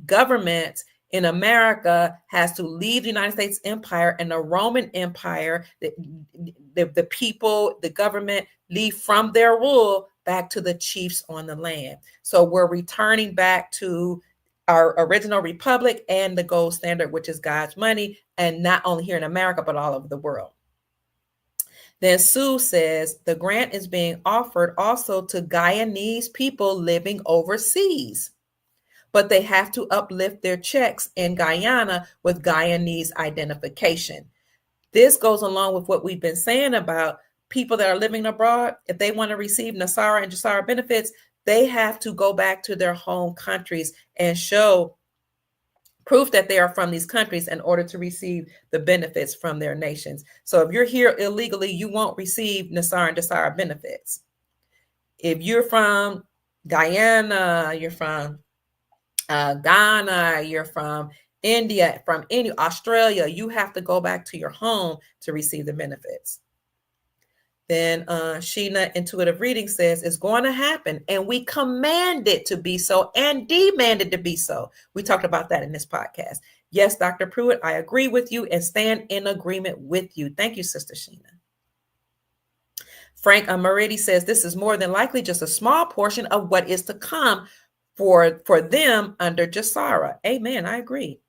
government in America has to leave the United States Empire, and the Roman Empire, the people, the government leave from their rule back to the chiefs on the land. So we're returning back to our original republic and the gold standard, which is God's money, and not only here in America, but all over the world. Then Sue says the grant is being offered also to Guyanese people living overseas, but they have to uplift their checks in Guyana with Guyanese identification. This goes along with what we've been saying about people that are living abroad. If they want to receive NESARA and GESARA benefits, they have to go back to their home countries and show proof that they are from these countries in order to receive the benefits from their nations. So if you're here illegally, you won't receive NESARA and GESARA benefits. If you're from Guyana, you're from Ghana, you're from India, from Australia, you have to go back to your home to receive the benefits. Then Sheena Intuitive Reading says it's going to happen, and we command it to be so and demand it to be so. We talked about that in this podcast. Yes, Dr. Pruitt, I agree with you and stand in agreement with you. Thank you, Sister Sheena. Frank Maridi says this is more than likely just a small portion of what is to come for them under GESARA. Amen. I agree.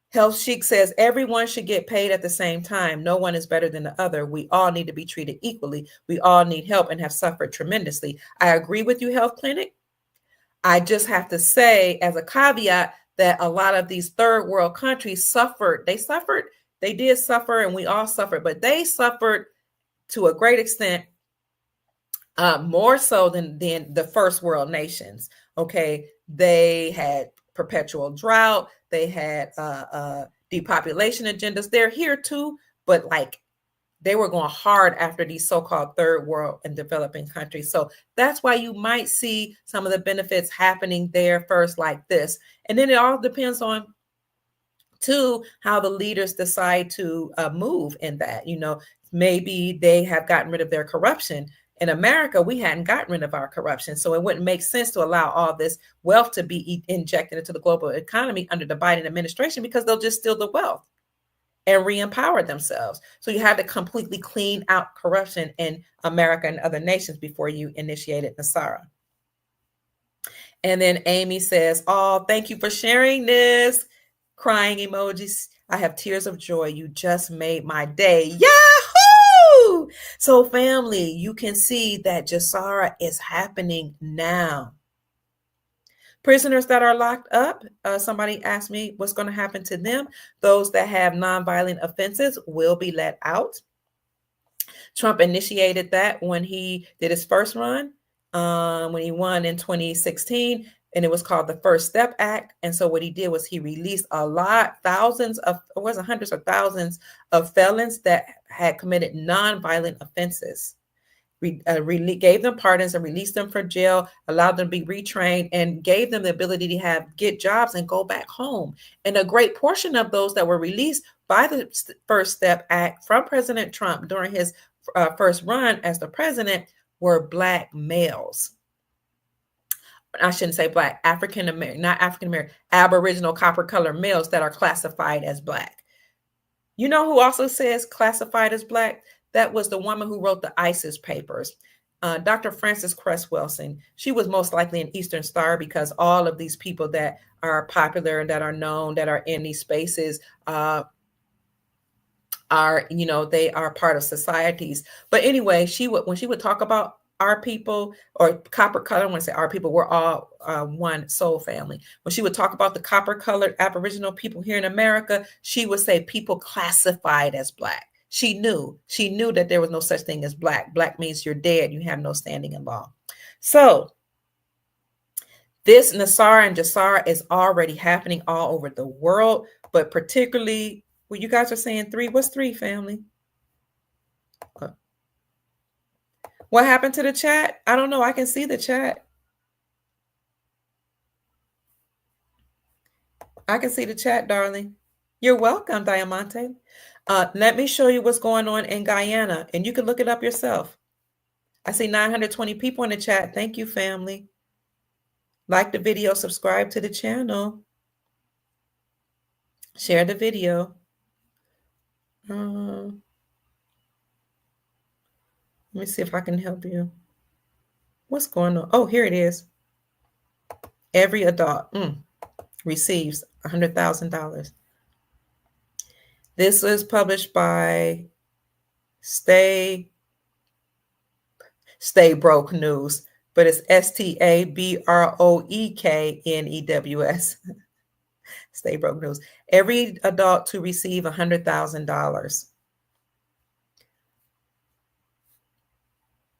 Health Chic says everyone should get paid at the same time. No one is better than the other. We all need to be treated equally. We all need help and have suffered tremendously. I agree with you, Health Clinic. I just have to say as a caveat that a lot of these third world countries suffered. They did suffer, and we all suffered, but they suffered to a great extent, more so than the first world nations. Okay, they had perpetual drought. They had depopulation agendas. They're here too, but like they were going hard after these so-called third world and developing countries. So that's why you might see some of the benefits happening there first like this. And then it all depends on too how the leaders decide to move in that. You know, maybe they have gotten rid of their corruption. In America, we hadn't gotten rid of our corruption. So it wouldn't make sense to allow all this wealth to be injected into the global economy under the Biden administration, because they'll just steal the wealth and re-empower themselves. So you had to completely clean out corruption in America and other nations before you initiated NESARA. And then Amy says, oh, thank you for sharing this. Crying emojis. I have tears of joy. You just made my day. Yahoo! So family, you can see that GESARA is happening now. Prisoners that are locked up, somebody asked me what's going to happen to them. Those that have nonviolent offenses will be let out. Trump initiated that when he did his first run, when he won in 2016, and it was called the First Step Act. And so what he did was he released hundreds of thousands of felons that had committed nonviolent offenses. Gave them pardons and released them from jail, allowed them to be retrained, and gave them the ability to get jobs and go back home. And a great portion of those that were released by the First Step Act from President Trump during his first run as the president were Black males. I shouldn't say Black, African American, not African American, Aboriginal copper color males that are classified as Black. You know who also says classified as Black? That was the woman who wrote the ISIS papers, Dr. Frances Cress Wilson. She was most likely an Eastern Star because all of these people that are popular and that are known, that are in these spaces, they are part of societies. But anyway, when she would talk about our people or copper color, I want to say our people, we're all one soul family. When she would talk about the copper colored Aboriginal people here in America, she would say people classified as Black. She knew that there was no such thing as Black. Black means you're dead. You have no standing in law. So this NESARA and JSARA is already happening all over the world, but particularly when you guys are saying 3, what's 3, family? What happened to the chat? I don't know. I can see the chat. I can see the chat, darling. You're welcome, Diamante. Let me show you what's going on in Guyana, and you can look it up yourself. I see 920 people in the chat. Thank you, family. Like the video, subscribe to the channel. Share the video. Let me see if I can help you. What's going on? Oh, here it is. Every adult receives $100,000. This was published by Stay Broke News, but it's STABROEKNEWS. Stay Broke News. Every adult to receive $100,000.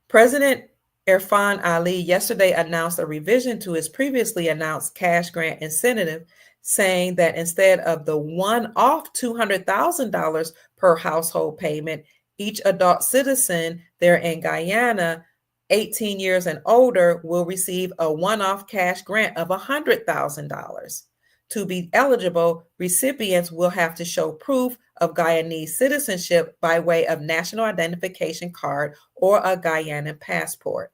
President Irfan Ali yesterday announced a revision to his previously announced cash grant incentive, saying that instead of the one-off $200,000 per household payment, each adult citizen there in Guyana, 18 years and older, will receive a one-off cash grant of $100,000. To be eligible, recipients will have to show proof of Guyanese citizenship by way of national identification card or a Guyanan passport.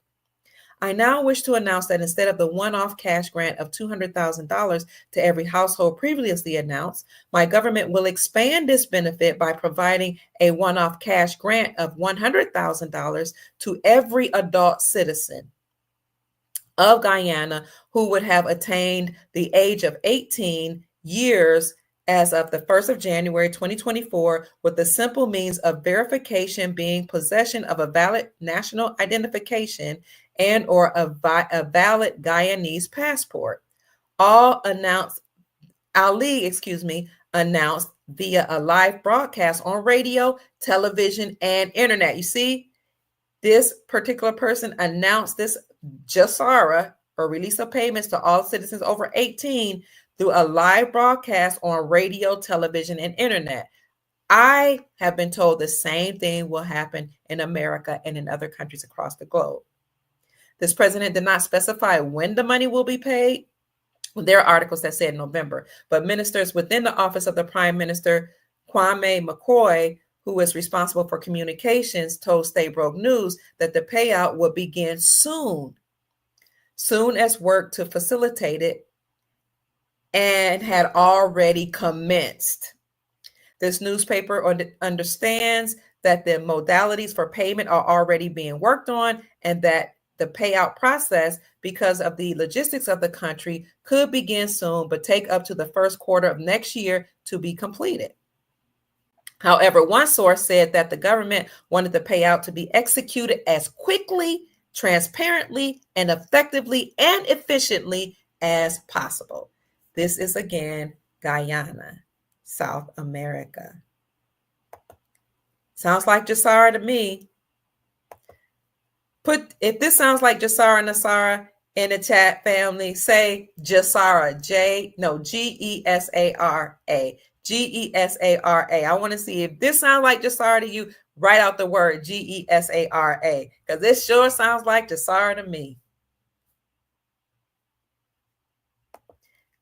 I now wish to announce that instead of the one-off cash grant of $200,000 to every household previously announced, my government will expand this benefit by providing a one-off cash grant of $100,000 to every adult citizen of Guyana who would have attained the age of 18 years as of the 1st of January 2024, with the simple means of verification being possession of a valid national identification and or a valid Guyanese passport. Announced via a live broadcast on radio, television, and internet. You see, this particular person announced this JSARA, or release of payments to all citizens over 18, through a live broadcast on radio, television, and internet. I have been told the same thing will happen in America and in other countries across the globe. This president did not specify when the money will be paid. There are articles that said November, but ministers within the office of the Prime Minister, Kwame McCoy, who is responsible for communications, told Stay Broke News that the payout would begin soon as work to facilitate it and had already commenced. This newspaper understands that the modalities for payment are already being worked on and that the payout process, because of the logistics of the country, could begin soon, but take up to the first quarter of next year to be completed. However, one source said that the government wanted the payout to be executed as quickly, transparently, and effectively and efficiently as possible. This is again Guyana, South America. Sounds like NESARA to me. If this sounds like NESARA, NESARA in the chat, family, say GESARA, GESARA, GESARA. I want to see if this sounds like GESARA to you. Write out the word GESARA, because this sure sounds like GESARA to me.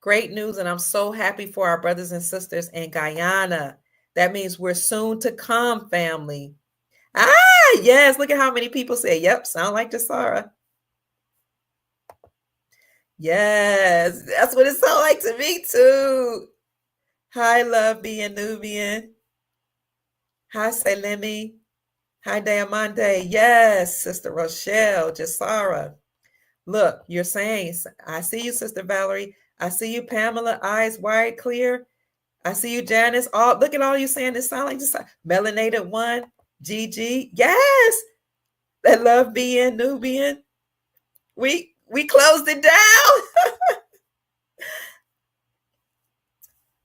Great news, and I'm so happy for our brothers and sisters in Guyana. That means we're soon to come, family. Yes, look at how many people say, yep, sound like GESARA. Yes, that's what it sounds like to me too. Hi, Love being Nubian. Hi, Salemi. Hi, Diamante. Yes, Sister Rochelle, GESARA. Look, you're saying, I see you, Sister Valerie. I see you, Pamela, eyes wide, clear. I see you, Janice. Look at all you saying. This sound like just melanated one. Gigi. Yes. That Love being Nubian. We closed it down.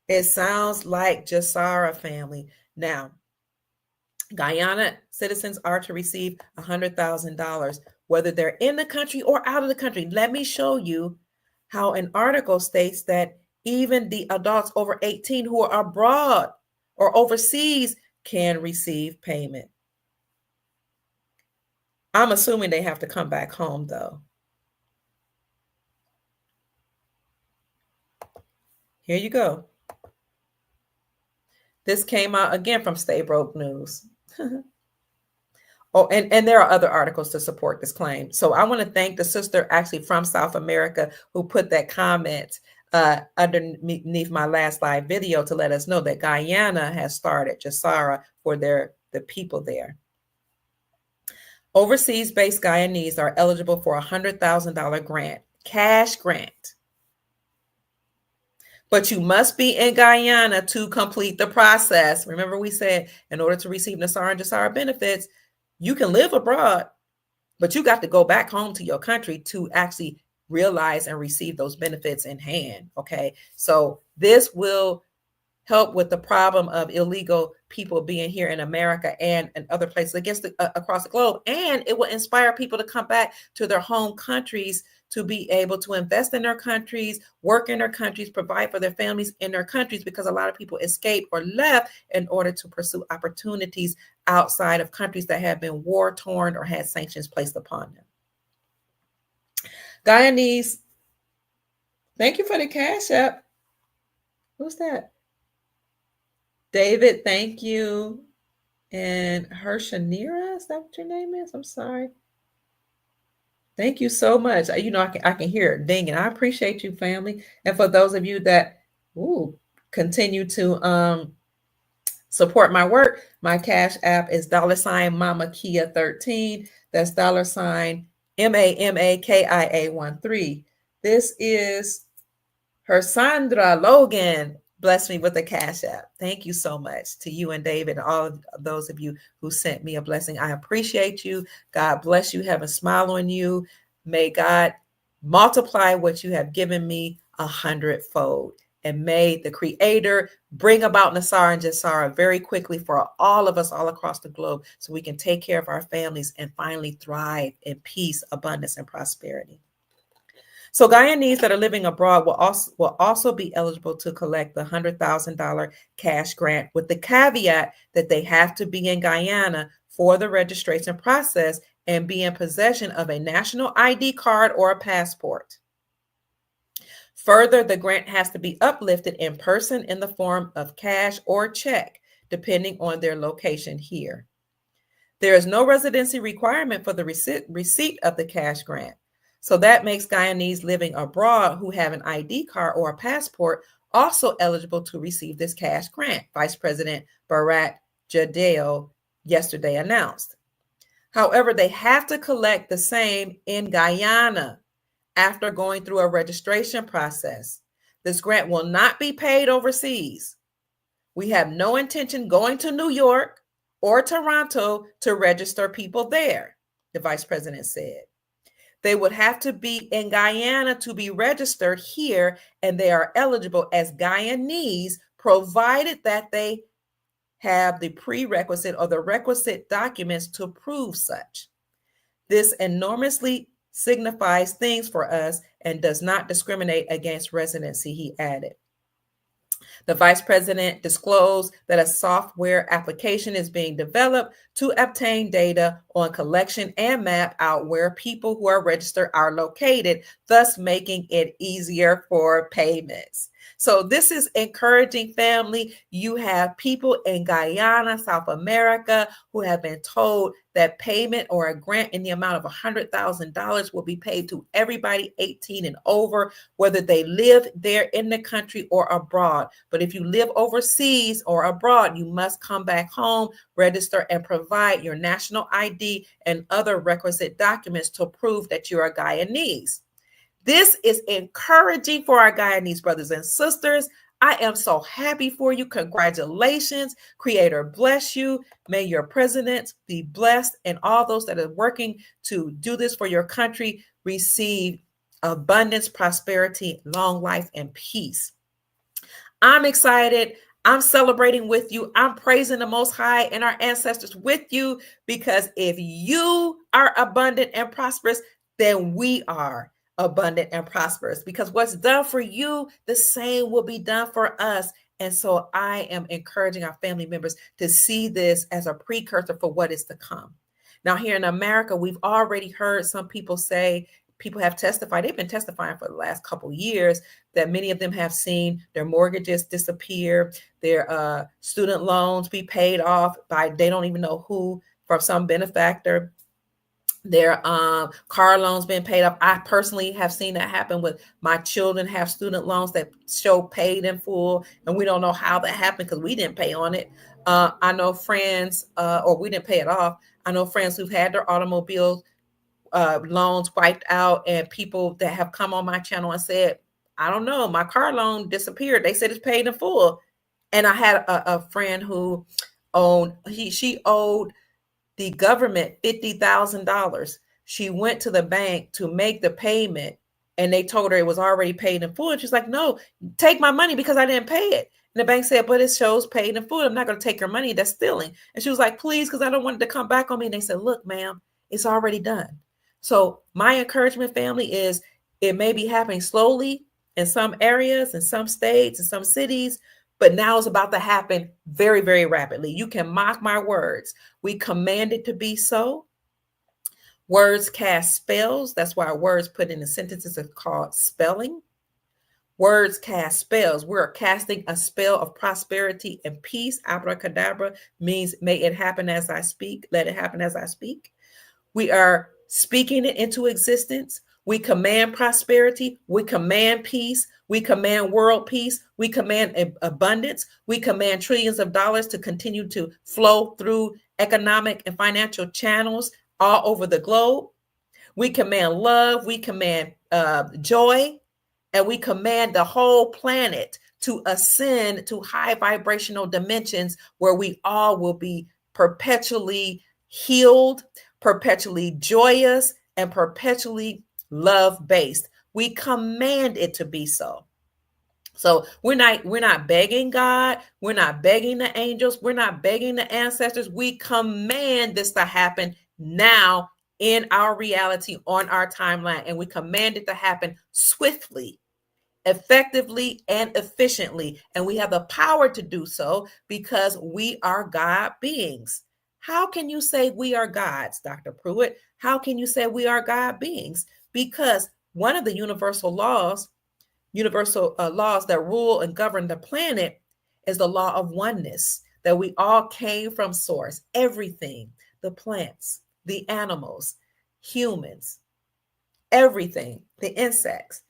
It sounds like GESARA, family. Now, Guyana citizens are to receive $100,000, whether they're in the country or out of the country. Let me show you how an article states that even the adults over 18 who are abroad or overseas can receive payment. I'm assuming they have to come back home, though. Here you go. This came out again from Stay Broke News. Oh, and there are other articles to support this claim. So I want to thank the sister actually from South America who put that comment underneath my last live video to let us know that Guyana has started GESARA for the people there. Overseas-based Guyanese are eligible for a $100,000 grant, cash grant. But you must be in Guyana to complete the process. Remember, we said in order to receive NESARA and GESARA benefits, you can live abroad, but you got to go back home to your country to actually realize and receive those benefits in hand. Okay, so this will help with the problem of illegal people being here in America and other places across the globe. And it will inspire people to come back to their home countries to be able to invest in their countries, work in their countries, provide for their families in their countries, because a lot of people escape or left in order to pursue opportunities outside of countries that have been war-torn or had sanctions placed upon them. Guyanese, thank you for the Cash App. Who's that? David, thank you. And Hershanira, is that what your name is? I'm sorry. Thank you so much. You know, I can hear it dinging. I appreciate you, family. And for those of you that continue to support my work, my Cash App is $Mama Kia 13. That's $MAMAKIA 13. This is Hersandra Logan. Bless me with the Cash App. Thank you so much to you and David and all of those of you who sent me a blessing. I appreciate you. God bless you. Have a smile on you. May God multiply what you have given me 100-fold. And may the Creator bring about NESARA and GESARA very quickly for all of us all across the globe so we can take care of our families and finally thrive in peace, abundance, and prosperity. So Guyanese that are living abroad will also be eligible to collect the $100,000 cash grant, with the caveat that they have to be in Guyana for the registration process and be in possession of a national ID card or a passport. Further, the grant has to be uplifted in person in the form of cash or check, depending on their location here. There is no residency requirement for the receipt of the cash grant. So that makes Guyanese living abroad who have an ID card or a passport also eligible to receive this cash grant, Vice President Barat Jadeo yesterday announced. However, they have to collect the same in Guyana after going through a registration process. This grant will not be paid overseas. We have no intention going to New York or Toronto to register people there, the Vice President said. They would have to be in Guyana to be registered here, and they are eligible as Guyanese, provided that they have the prerequisite or the requisite documents to prove such. This enormously signifies things for us and does not discriminate against residency, he added. The vice president disclosed that a software application is being developed to obtain data on collection and map out where people who are registered are located, thus making it easier for payments. So this is encouraging, family. You have people in Guyana, South America, who have been told that payment or a grant in the amount of $100,000 will be paid to everybody 18 and over, whether they live there in the country or abroad. But if you live overseas or abroad, you must come back home, register, and provide your national ID and other requisite documents to prove that you are Guyanese. This is encouraging for our Guyanese brothers and sisters. I am so happy for you. Congratulations. Creator bless you. May your presidents be blessed, and all those that are working to do this for your country receive abundance, prosperity, long life, and peace. I'm excited. I'm celebrating with you. I'm praising the Most High and our ancestors with you, because if you are abundant and prosperous, then we are abundant and prosperous, because what's done for you, the same will be done for us. And so I am encouraging our family members to see this as a precursor for what is to come. Now, here in America, we've already heard some people say, people have testified, they've been testifying for the last couple of years, that many of them have seen their mortgages disappear, their student loans be paid off by they don't even know who, from some benefactor, their car loans being paid off. I personally have seen that happen with my children, have student loans that show paid in full, and we don't know how that happened because we didn't pay on it. I know friends, or we didn't pay it off. I know friends who've had their automobile loans wiped out, and people that have come on my channel and said, I don't know, my car loan disappeared. They said it's paid in full. And I had a friend who she owed the government $50,000. She went to the bank to make the payment, and they told her it was already paid in full. And she's like, no, take my money because I didn't pay it. And the bank said, but it shows paid in full. I'm not going to take your money. That's stealing. And she was like, please, because I don't want it to come back on me. And they said, look, ma'am, it's already done. So my encouragement, family, is it may be happening slowly in some areas, in some states, in some cities, but now it's about to happen very, very rapidly. You can mark my words. We command it to be so. Words cast spells. That's why words put in the sentences are called spelling. Words cast spells. We're casting a spell of prosperity and peace. Abracadabra means may it happen as I speak. Let it happen as I speak. We are speaking it into existence. We command prosperity. We command peace. We command world peace. We command abundance. We command trillions of dollars to continue to flow through economic and financial channels all over the globe. We command love. We command joy. And we command the whole planet to ascend to high vibrational dimensions where we all will be perpetually healed, perpetually joyous, and perpetually love-based. We command it to be so. So we're not begging God, we're not begging the angels, we're not begging the ancestors. We command this to happen now in our reality, on our timeline, and we command it to happen swiftly, effectively, and efficiently. And we have the power to do so because we are God beings. How can you say we are gods, Dr. Pruitt? How can you say we are God beings? Because one of the universal laws that rule and govern the planet is the law of oneness, that we all came from source. Everything, the plants, the animals, humans, everything, the insects,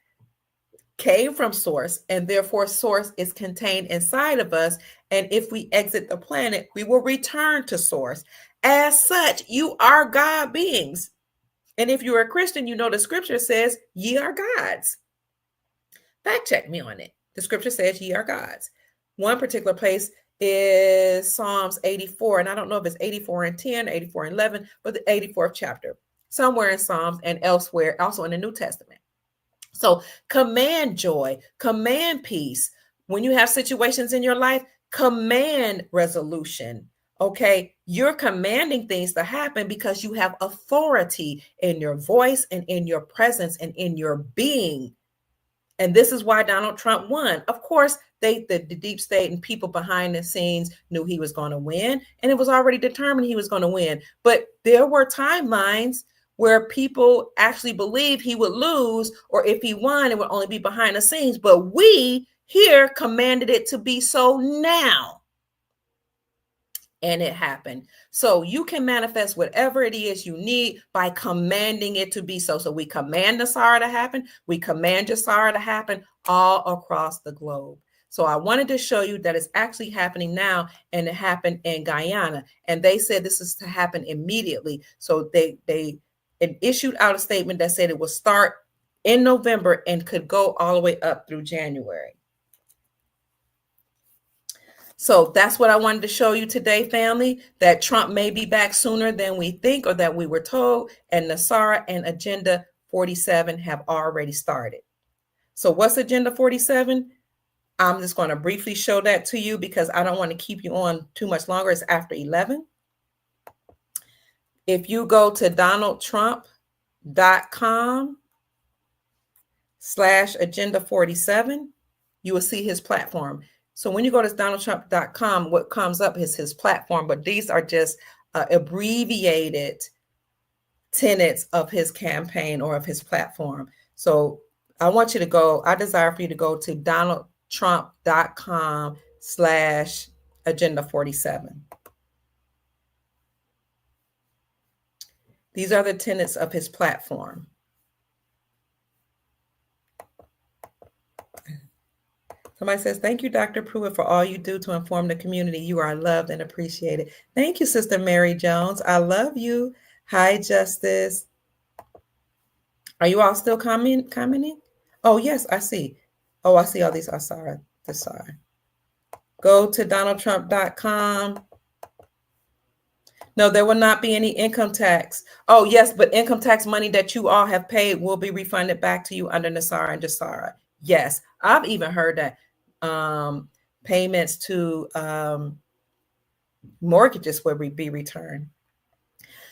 came from source, and therefore source is contained inside of us. And if we exit the planet, we will return to source. As such, you are God beings. And if you're a Christian, you know the scripture says, ye are gods. Fact check me on it. The scripture says ye are gods. One particular place is Psalms 84. And I don't know if it's 84 and 10, 84 and 11, but the 84th chapter. somewhere in Psalms and elsewhere, also in the New Testament. So command joy, command peace. When you have situations in your life, command resolution. Okay, you're commanding things to happen because you have authority in your voice and in your presence and in your being. And this is why Donald Trump won. Of course, the deep state and people behind the scenes knew he was going to win, and it was already determined he was going to win. But there were timelines where people actually believed he would lose, or if he won, it would only be behind the scenes. But we here commanded it to be so now. And it happened. So you can manifest whatever it is you need by commanding it to be so. So we command NESARA to happen. We command NESARA to happen all across the globe. So I wanted to show you that it's actually happening now, and it happened in Guyana. And they said this is to happen immediately. So they issued out a statement that said it will start in November and could go all the way up through January. So that's what I wanted to show you today, family, that Trump may be back sooner than we think or that we were told, and NESARA and Agenda 47 have already started. So what's Agenda 47? I'm just going to briefly show that to you because I don't want to keep you on too much longer. It's after 11. If you go to donaldtrump.com/Agenda 47, you will see his platform. So when you go to donaldtrump.com, what comes up is his platform, but these are just abbreviated tenets of his campaign or of his platform. So I want you to go, I desire for you to go to donaldtrump.com/Agenda 47. These are the tenets of his platform. Somebody says, thank you, Dr. Pruitt, for all you do to inform the community. You are loved and appreciated. Thank you, Sister Mary Jones. I love you. Hi, Justice. Are you all still commenting? Oh, yes, I see. Oh, I see all these. I'm sorry. Go to donaldtrump.com. No, there will not be any income tax. Oh, yes, but income tax money that you all have paid will be refunded back to you under NESARA and JSARA. Yes, I've even heard that payments to mortgages will be returned.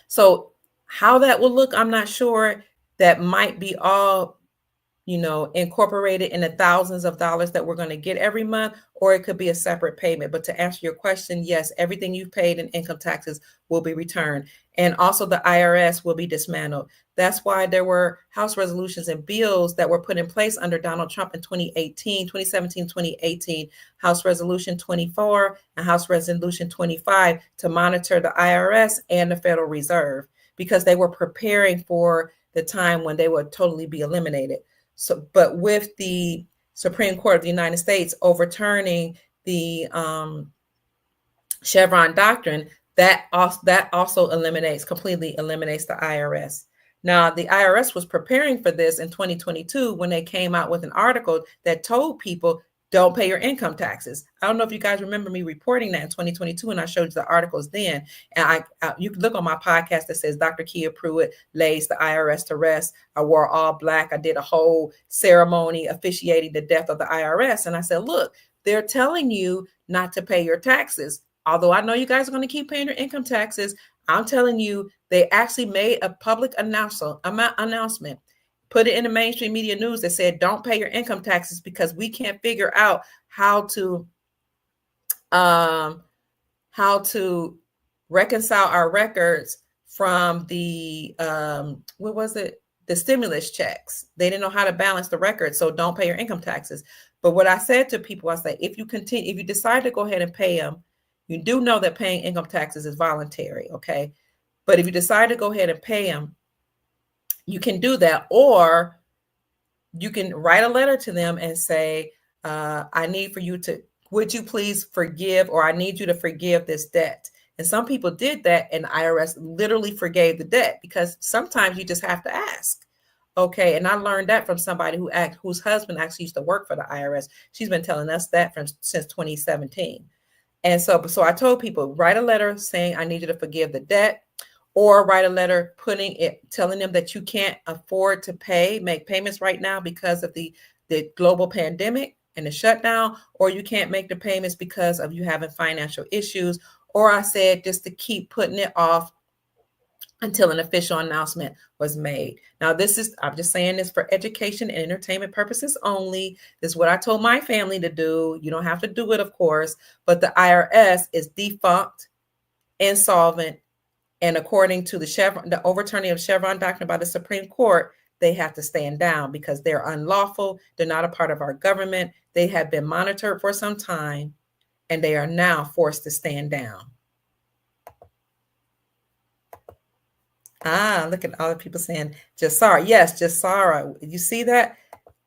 So how that will look, I'm not sure. That might be all, incorporated in the thousands of dollars that we're going to get every month, or it could be a separate payment. But to answer your question, yes, everything you've paid in income taxes will be returned. And also the IRS will be dismantled. That's why there were House resolutions and bills that were put in place under Donald Trump in 2017, 2018, House Resolution 24 and House Resolution 25 to monitor the IRS and the Federal Reserve, because they were preparing for the time when they would totally be eliminated. So, but with the Supreme Court of the United States overturning the Chevron doctrine, that also completely eliminates the IRS. Now, the IRS was preparing for this in 2022 when they came out with an article that told people, don't pay your income taxes. I don't know if you guys remember me reporting that in 2022, and I showed you the articles then. And you can look on my podcast that says Dr. Kia Pruitt lays the IRS to rest. I wore all black. I did a whole ceremony officiating the death of the IRS. And I said, look, they're telling you not to pay your taxes. Although I know you guys are going to keep paying your income taxes, I'm telling you, they actually made a public announcement. Put it in the mainstream media news that said, don't pay your income taxes because we can't figure out how to reconcile our records from the, the stimulus checks. They didn't know how to balance the records. So don't pay your income taxes. But what I said to people, I said, if you decide to go ahead and pay them, you do know that paying income taxes is voluntary. Okay. But if you decide to go ahead and pay them, you can do that, or you can write a letter to them and say, would you please forgive, or I need you to forgive this debt. And some people did that, and the IRS literally forgave the debt, because sometimes you just have to ask. Okay. And I learned that from somebody whose husband actually used to work for the IRS. She's been telling us that since 2017. And so I told people, write a letter saying, I need you to forgive the debt. or write a letter telling them that you can't afford to make payments right now because of the global pandemic and the shutdown, or you can't make the payments because of you having financial issues. Or I said just to keep putting it off until an official announcement was made. Now, I'm just saying this for education and entertainment purposes only. This is what I told my family to do. You don't have to do it, of course, but the IRS is defunct, insolvent, and according to the overturning of Chevron doctrine by the Supreme Court, they have to stand down because they're unlawful. They're not a part of our government. They have been monitored for some time, and they are now forced to stand down. Look at all the people saying NESARA. Yes, NESARA. You see that?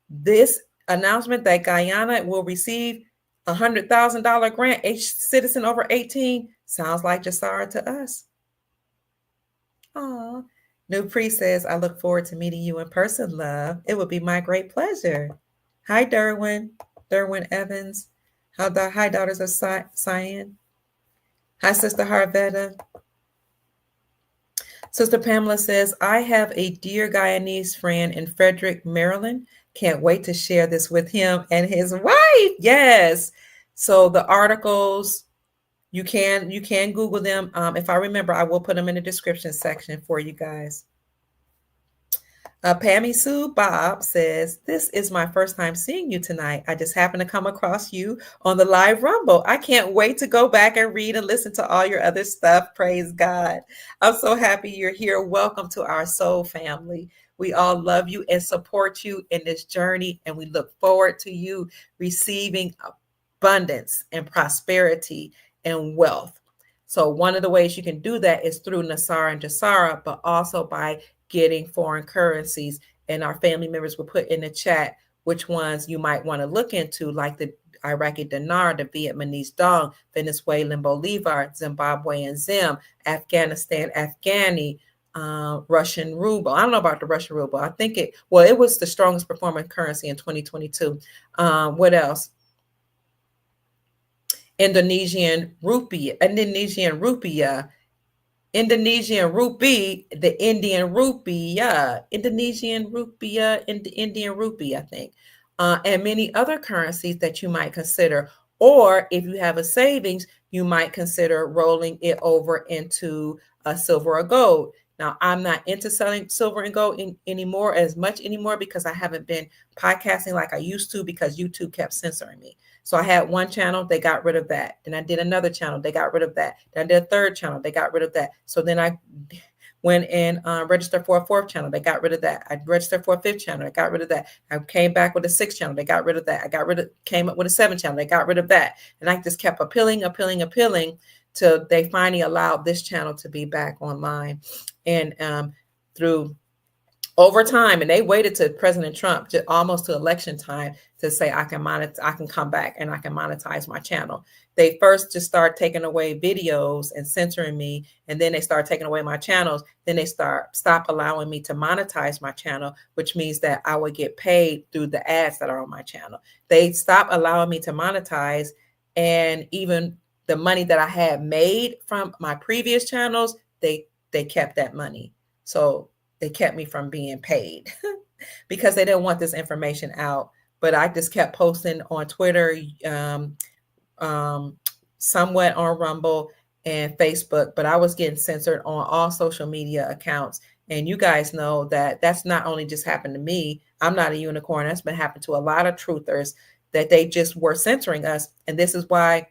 This announcement that Guyana will receive a $100,000 grant, each citizen over 18, sounds like NESARA to us. Oh, New Pre says, I look forward to meeting you in person, love. It would be my great pleasure. Hi, Derwin Evans. Hi, daughters of Cyan. Hi, Sister Harvetta. Sister Pamela says, I have a dear Guyanese friend in Frederick, Maryland. Can't wait to share this with him and his wife. Yes. So the articles, you can Google them. If I remember, I will put them in the description section for you guys. Pammy Sue Bob says, this is my first time seeing you tonight. I just happened to come across you on the live Rumble. I can't wait to go back and read and listen to all your other stuff. Praise God. I'm so happy you're here. Welcome to our soul family. We all love you and support you in this journey, and we look forward to you receiving abundance and prosperity and wealth. So one of the ways you can do that is through NESARA and NESARA, but also by getting foreign currencies. And our family members will put in the chat which ones you might want to look into, like the Iraqi dinar, the Vietnamese dong, Venezuelan bolivar, Zimbabwean zim, Afghanistan afghani, Russian ruble. I don't know about the Russian ruble. I think it was the strongest performing currency in 2022. What else? Indonesian rupee, Indonesian rupee, the Indian rupee, and the Indian rupee, I think, and many other currencies that you might consider. Or if you have a savings, you might consider rolling it over into silver or gold. Now, I'm not into selling silver and gold anymore because I haven't been podcasting like I used to because YouTube kept censoring me. So I had one channel, they got rid of that. Then I did another channel, they got rid of that. Then I did a third channel, they got rid of that. So then I went and registered for a fourth channel, they got rid of that. I registered for a fifth channel, they got rid of that. I came back with a sixth channel, they got rid of that. Came up with a seventh channel, they got rid of that. And I just kept appealing till they finally allowed this channel to be back online. And through over time, and they waited to President Trump almost to election time to say I can come back and I can monetize my channel. They first just start taking away videos and censoring me, and then they start taking away my channels. Then they stop allowing me to monetize my channel, which means that I would get paid through the ads that are on my channel. They stop allowing me to monetize, and even the money that I had made from my previous channels, they kept that money. So they kept me from being paid because they didn't want this information out. But I just kept posting on Twitter, somewhat on Rumble and Facebook, but I was getting censored on all social media accounts. And you guys know that that's not only just happened to me. I'm not a unicorn. That's been happening to a lot of truthers, that they just were censoring us. And this is why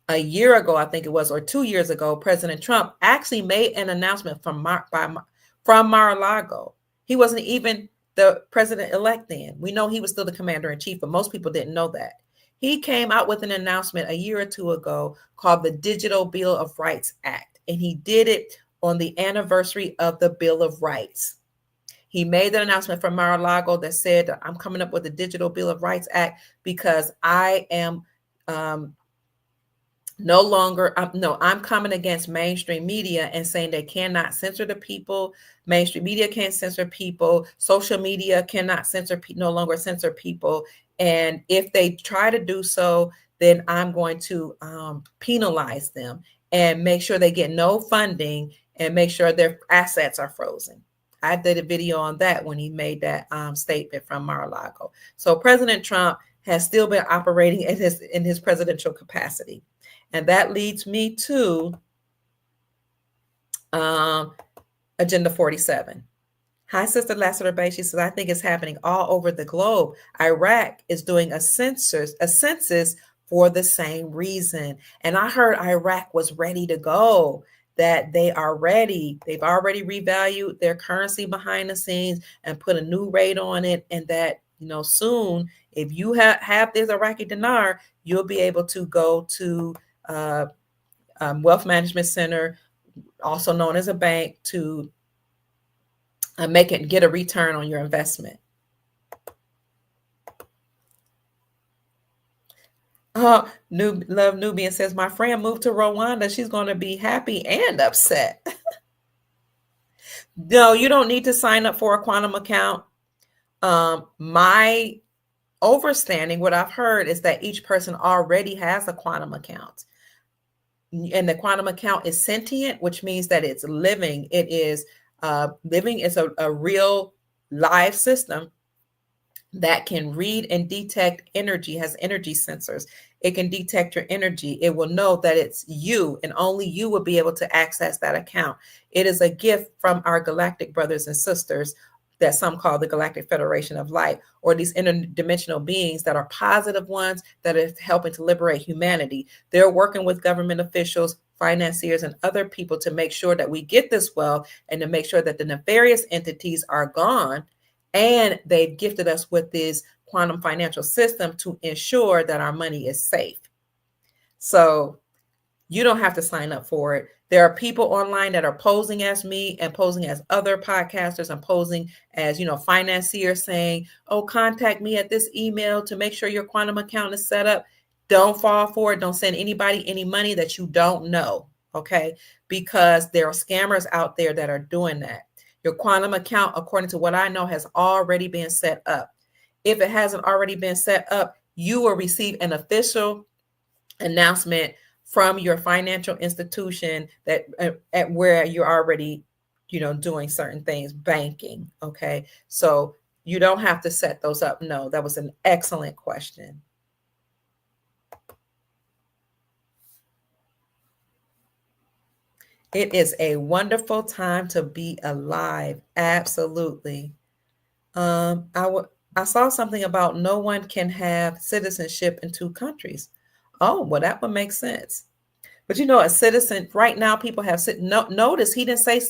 a year ago, I think it was, or 2 years ago, President Trump actually made an announcement from Mar-a-Lago. He wasn't even the president-elect then. We know he was still the commander-in-chief, but most people didn't know that. He came out with an announcement a year or two ago called the Digital Bill of Rights Act, and he did it on the anniversary of the Bill of Rights. He made that announcement from Mar-a-Lago that said, I'm coming up with the Digital Bill of Rights Act because I am I'm coming against mainstream media and saying they cannot censor the people. Mainstream media can't censor people. Social media cannot no longer censor people. And if they try to do so, then I'm going to penalize them and make sure they get no funding and make sure their assets are frozen. I did a video on that when he made that statement from Mar-a-Lago. So President Trump has still been operating in his presidential capacity. And that leads me to Agenda 47. Hi, Sister Lassiter Bay. She says, I think it's happening all over the globe. Iraq is doing a census for the same reason. And I heard Iraq was ready to go, that they are ready. They've already revalued their currency behind the scenes and put a new rate on it. And that, soon, if you have this Iraqi dinar, you'll be able to go to Wealth Management Center, also known as a bank, to get a return on your investment. Love Nubian says, my friend moved to Rwanda. She's going to be happy and upset. No, you don't need to sign up for a quantum account. My overstanding, what I've heard, is that each person already has a quantum account. And the quantum account is sentient, which means that it's living. It is living is a real live system that can read and detect energy, has energy sensors. It can detect your energy. It will know that it's you, and only you will be able to access that account. It is a gift from our galactic brothers and sisters that some call the Galactic Federation of Light, or these interdimensional beings that are positive ones that are helping to liberate humanity. They're working with government officials, financiers, and other people to make sure that we get this wealth and to make sure that the nefarious entities are gone. And they've gifted us with this quantum financial system to ensure that our money is safe. So you don't have to sign up for it. There are people online that are posing as me and posing as other podcasters and posing as, financiers, saying, oh, contact me at this email to make sure your quantum account is set up. Don't fall for it. Don't send anybody any money that you don't know. Okay. Because there are scammers out there that are doing that. Your quantum account, according to what I know, has already been set up. If it hasn't already been set up, you will receive an official announcement from your financial institution that at where you're already, doing certain things, banking. Okay. So you don't have to set those up. No, that was an excellent question. It is a wonderful time to be alive. Absolutely. I saw something about no one can have citizenship in two countries. Oh, well, that would make sense. But a citizen right now, people have notice he didn't say,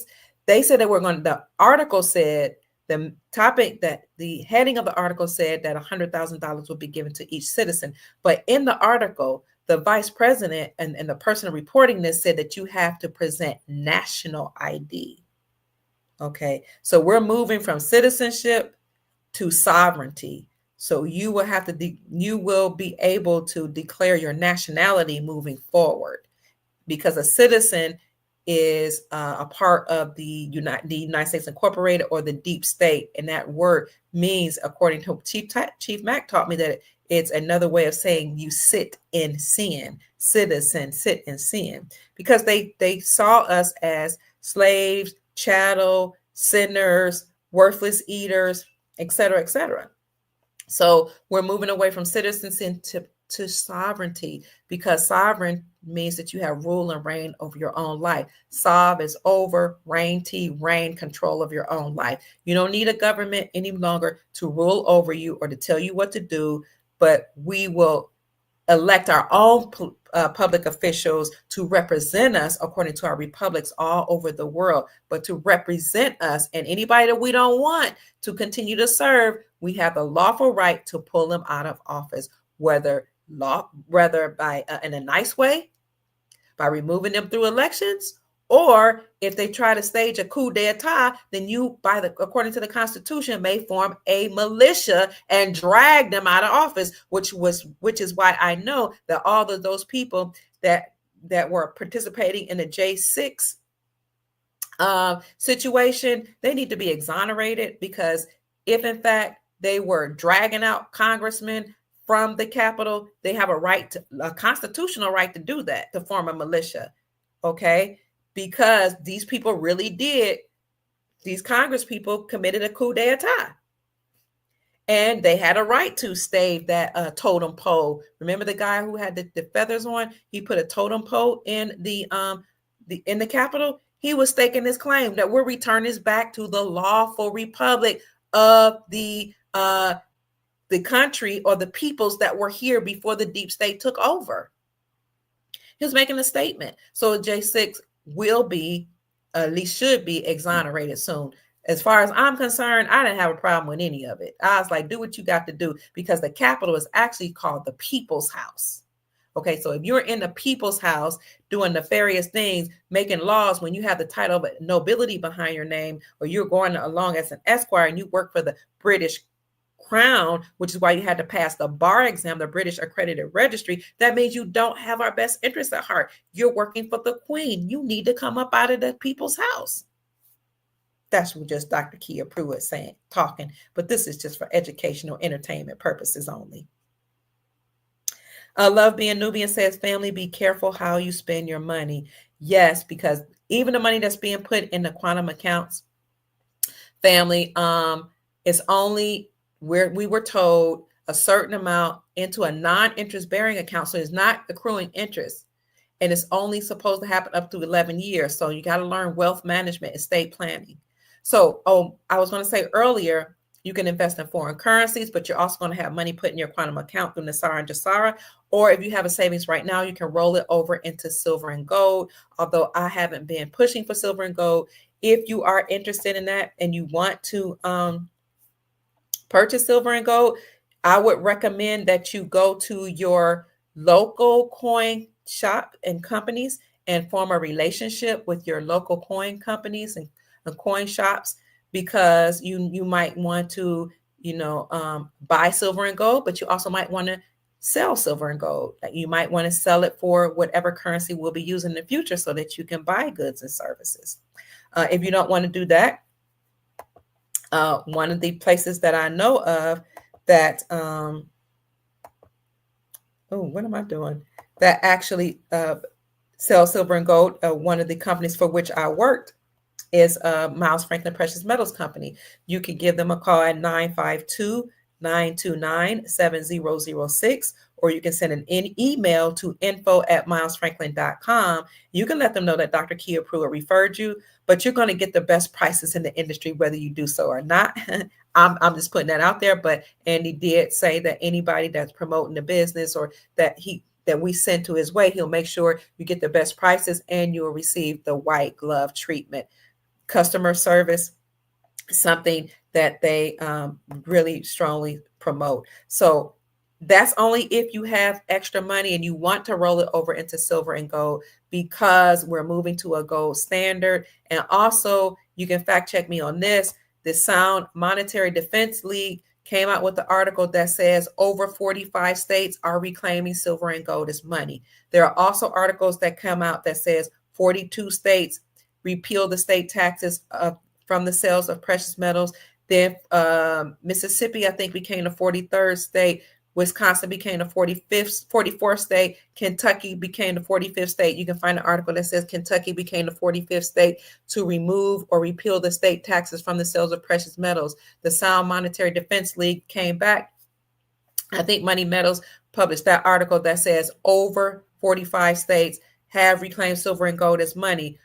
they said that the article said, the topic that the heading of the article said that $100,000 would be given to each citizen. But in the article, the vice president and the person reporting this said that you have to present national ID. Okay. So we're moving from citizenship to sovereignty. So you will have to, you will be able to declare your nationality moving forward, because a citizen is a part of the United States Incorporated, or the deep state. And that word means, according to Chief Mack taught me, that it's another way of saying you sit in sin. Citizen, sit in sin. Because they saw us as slaves, chattel, sinners, worthless eaters, etc., etc. So we're moving away from citizenship to sovereignty, because sovereign means that you have rule and reign over your own life. Sov is over, reign, reign, control of your own life. You don't need a government any longer to rule over you or to tell you what to do, but we will elect our own public officials to represent us according to our republics all over the world. But to represent us, and anybody that we don't want to continue to serve, we have the lawful right to pull them out of office, whether by in a nice way, by removing them through elections, or if they try to stage a coup d'etat, then you, according to the Constitution, may form a militia and drag them out of office, which is why I know that all of those people that were participating in the J6 situation, they need to be exonerated, because if in fact they were dragging out congressmen from the Capitol, they have a constitutional right to do that, to form a militia. Okay. because these people really did, these Congress people committed a coup d'etat. And they had a right to stave that totem pole. Remember the guy who had the feathers on? He put a totem pole in the Capitol. He was staking his claim that we're returning this back to the lawful republic of the country or the peoples that were here before the deep state took over. He was making a statement. So J6 will be, at least should be, exonerated soon. As far as I'm concerned, I didn't have a problem with any of it. I was like, do what you got to do, because the Capitol is actually called the People's House. Okay, so if you're in the People's House doing nefarious things, making laws when you have the title of nobility behind your name, or you're going along as an esquire and you work for the British Crown, which is why you had to pass the bar exam, the British Accredited Registry, that means you don't have our best interests at heart. You're working for the Queen. You need to come up out of the People's House. That's what just Dr. Kia Pruitt saying, talking, but this is just for educational entertainment purposes only. Love Being Nubian says, family, be careful how you spend your money. Yes, because even the money that's being put in the quantum accounts, family, it's only where we were told a certain amount into a non-interest bearing account. So it's not accruing interest. And it's only supposed to happen up to 11 years. So you got to learn wealth management, estate planning. So, I was going to say earlier, you can invest in foreign currencies, but you're also going to have money put in your quantum account through NESARA and JASARA. Or if you have a savings right now, you can roll it over into silver and gold. Although I haven't been pushing for silver and gold. If you are interested in that and you want to purchase silver and gold, I would recommend that you go to your local coin shop and companies and form a relationship with your local coin companies and coin shops, because you might want to, buy silver and gold, but you also might want to sell silver and gold. Like you might want to sell it for whatever currency we'll be using in the future so that you can buy goods and services. If you don't want to do that, one of the places that I know of that, what am I doing? That actually sell silver and gold, one of the companies for which I worked is Miles Franklin Precious Metals Company. You can give them a call at 952-929-7006, or you can send an email to info@milesfranklin.com. You can let them know that Dr. Kia Pruitt referred you, but you're going to get the best prices in the industry, whether you do so or not. I'm just putting that out there, but Andy did say that anybody that's promoting the business or that we send to his way, he'll make sure you get the best prices and you'll receive the white glove treatment. Customer service, something that they really strongly promote. So that's only if you have extra money and you want to roll it over into silver and gold, because we're moving to a gold standard. And also, you can fact check me on this. The Sound Monetary Defense League came out with the article that says over 45 states are reclaiming silver and gold as money. There are also articles that come out that says 42 states repeal the state taxes from the sales of precious metals. Then Mississippi, I think, became the 43rd state. Wisconsin became the 44th state. Kentucky became the 45th state. You can find an article that says Kentucky became the 45th state to remove or repeal the state taxes from the sales of precious metals. The Sound Monetary Defense League came back. I think Money Metals published that article that says over 45 states have reclaimed silver and gold as money.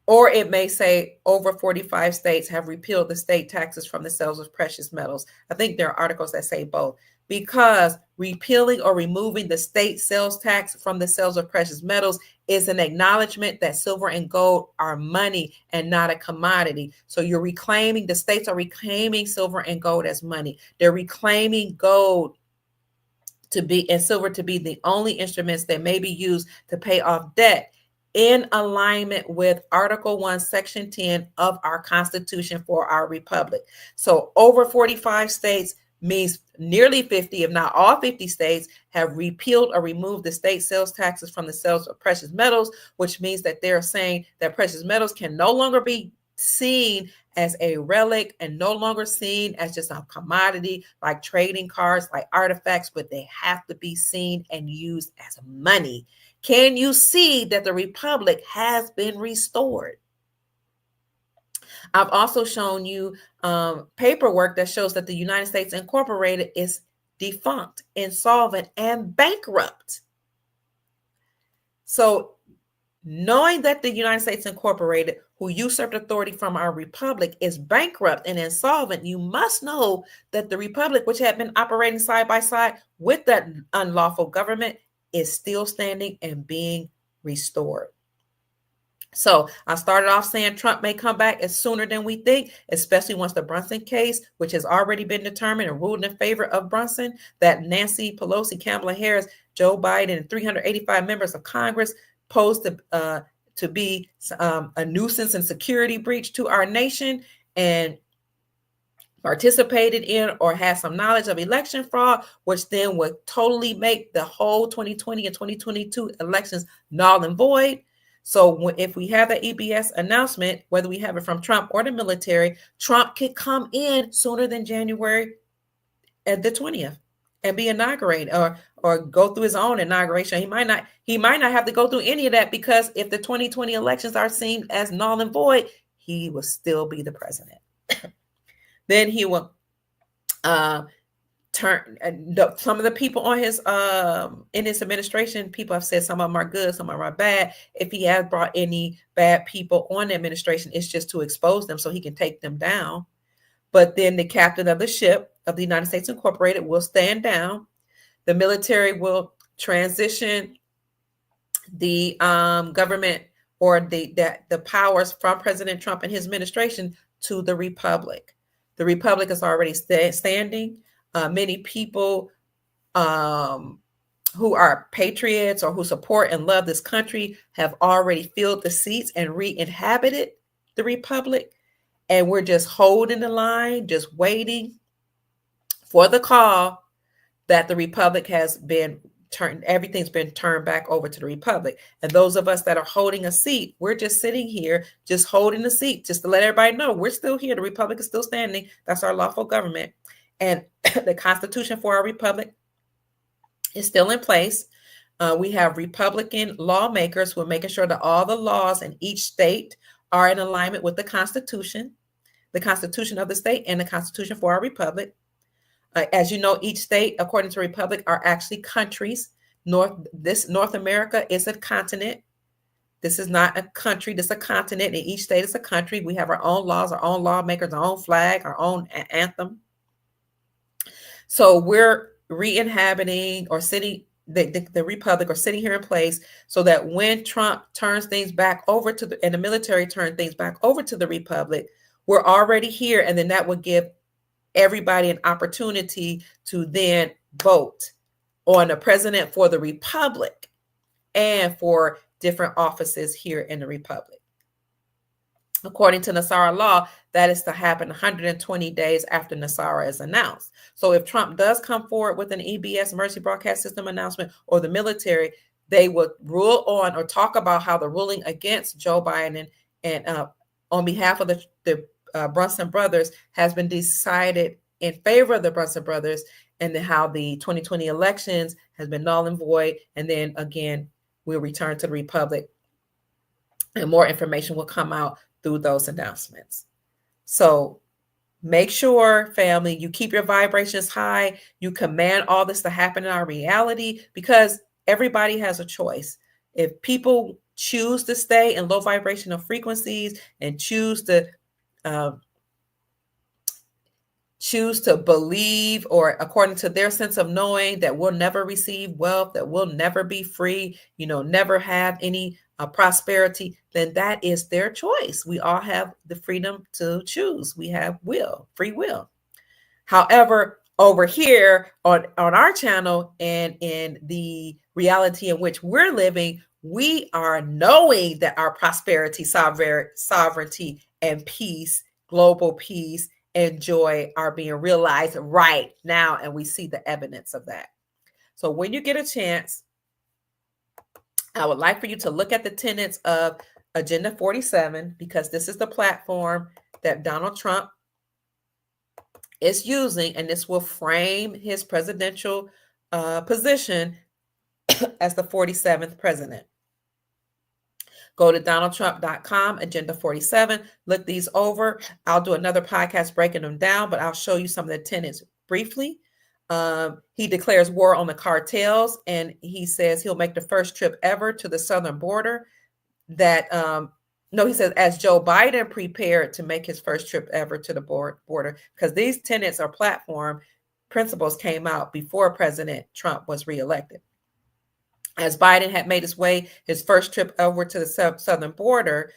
Or it may say over 45 states have repealed the state taxes from the sales of precious metals. I think there are articles that say both, because repealing or removing the state sales tax from the sales of precious metals is an acknowledgement that silver and gold are money and not a commodity. So you're reclaiming, the states are reclaiming silver and gold as money. They're reclaiming gold to be and silver to be the only instruments that may be used to pay off debt, in alignment with Article 1, Section 10 of our Constitution for our Republic. So over 45 states means nearly 50, if not all 50 states, have repealed or removed the state sales taxes from the sales of precious metals, which means that they're saying that precious metals can no longer be seen as a relic and no longer seen as just a commodity like trading cards, like artifacts, but they have to be seen and used as money. Can you see that the republic has been restored? I've also shown you paperwork that shows that the United States Incorporated is defunct, insolvent, and bankrupt. So knowing that the United States Incorporated, who usurped authority from our republic, is bankrupt and insolvent, you must know that the republic, which had been operating side by side with that unlawful government, is still standing and being restored. So I started off saying Trump may come back as sooner than we think, especially once the Brunson case, which has already been determined and ruled in favor of Brunson, that Nancy Pelosi, Kamala Harris, Joe Biden, and 385 members of Congress posed to be a nuisance and security breach to our nation and participated in or had some knowledge of election fraud, which then would totally make the whole 2020 and 2022 elections null and void. So if we have the EBS announcement, whether we have it from Trump or the military, Trump could come in sooner than January at the 20th and be inaugurated or go through his own inauguration. He might not have to go through any of that, because if the 2020 elections are seen as null and void, he will still be the president. Then he will turn some of the people on his in his administration. People have said some of them are good, some of them are bad. If he has brought any bad people on the administration, it's just to expose them so he can take them down. But then the captain of the ship of the United States Incorporated will stand down. The military will transition the government or the powers from President Trump and his administration to the republic. The republic is already standing. Many people who are patriots or who support and love this country have already filled the seats and re-inhabited the republic. And we're just holding the line, just waiting for the call that the republic has been turned, everything's been turned back over to the republic. And those of us that are holding a seat, we're just sitting here, just holding the seat, just to let everybody know we're still here. The republic is still standing. That's our lawful government. And the Constitution for our republic is still in place. We have Republican lawmakers who are making sure that all the laws in each state are in alignment with the Constitution of the state, and the Constitution for our republic. As you know, each state, according to Republic, are actually countries. North America is a continent. This is not a country. This is a continent, and each state is a country. We have our own laws, our own lawmakers, our own flag, our own anthem. So we're re-inhabiting or sitting, the republic, or sitting here in place, so that when Trump turns things back over to and the military turn things back over to the republic, we're already here, and then that would give everybody an opportunity to then vote on a president for the republic and for different offices here in the republic. According to NESARA law, that is to happen 120 days after NESARA is announced. So if Trump does come forward with an EBS, emergency broadcast system announcement, or the military, they would rule on or talk about how the ruling against Joe Biden and on behalf of the Brunson brothers has been decided in favor of the Brunson brothers, and then how the 2020 elections has been null and void. And then again, we'll return to the republic, and more information will come out through those announcements. So make sure, family, you keep your vibrations high. You command all this to happen in our reality, because everybody has a choice. If people choose to stay in low vibrational frequencies and choose to believe, or according to their sense of knowing, that we'll never receive wealth, that we'll never be free, never have any prosperity, then that is their choice. We all have the freedom to choose. We have free will. However, over here on our channel and in the reality in which we're living, we are knowing that our prosperity, sovereignty, and peace, global peace, and joy are being realized right now, and we see the evidence of that. So when you get a chance, I would like for you to look at the tenets of Agenda 47, because this is the platform that Donald Trump is using, and this will frame his presidential position as the 47th president. Go to donaldtrump.com, Agenda 47. Look these over. I'll do another podcast breaking them down, but I'll show you some of the tenets briefly. He declares war on the cartels, and he says he'll make the first trip ever to the southern border. He says, as Joe Biden prepared to make his first trip ever to the border, because these tenets or platform principles came out before President Trump was reelected. As Biden had made his first trip over to the southern border,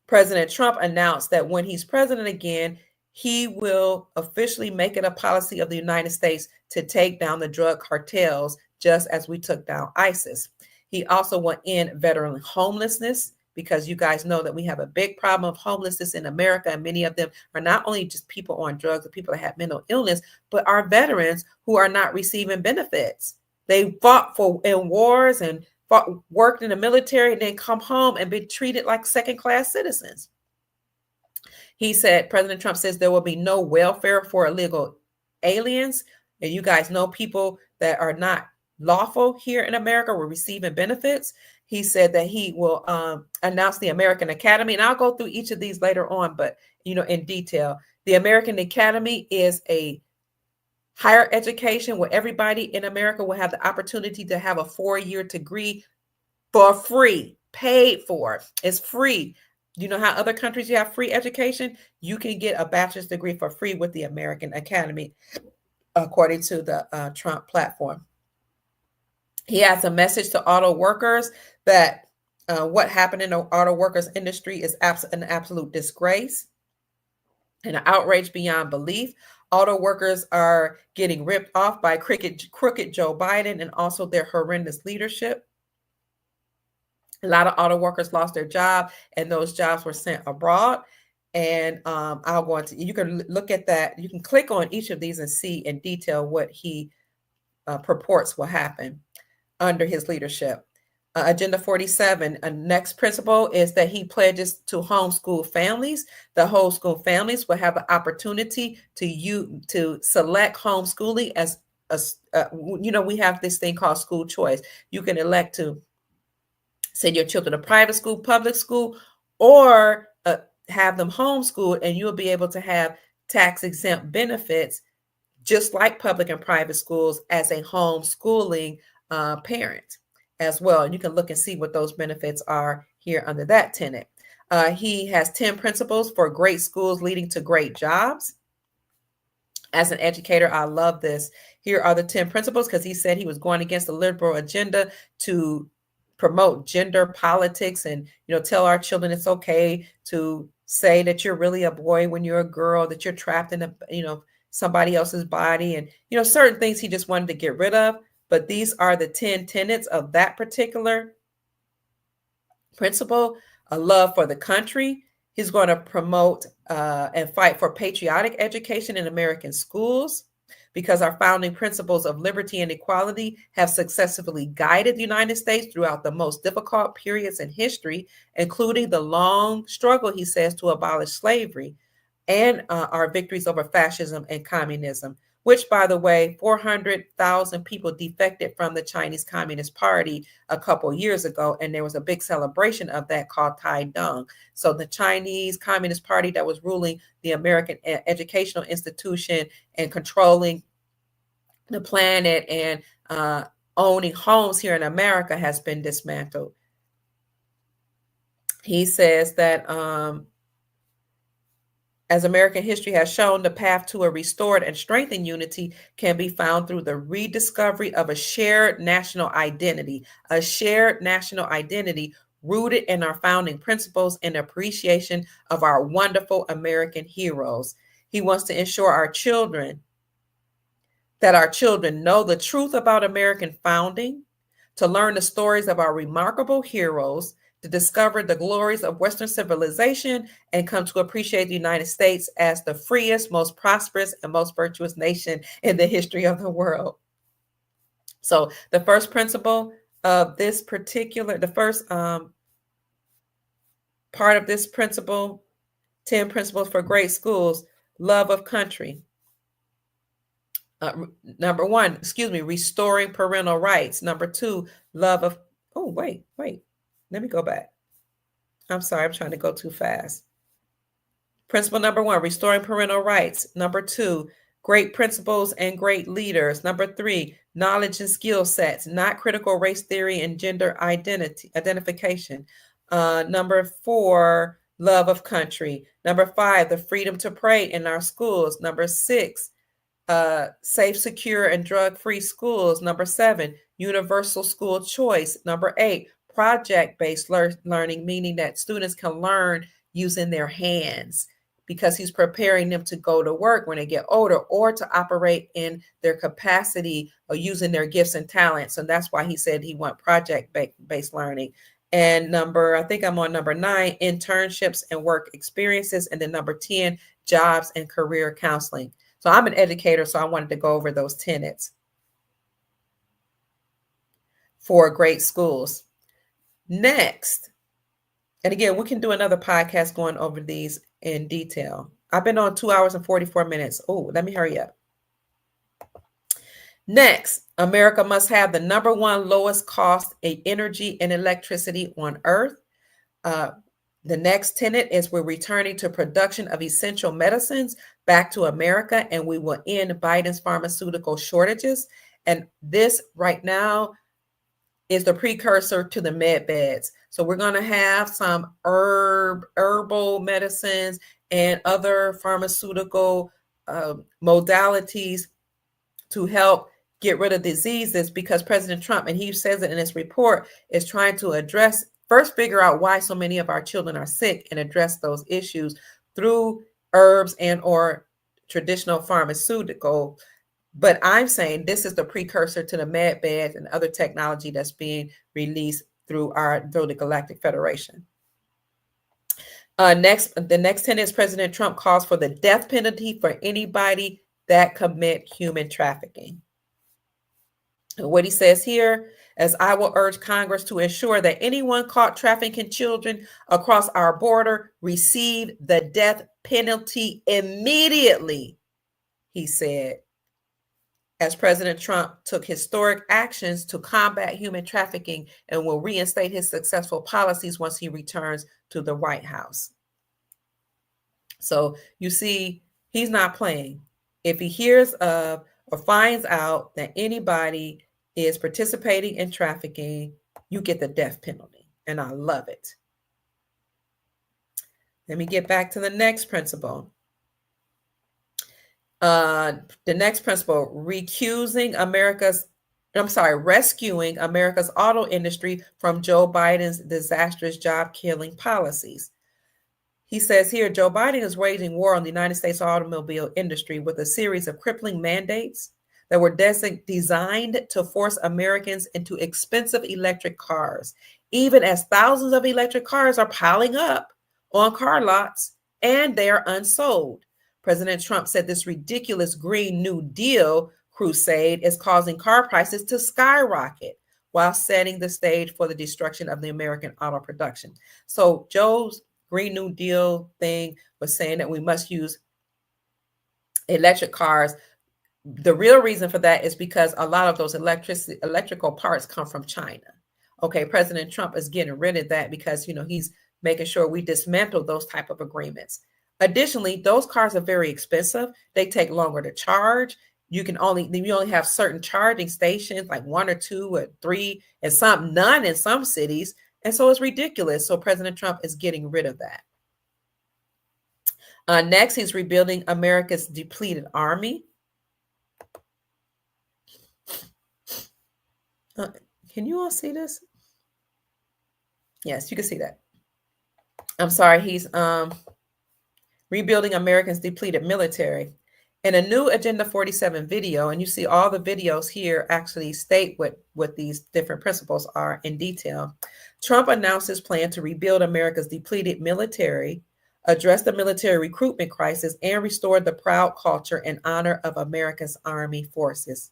President Trump announced that when he's president again, he will officially make it a policy of the United States to take down the drug cartels, just as we took down ISIS. He also will end veteran homelessness, because you guys know that we have a big problem of homelessness in America, and many of them are not only just people on drugs or people that have mental illness, but are veterans who are not receiving benefits. They fought in wars and worked in the military, and then come home and be treated like second-class citizens. He said, President Trump says there will be no welfare for illegal aliens. And you guys know people that are not lawful here in America were receiving benefits. He said that he will announce the American Academy. And I'll go through each of these later on, but, in detail. The American Academy is a higher education where everybody in America will have the opportunity to have a 4-year degree for free, paid for. It's free. You know how other countries you have free education? You can get a bachelor's degree for free with the American Academy, according to the Trump platform. He has a message to auto workers that what happened in the auto workers industry is an absolute disgrace and an outrage beyond belief. Auto workers are getting ripped off by crooked Joe Biden and also their horrendous leadership. A lot of auto workers lost their job, and those jobs were sent abroad. And I'll go into, you can look at that. You can click on each of these and see in detail what he purports will happen under his leadership. Agenda 47, next principle is that he pledges to homeschool families. The homeschool families will have the opportunity to select homeschooling as we have this thing called school choice. You can elect to send your children to private school, public school, or have them homeschooled, and you'll be able to have tax exempt benefits just like public and private schools as a homeschooling parent as well. And you can look and see what those benefits are here under that tenet. He has 10 principles for great schools leading to great jobs. As an educator, I love this. Here are the 10 principles, because he said he was going against the liberal agenda to promote gender politics and, tell our children it's okay to say that you're really a boy when you're a girl, that you're trapped in somebody else's body, and, certain things he just wanted to get rid of. But these are the 10 tenets of that particular principle. A love for the country. He's going to promote and fight for patriotic education in American schools, because our founding principles of liberty and equality have successfully guided the United States throughout the most difficult periods in history, including the long struggle, he says, to abolish slavery, and our victories over fascism and communism, which, by the way, 400,000 people defected from the Chinese Communist Party a couple years ago, and there was a big celebration of that called Tai Dung. So the Chinese Communist Party that was ruling the American educational institution and controlling the planet and owning homes here in America has been dismantled. He says that as American history has shown, the path to a restored and strengthened unity can be found through the rediscovery of a shared national identity rooted in our founding principles and appreciation of our wonderful American heroes. He wants to ensure that our children know the truth about American founding, to learn the stories of our remarkable heroes, to discover the glories of Western civilization, and come to appreciate the United States as the freest, most prosperous, and most virtuous nation in the history of the world. So the first principle of this particular, the first part of this principle 10 principles for great schools. Love of country. Number one, restoring parental rights. Number two, love of, oh, wait. Let me go back. I'm sorry, I'm trying to go too fast. Principle number one, restoring parental rights. Number two, great principles and great leaders. Number three, knowledge and skill sets, not critical race theory and gender identification. Number four, love of country. Number five, the freedom to pray in our schools. Number six, safe, secure, and drug-free schools. Number seven, universal school choice. Number eight, project-based learning, meaning that students can learn using their hands, because he's preparing them to go to work when they get older, or to operate in their capacity or using their gifts and talents. And that's why he said he want project-based learning. And I think I'm on number 9, internships and work experiences. And then number 10, jobs and career counseling. So I'm an educator, so I wanted to go over those tenets for great schools. Next, and again, we can do another podcast going over these in detail. I've been on 2 hours and 44 minutes. Oh, let me hurry up. Next, America must have the number one lowest cost of energy and electricity on earth. The next tenet is we're returning to production of essential medicines back to America, and we will end Biden's pharmaceutical shortages. And this right now is the precursor to the med beds. So we're going to have some herbal medicines and other pharmaceutical modalities to help get rid of diseases, because President Trump, and he says it in his report, is trying to first figure out why so many of our children are sick and address those issues through herbs and or traditional pharmaceutical. But I'm saying this is the precursor to the med beds and other technology that's being released through the Galactic Federation. The next tenet is President Trump calls for the death penalty for anybody that commit human trafficking. And what he says here is, I will urge Congress to ensure that anyone caught trafficking children across our border receive the death penalty immediately, he said, as President Trump took historic actions to combat human trafficking and will reinstate his successful policies once he returns to the White House. So you see, he's not playing. If he hears of or finds out that anybody is participating in trafficking, you get the death penalty. And I love it. Let me get back to the next principle. The next principle, rescuing America's auto industry from Joe Biden's disastrous job-killing policies. He says here, Joe Biden is waging war on the United States automobile industry with a series of crippling mandates that were designed to force Americans into expensive electric cars, even as thousands of electric cars are piling up on car lots and they are unsold. President Trump said this ridiculous Green New Deal crusade is causing car prices to skyrocket while setting the stage for the destruction of the American auto production. So Joe's Green New Deal thing was saying that we must use electric cars. The real reason for that is because a lot of those electrical parts come from China. Okay, President Trump is getting rid of that because, he's making sure we dismantle those type of agreements. Additionally, those cars are very expensive. They take longer to charge. You only have certain charging stations, like 1 or 2 or 3, and none in some cities. And so it's ridiculous. So President Trump is getting rid of that. Next, he's rebuilding America's depleted army. Can you all see this? Yes, you can see that. I'm sorry. He's rebuilding America's depleted military. In a new Agenda 47 video, and you see all the videos here actually state what these different principles are in detail. Trump announced his plan to rebuild America's depleted military, address the military recruitment crisis, and restore the proud culture and honor of America's armed forces.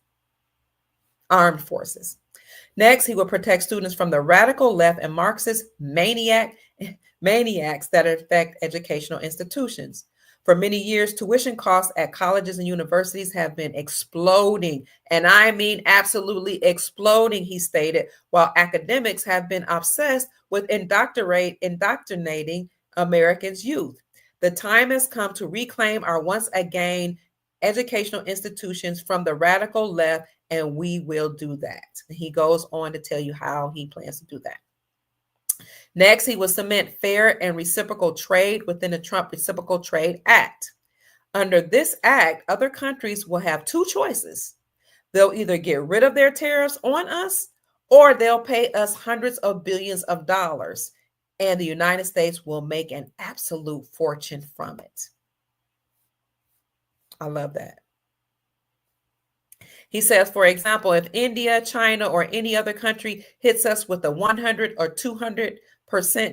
Next, he will protect students from the radical left and Marxist maniac maniacs that affect educational institutions. For many years, tuition costs at colleges and universities have been exploding, and I mean absolutely exploding, he stated, while academics have been obsessed with indoctrinating Americans' youth. The time has come to reclaim our once again educational institutions from the radical left, and we will do that. He goes on to tell you how he plans to do that. Next, he will cement fair and reciprocal trade within the Trump Reciprocal Trade Act. Under this act, other countries will have two choices. They'll either get rid of their tariffs on us, or they'll pay us hundreds of billions of dollars, and the United States will make an absolute fortune from it. I love that. He says, for example, if India, China, or any other country hits us with a 100 or 200%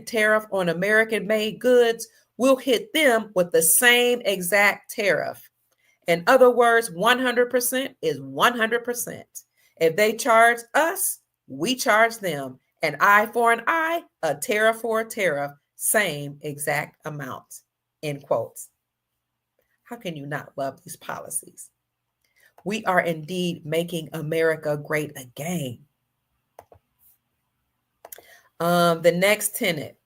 tariff on American-made goods, we'll hit them with the same exact tariff. In other words, 100% is 100%. If they charge us, we charge them. An eye for an eye, a tariff for a tariff, same exact amount, end quotes. How can you not love these policies? We are indeed making America great again. The next tenet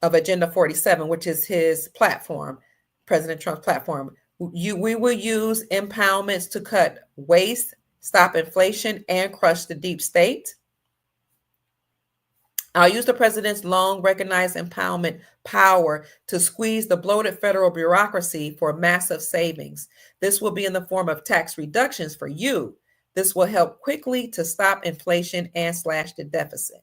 of Agenda 47, which is his platform, President Trump's platform, we will use empowerments to cut waste, stop inflation, and crush the deep state. I'll use the president's long recognized empowerment power to squeeze the bloated federal bureaucracy for massive savings. This will be in the form of tax reductions for you. This will help quickly to stop inflation and slash the deficit.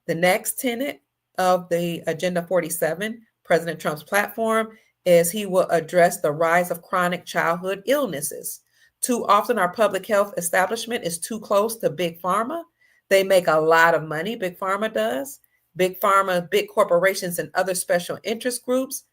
The next tenet of the Agenda 47, President Trump's platform, is he will address the rise of chronic childhood illnesses. Too often, our public health establishment is too close to Big Pharma. They make a lot of money, Big Pharma does. Big Pharma, big corporations, and other special interest groups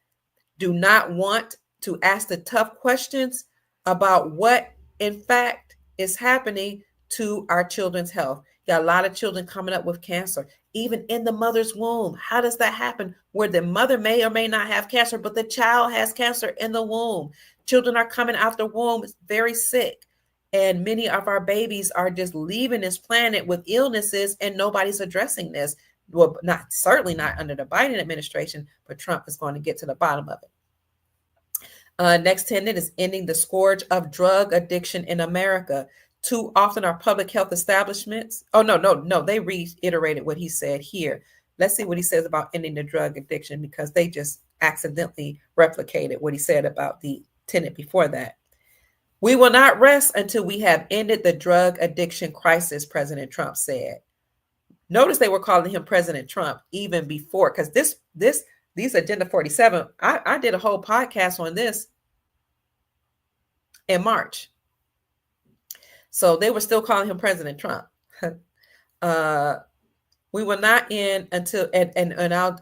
do not want to ask the tough questions about what, in fact, is happening to our children's health. Got a lot of children coming up with cancer, even in the mother's womb. How does that happen? Where the mother may or may not have cancer, but the child has cancer in the womb. Children are coming out the womb very sick. And many of our babies are just leaving this planet with illnesses, and nobody's addressing this. Well, certainly not under the Biden administration, but Trump is going to get to the bottom of it. Next tenet is ending the scourge of drug addiction in America. Too often our public health establishments, they reiterated what he said here. Let's see what he says about ending the drug addiction, because they just accidentally replicated what he said about the tenet before that. We will not rest until we have ended the drug addiction crisis, President Trump said. Notice they were calling him President Trump even before, because these Agenda 47, I did a whole podcast on this in March. So they were still calling him President Trump. We will not end until, and I'll,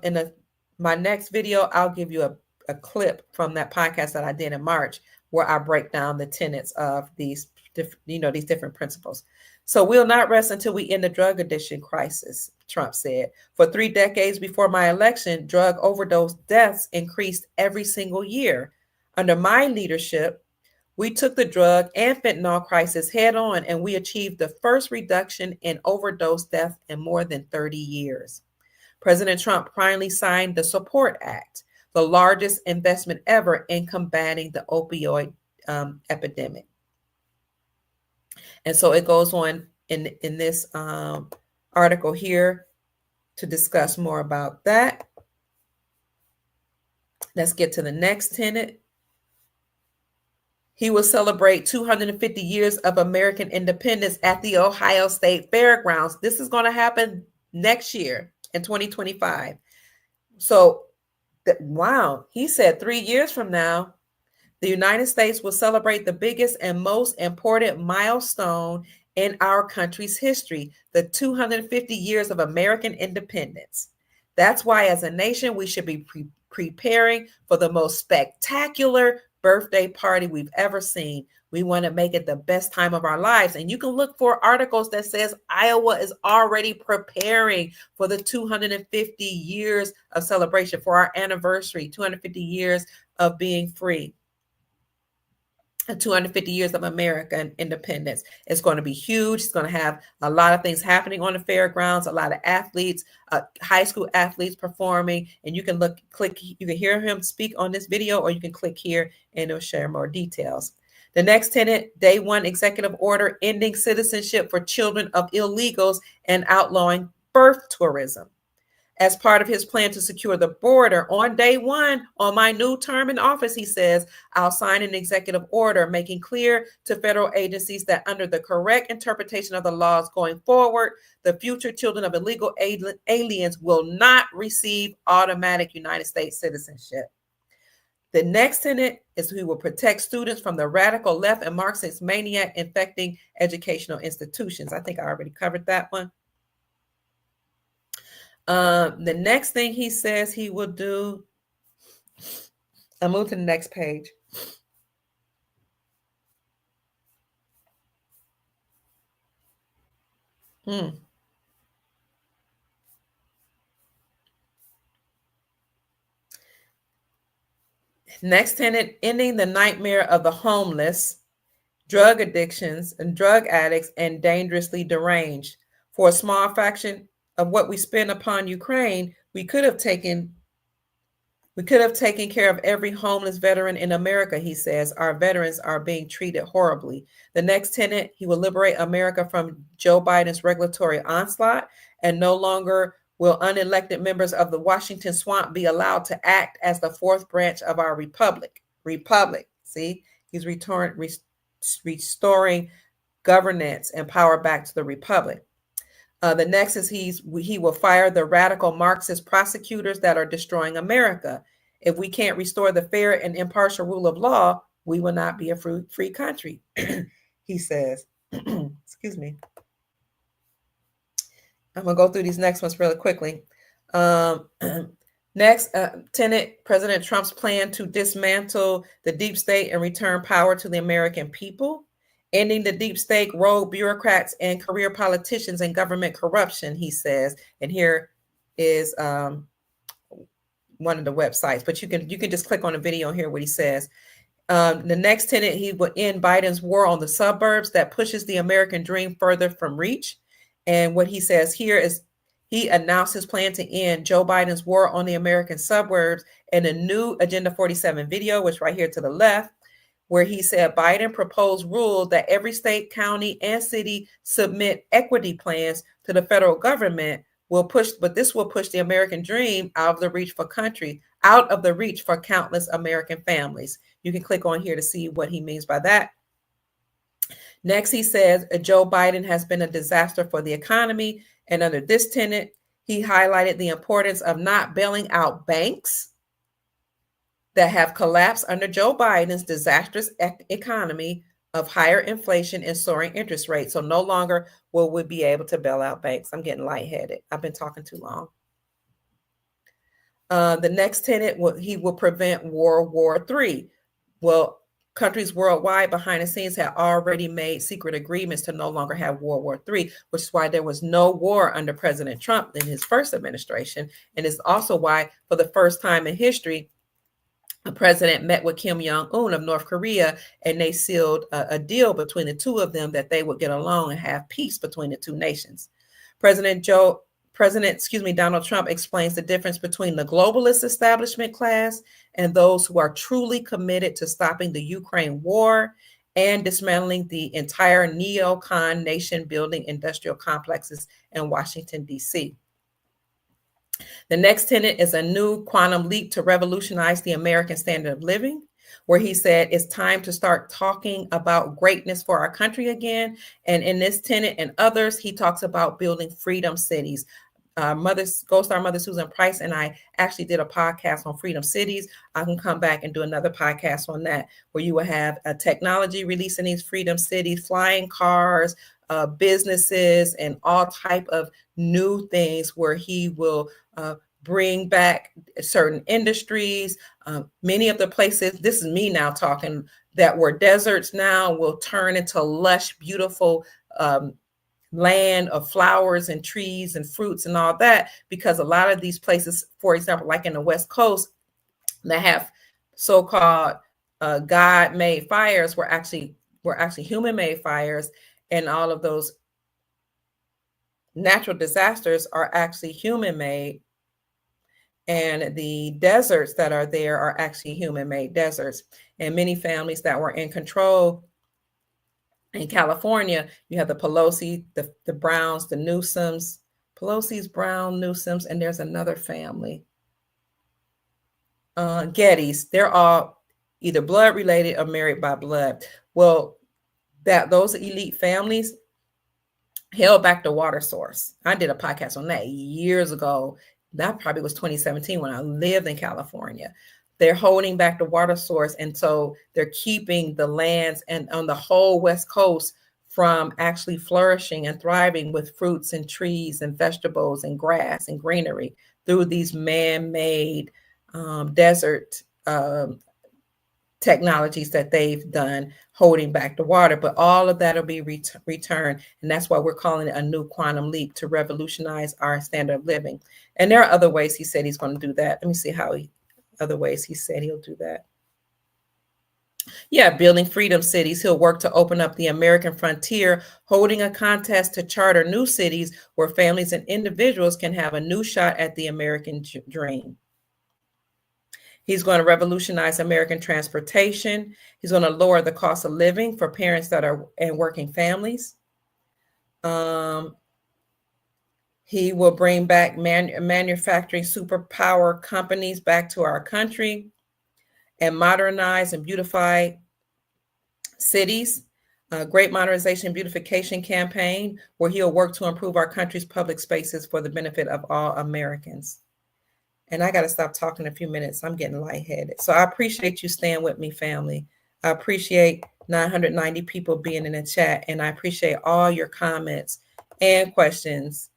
my next video, I'll give you a clip from that podcast that I did in March, where I break down the tenets of these different principles. So we'll not rest until we end the drug addiction crisis, Trump said. For 3 decades before my election, drug overdose deaths increased every single year. Under my leadership, we took the drug and fentanyl crisis head on, and we achieved the first reduction in overdose death in more than 30 years. President Trump finally signed the Support Act, the largest investment ever in combating the opioid epidemic. And so it goes on in this article here to discuss more about that. Let's get to the next tenet. He will celebrate 250 years of American independence at the Ohio State Fairgrounds. This is going to happen next year in 2025. So, wow, he said 3 years from now, the United States will celebrate the biggest and most important milestone in our country's history, the 250 years of American independence. That's why, as a nation, we should be preparing for the most spectacular birthday party we've ever seen. We want to make it the best time of our lives. And you can look for articles that says Iowa is already preparing for the 250 years of celebration, for our anniversary, 250 years of being free. 250 years of American independence. It's going to be huge. It's going to have a lot of things happening on the fairgrounds, a lot of athletes, high school athletes performing, and you can click, you can hear him speak on this video, or you can click here and it'll share more details. The next tenet, day one executive order, ending citizenship for children of illegals and outlawing birth tourism. As part of his plan to secure the border, on day one, on my new term in office, he says, I'll sign an executive order making clear to federal agencies that under the correct interpretation of the laws going forward, the future children of illegal aliens will not receive automatic United States citizenship. The next tenet is we will protect students from the radical left and Marxist maniac infecting educational institutions. I think I already covered that one. The next thing he says he will do, I'll move to the next page. Next tenet, ending the nightmare of the homeless, drug addictions and drug addicts, and dangerously deranged. For a small fraction of what we spend upon Ukraine, we could have taken care of every homeless veteran in America, he says. Our veterans are being treated horribly. The next tenet, he will liberate America from Joe Biden's regulatory onslaught, and no longer will unelected members of the Washington swamp be allowed to act as the fourth branch of our republic. See, he's restoring governance and power back to the republic. The next is he will fire the radical Marxist prosecutors that are destroying America. If we can't restore the fair and impartial rule of law, we will not be a free country, he says. Excuse me. I'm going to go through these next ones really quickly. Next, tenet, President Trump's plan to dismantle the deep state and return power to the American people. Ending the deep state, rogue bureaucrats, and career politicians and government corruption, he says. And here is one of the websites, but you can just click on the video and hear what he says. The next tenet, he will end Biden's war on the suburbs that pushes the American dream further from reach. And what he says here is he announced his plan to end Joe Biden's war on the American suburbs in a new Agenda 47 video, which right here to the left, where he said Biden proposed rule that every state, county, and city submit equity plans to the federal government but this will push the American dream out of the reach for countless American families. You can click on here to see what he means by that. Next, he says Joe Biden has been a disaster for the economy. And under this tenet, he highlighted the importance of not bailing out banks that have collapsed under Joe Biden's disastrous economy of higher inflation and soaring interest rates. So no longer will we be able to bail out banks. I'm getting lightheaded. I've been talking too long. The next tenet, he will prevent World War III. Well, countries worldwide behind the scenes have already made secret agreements to no longer have World War III, which is why there was no war under President Trump in his first administration. And it's also why, for the first time in history, the president met with Kim Jong-un of North Korea, and they sealed a deal between the two of them that they would get along and have peace between the two nations. Donald Trump explains the difference between the globalist establishment class and those who are truly committed to stopping the Ukraine war and dismantling the entire neocon nation-building industrial complexes in Washington, D.C. The next tenet is a new quantum leap to revolutionize the American standard of living, where he said it's time to start talking about greatness for our country again. And in this tenet and others, he talks about building freedom cities. Gold Star Mother Susan Price and I actually did a podcast on freedom cities. I can come back and do another podcast on that, where you will have a technology releasing these freedom cities, flying cars, businesses, and all type of new things, where he will bring back certain industries. Many of the places, this is me now talking, that were deserts now will turn into lush, beautiful land of flowers and trees and fruits and all that, because a lot of these places, for example, like in the West Coast, that have so-called God-made fires were actually human-made fires, and all of those natural disasters are actually human-made, and the deserts that are there are actually human-made deserts. And many families that were in control in California, you have the Pelosi, the Browns, the Newsoms, Pelosi's, Brown, Newsoms, and there's another family, Gettys. They're all either blood related or married by blood. Well, those elite families held back the water source. I did a podcast on that years ago. That probably was 2017 when I lived in California. They're holding back the water source. And so they're keeping the lands and on the whole West Coast from actually flourishing and thriving with fruits and trees and vegetables and grass and greenery through these man-made desert technologies that they've done, holding back the water. But all of that will be returned. And that's why we're calling it a new quantum leap, to revolutionize our standard of living. And there are other ways he said he's going to do that. Let me see other ways he said he'll do that. Yeah, building freedom cities. He'll work to open up the American frontier, holding a contest to charter new cities where families and individuals can have a new shot at the American dream. He's going to revolutionize American transportation. He's going to lower the cost of living for parents that are and working families. He will bring back manufacturing superpower companies back to our country and modernize and beautify cities. Great Modernization and Beautification Campaign, where he'll work to improve our country's public spaces for the benefit of all Americans. And I got to stop talking in a few minutes. I'm getting lightheaded. So I appreciate you staying with me, family. I appreciate 990 people being in the chat. And I appreciate all your comments and questions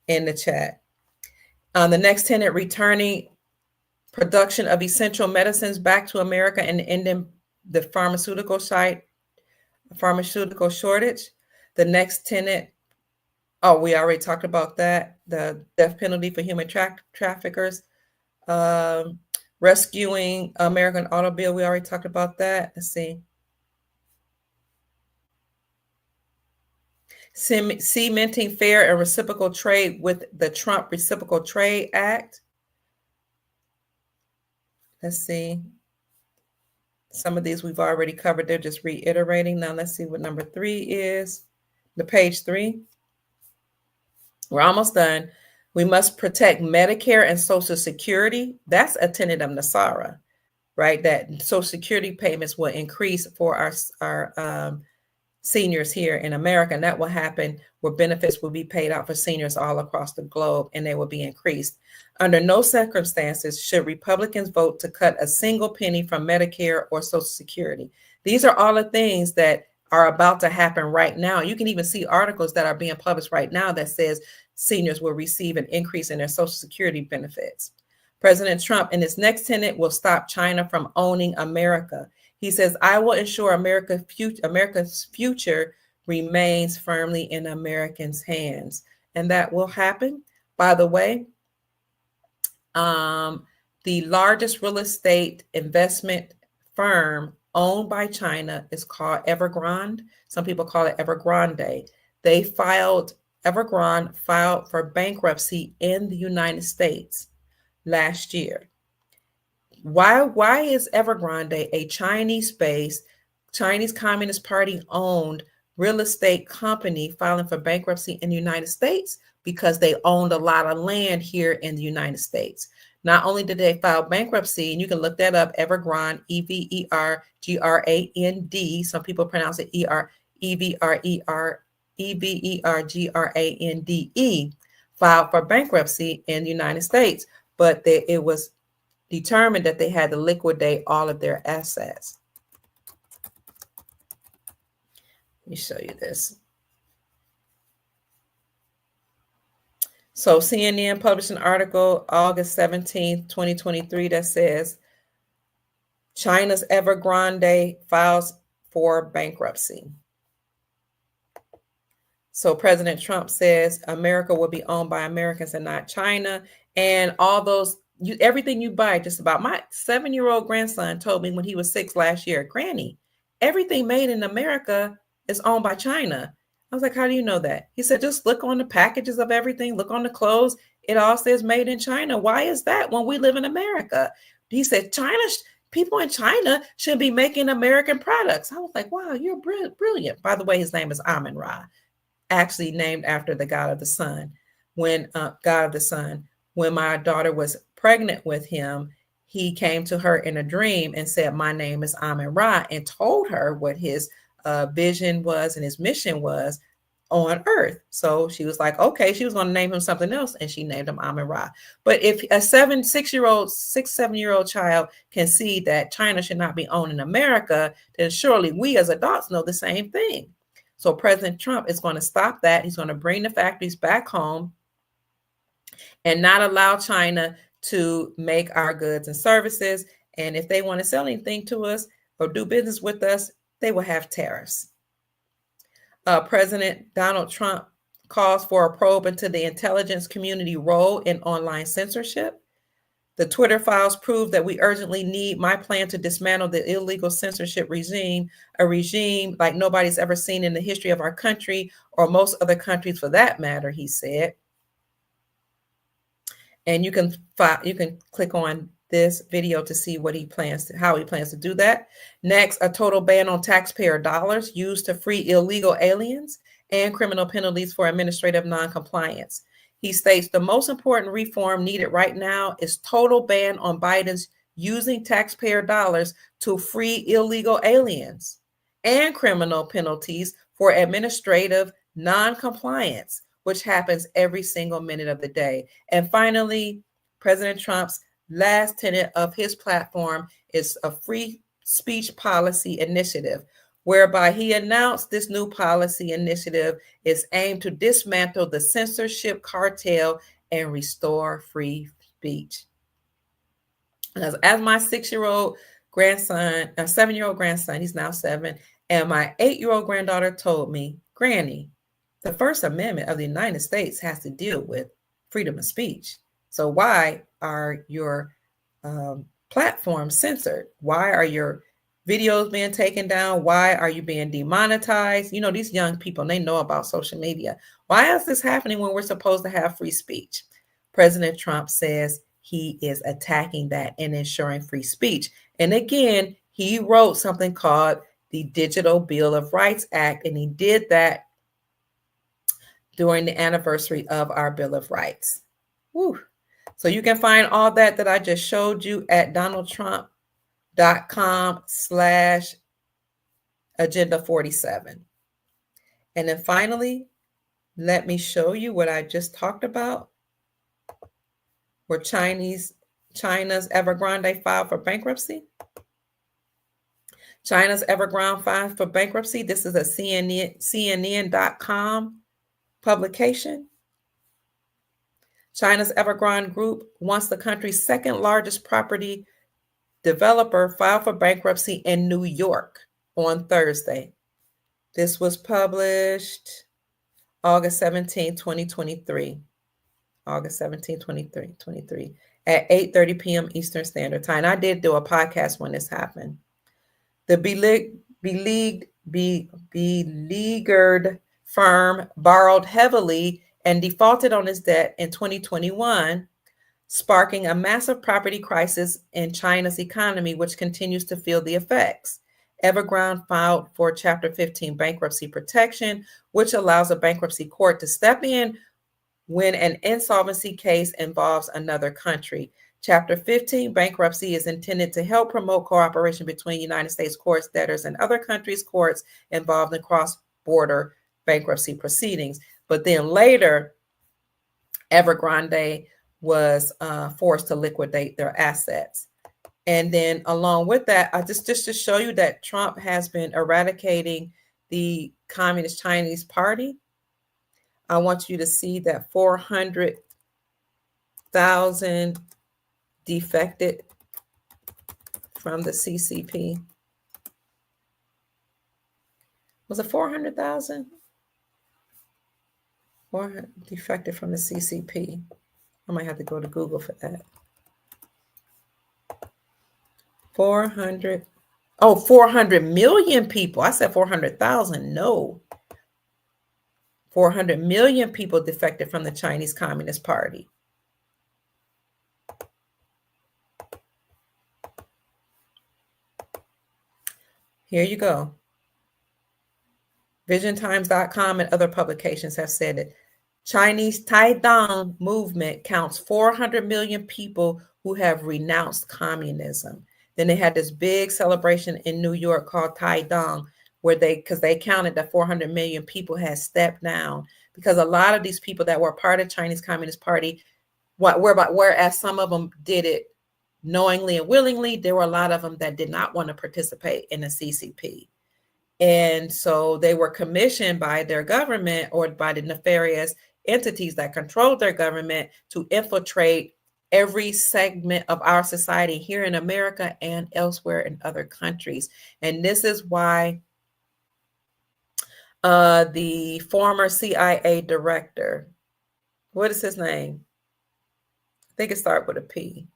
in the chat. The next tenet, returning production of essential medicines back to America and ending the pharmaceutical shortage. The next tenet, we already talked about that. The death penalty for human traffickers. Rescuing American automobile. We already talked about that. Let's see. Cementing fair and reciprocal trade with the Trump Reciprocal Trade Act. Let's see. Some of these we've already covered. They're just reiterating. Now let's see what number 3 is. The page 3. We're almost done. We must protect Medicare and Social Security. That's a tenet of NESARA, right? That Social Security payments will increase for our seniors here in America. And that will happen where benefits will be paid out for seniors all across the globe, and they will be increased. Under no circumstances should Republicans vote to cut a single penny from Medicare or Social Security. These are all the things that are about to happen right now. You can even see articles that are being published right now that says seniors will receive an increase in their Social Security benefits. President Trump, in his next tenet, will stop China from owning America. He says, I will ensure America's future remains firmly in Americans' hands. And that will happen. By the way, the largest real estate investment firm owned by China is called Evergrande. Some people call it Evergrande. Evergrande filed for bankruptcy in the United States last year. Why is Evergrande a Chinese-based, Chinese Communist Party owned real estate company filing for bankruptcy in the United States? Because they owned a lot of land here in the United States. Not only did they file bankruptcy, and you can look that up, Evergrande, Evergrande. Some people pronounce it Evergrande, filed for bankruptcy in the United States, but it was determined that they had to liquidate all of their assets. Let me show you this. So CNN published an article August 17th, 2023 that says China's Evergrande files for bankruptcy. So President Trump says America will be owned by Americans and not China. And all those, everything you buy, just about. My 7-year-old grandson told me when he was 6 last year, Granny, everything made in America is owned by China. I was like, how do you know that? He said, just look on the packages of everything, look on the clothes. It all says made in China. Why is that when we live in America? He said, people in China should be making American products. I was like, wow, you're brilliant. By the way, his name is Amin Ra, actually named after the God of the sun. When God of the sun, when my daughter was pregnant with him, he came to her in a dream and said, my name is Amin Ra, and told her what his vision was and his mission was on earth. So she was like, okay, she was going to name him something else, and she named him Amin Ra. But if a 7-year-old child can see that China should not be owned in America, then surely we as adults know the same thing. So President Trump is going to stop that. He's going to bring the factories back home and not allow China to make our goods and services. And if they want to sell anything to us or do business with us, they will have tariffs. President Donald Trump calls for a probe into the intelligence community role in online censorship. The Twitter files prove that we urgently need my plan to dismantle the illegal censorship regime, a regime like nobody's ever seen in the history of our country or most other countries for that matter, he said. And you can click on this video to see what how he plans to do that. Next, a total ban on taxpayer dollars used to free illegal aliens and criminal penalties for administrative noncompliance. He states the most important reform needed right now is total ban on Biden's using taxpayer dollars to free illegal aliens and criminal penalties for administrative noncompliance, which happens every single minute of the day. And finally, President Trump's last tenet of his platform is a free speech policy initiative, whereby he announced this new policy initiative is aimed to dismantle the censorship cartel and restore free speech. As my 7-year-old grandson, he's now 7, and my 8-year-old granddaughter told me, Granny, the First Amendment of the United States has to deal with freedom of speech. So why are your platforms censored? Why are your videos being taken down? Why are you being demonetized? You know, these young people, they know about social media. Why is this happening when we're supposed to have free speech? President Trump says he is attacking that and ensuring free speech. And again, he wrote something called the Digital Bill of Rights Act, and he did that during the anniversary of our Bill of Rights. Woo. So you can find all that I just showed you at donaldtrump.com/agenda47. And then finally, let me show you what I just talked about, where China's Evergrande filed for bankruptcy. China's Evergrande filed for bankruptcy. This is a CNN.com publication. China's Evergrande Group, once the country's second largest property developer, filed for bankruptcy in New York on Thursday. This was published August 17, 2023. August 17, 2023 at 8:30 p.m. Eastern Standard Time. I did do a podcast when this happened. The beleaguered firm borrowed heavily and defaulted on its debt in 2021, sparking a massive property crisis in China's economy, which continues to feel the effects. Evergrande filed for Chapter 15 bankruptcy protection, which allows a bankruptcy court to step in when an insolvency case involves another country. Chapter 15 bankruptcy is intended to help promote cooperation between United States courts, debtors, and other countries' courts involved in cross-border bankruptcy proceedings. But then later, Evergrande was forced to liquidate their assets. And then along with that, I just to show you that Trump has been eradicating the Communist Chinese Party, I want you to see that 400,000 defected from the CCP. Was it 400,000? Or defected from the CCP. I might have to go to Google for that. 400. Oh, 400 million people. I said 400,000. No. 400 million people defected from the Chinese Communist Party. Here you go. VisionTimes.com and other publications have said it. Chinese Taidong movement counts 400 million people who have renounced communism. Then they had this big celebration in New York called Taidong, where because they counted that 400 million people had stepped down, because a lot of these people that were part of Chinese Communist Party, whereas some of them did it knowingly and willingly, there were a lot of them that did not want to participate in the CCP. And so they were commissioned by their government or by the nefarious entities that controlled their government to infiltrate every segment of our society here in America and elsewhere in other countries. And this is why the former CIA director, what is his name? I think it starts with a P.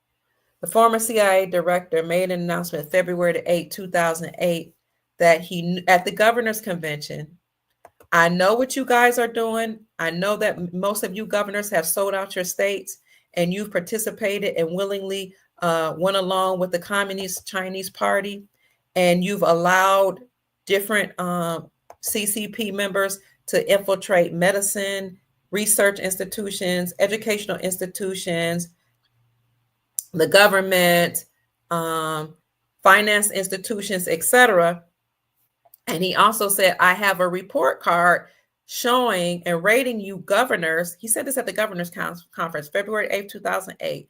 The former CIA director made an announcement February 8, 2008, that he, at the governor's convention, I know what you guys are doing. I know that most of you governors have sold out your states and you've participated and willingly went along with the Communist Chinese Party, and you've allowed different CCP members to infiltrate medicine, research institutions, educational institutions, the government, finance institutions, etc. And he also said, I have a report card showing and rating you governors. He said this at the governor's conference, February 8, 2008,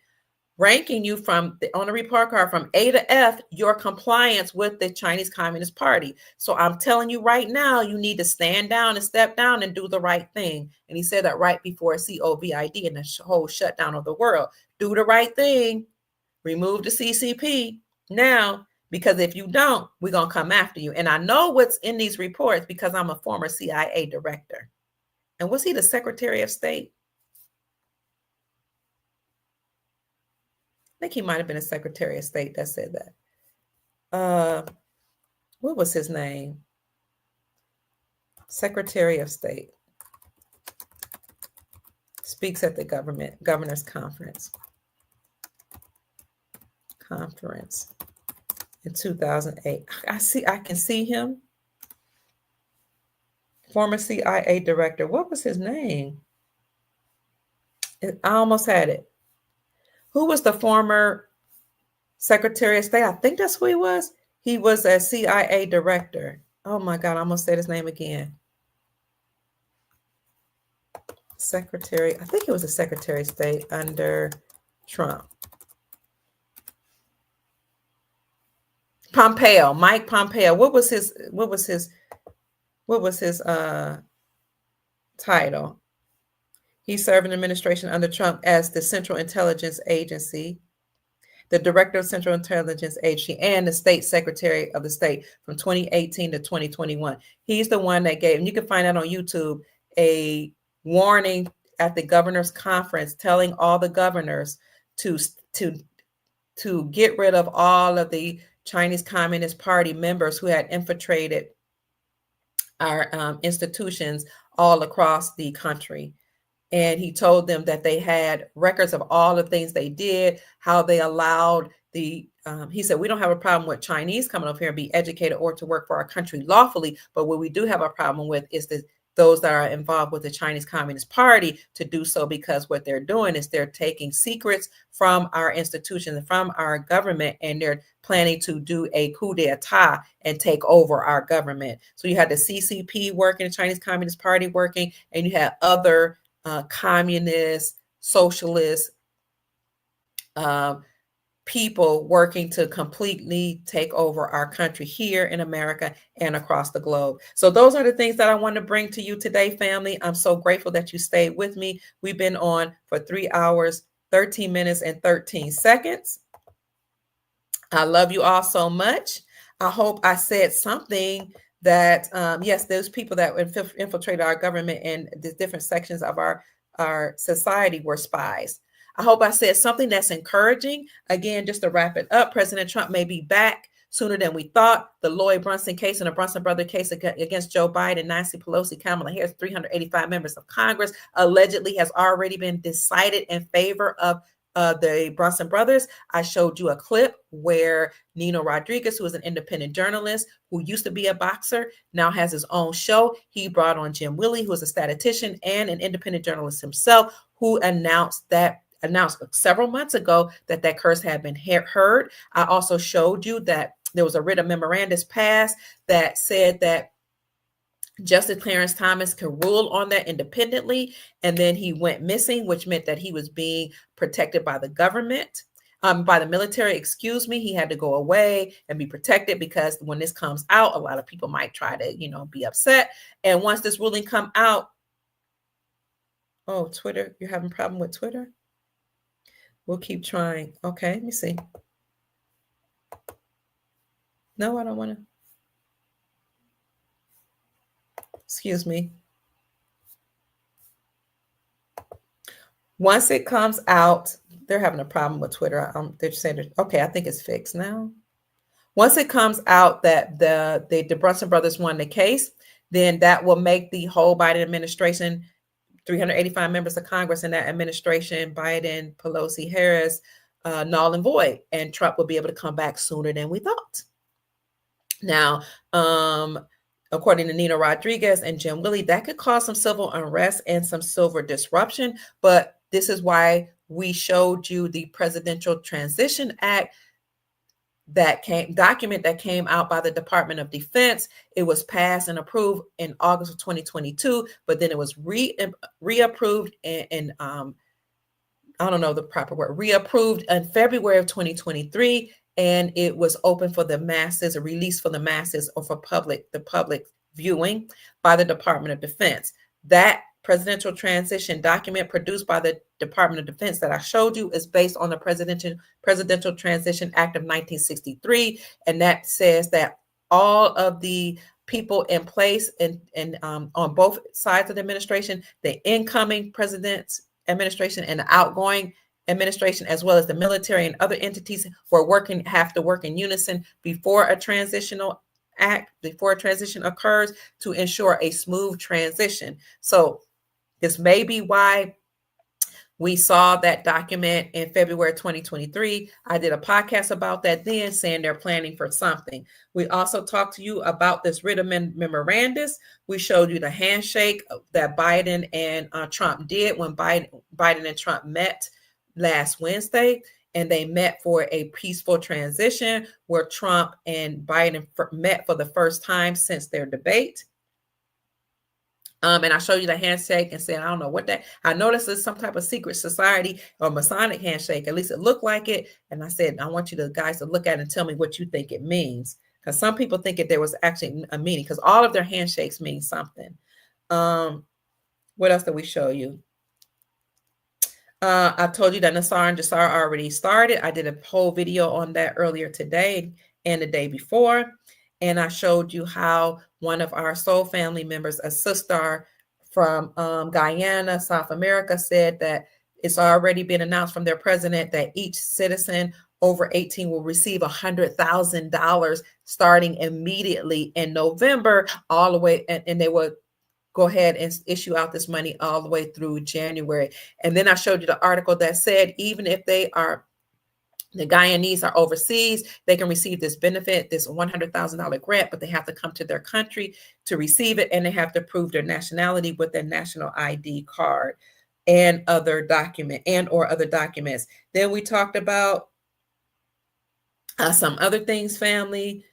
ranking you on a report card from A to F, your compliance with the Chinese Communist Party. So I'm telling you right now, you need to stand down and step down and do the right thing. And he said that right before COVID and the whole shutdown of the world. Do the right thing. Remove the CCP now, because if you don't, we're going to come after you. And I know what's in these reports because I'm a former CIA director. And was he the Secretary of State? I think he might have been a Secretary of State that said that. What was his name? Secretary of State. Speaks at the governor's conference in 2008. I can see him. Former CIA director. What was his name? I almost had it. Who was the former Secretary of State? I think that's who he was. He was a CIA director. Oh my God, I almost said his name again. Secretary, I think he was a Secretary of State under Trump. Pompeo, Mike Pompeo. What was his title? He served in administration under Trump as the Central Intelligence Agency, the Director of Central Intelligence Agency, and the State Secretary of the State from 2018 to 2021. He's the one that gave, and you can find that on YouTube, a warning at the governor's conference telling all the governors to get rid of all of the Chinese Communist Party members who had infiltrated our institutions all across the country. And he told them that they had records of all the things they did, how they allowed he said, we don't have a problem with Chinese coming up here and be educated or to work for our country lawfully. But what we do have a problem with is those that are involved with the Chinese Communist Party to do so, because what they're doing is they're taking secrets from our institutions, from our government, and they're planning to do a coup d'etat and take over our government. So you had the CCP working, the Chinese Communist Party working, and you had other communist, socialist people working to completely take over our country here in America and across the globe. So those are the things that I want to bring to you today, family. I'm so grateful that you stayed with me. We've been on for 3 hours, 13 minutes, and 13 seconds. I love you all so much. I hope I said something that, yes, those people that infiltrated our government and the different sections of our society were spies. I hope I said something that's encouraging. Again, just to wrap it up, President Trump may be back sooner than we thought. The Lloyd Brunson case and the Brunson brother case against Joe Biden, Nancy Pelosi, Kamala Harris, 385 members of Congress, allegedly has already been decided in favor of the Brunson brothers. I showed you a clip where Nino Rodriguez, who is an independent journalist who used to be a boxer, now has his own show. He brought on Jim Willie, who is a statistician and an independent journalist himself, who announced several months ago that curse had been heard. I also showed you that there was a writ of memorandus passed that said that Justice Clarence Thomas could rule on that independently, and then he went missing, which meant that he was being protected by the government, by the military, excuse me. He had to go away and be protected because when this comes out, a lot of people might try to, be upset. And once this ruling come out, oh, Twitter, you're having a problem with Twitter? We'll keep trying. Okay, let me see. No, I don't want to. Excuse me. Once it comes out, they're having a problem with Twitter. They're saying, okay, I think it's fixed now. Once it comes out that the Brunson brothers won the case, then that will make the whole Biden administration, 385 members of Congress in that administration, Biden, Pelosi, Harris, null and void, and Trump will be able to come back sooner than we thought. Now, according to Nino Rodriguez and Jim Willie, that could cause some civil unrest and some civil disruption. But this is why we showed you the Presidential Transition Act document that came out by the Department of Defense. It was passed and approved in August of 2022, but then it was reapproved and I don't know the proper word, reapproved in February of 2023. And it was open for the masses, or released for the masses, or for the public viewing by the Department of Defense. That presidential transition document produced by the Department of Defense that I showed you is based on the Presidential Transition Act of 1963, and that says that all of the people in place and on both sides of the administration, the incoming president's administration and the outgoing administration, as well as the military and other entities have to work in unison before a transition occurs to ensure a smooth transition. So this may be why we saw that document in February 2023. I did a podcast about that then, saying they're planning for something. We also talked to you about this writ of memorandus. We showed you the handshake that Biden and Trump did when Biden and Trump met last Wednesday, and they met for a peaceful transition where Trump and Biden met for the first time since their debate. And I showed you the handshake and said, I don't know what that, I noticed it's some type of secret society or Masonic handshake. At least it looked like it. And I said, I want you guys to look at it and tell me what you think it means. Because some people think there was actually a meaning, because all of their handshakes mean something. What else did we show you? I told you that NESARA and NESARA already started. I did a whole video on that earlier today and the day before. And I showed you how one of our soul family members, a sister from Guyana, South America, said that it's already been announced from their president that each citizen over 18 will receive $100,000 starting immediately in November, all the way, and they will go ahead and issue out this money all the way through January. And then I showed you the article that said even if the Guyanese are overseas, they can receive this benefit, this $100,000 grant, but they have to come to their country to receive it, and they have to prove their nationality with their national ID card and other documents. Then we talked about some other things, family.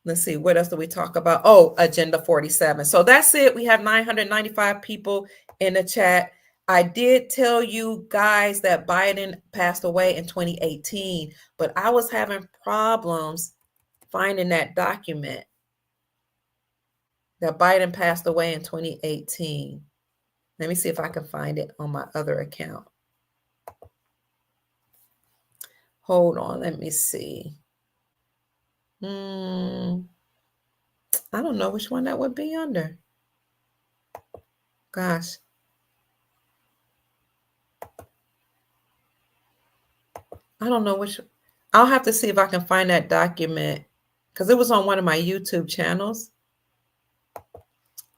Let's see, what else do we talk about? Oh, Agenda 47. So that's it. We have 995 people in the chat. I did tell you guys that Biden passed away in 2018, but I was having problems finding that document that Biden passed away in 2018. Let me see if I can find it on my other account. Hold on, let me see. I don't know which one that would be under. Gosh. I don't know which. I'll have to see if I can find that document because it was on one of my YouTube channels.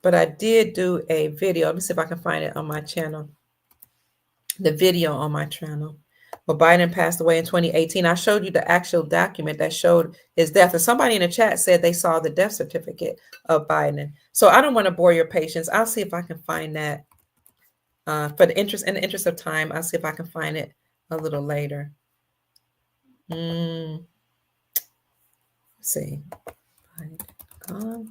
But I did do a video. Let me see if I can find it on my channel. The video on my channel. Well, Biden passed away in 2018. I showed you the actual document that showed his death. And somebody in the chat said they saw the death certificate of Biden. So I don't want to bore your patience. I'll see if I can find that. For the interest of time, I'll see if I can find it a little later. Let's see. Gone.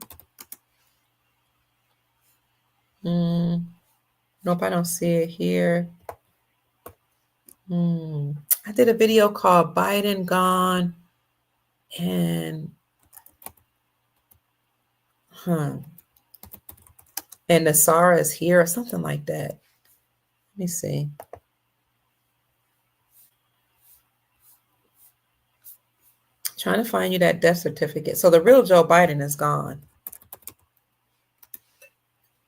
Nope, I don't see it here. I did a video called Biden Gone and NESARA is here or something like that. Let me see. Trying to find you that death certificate. So the real Joe Biden is gone.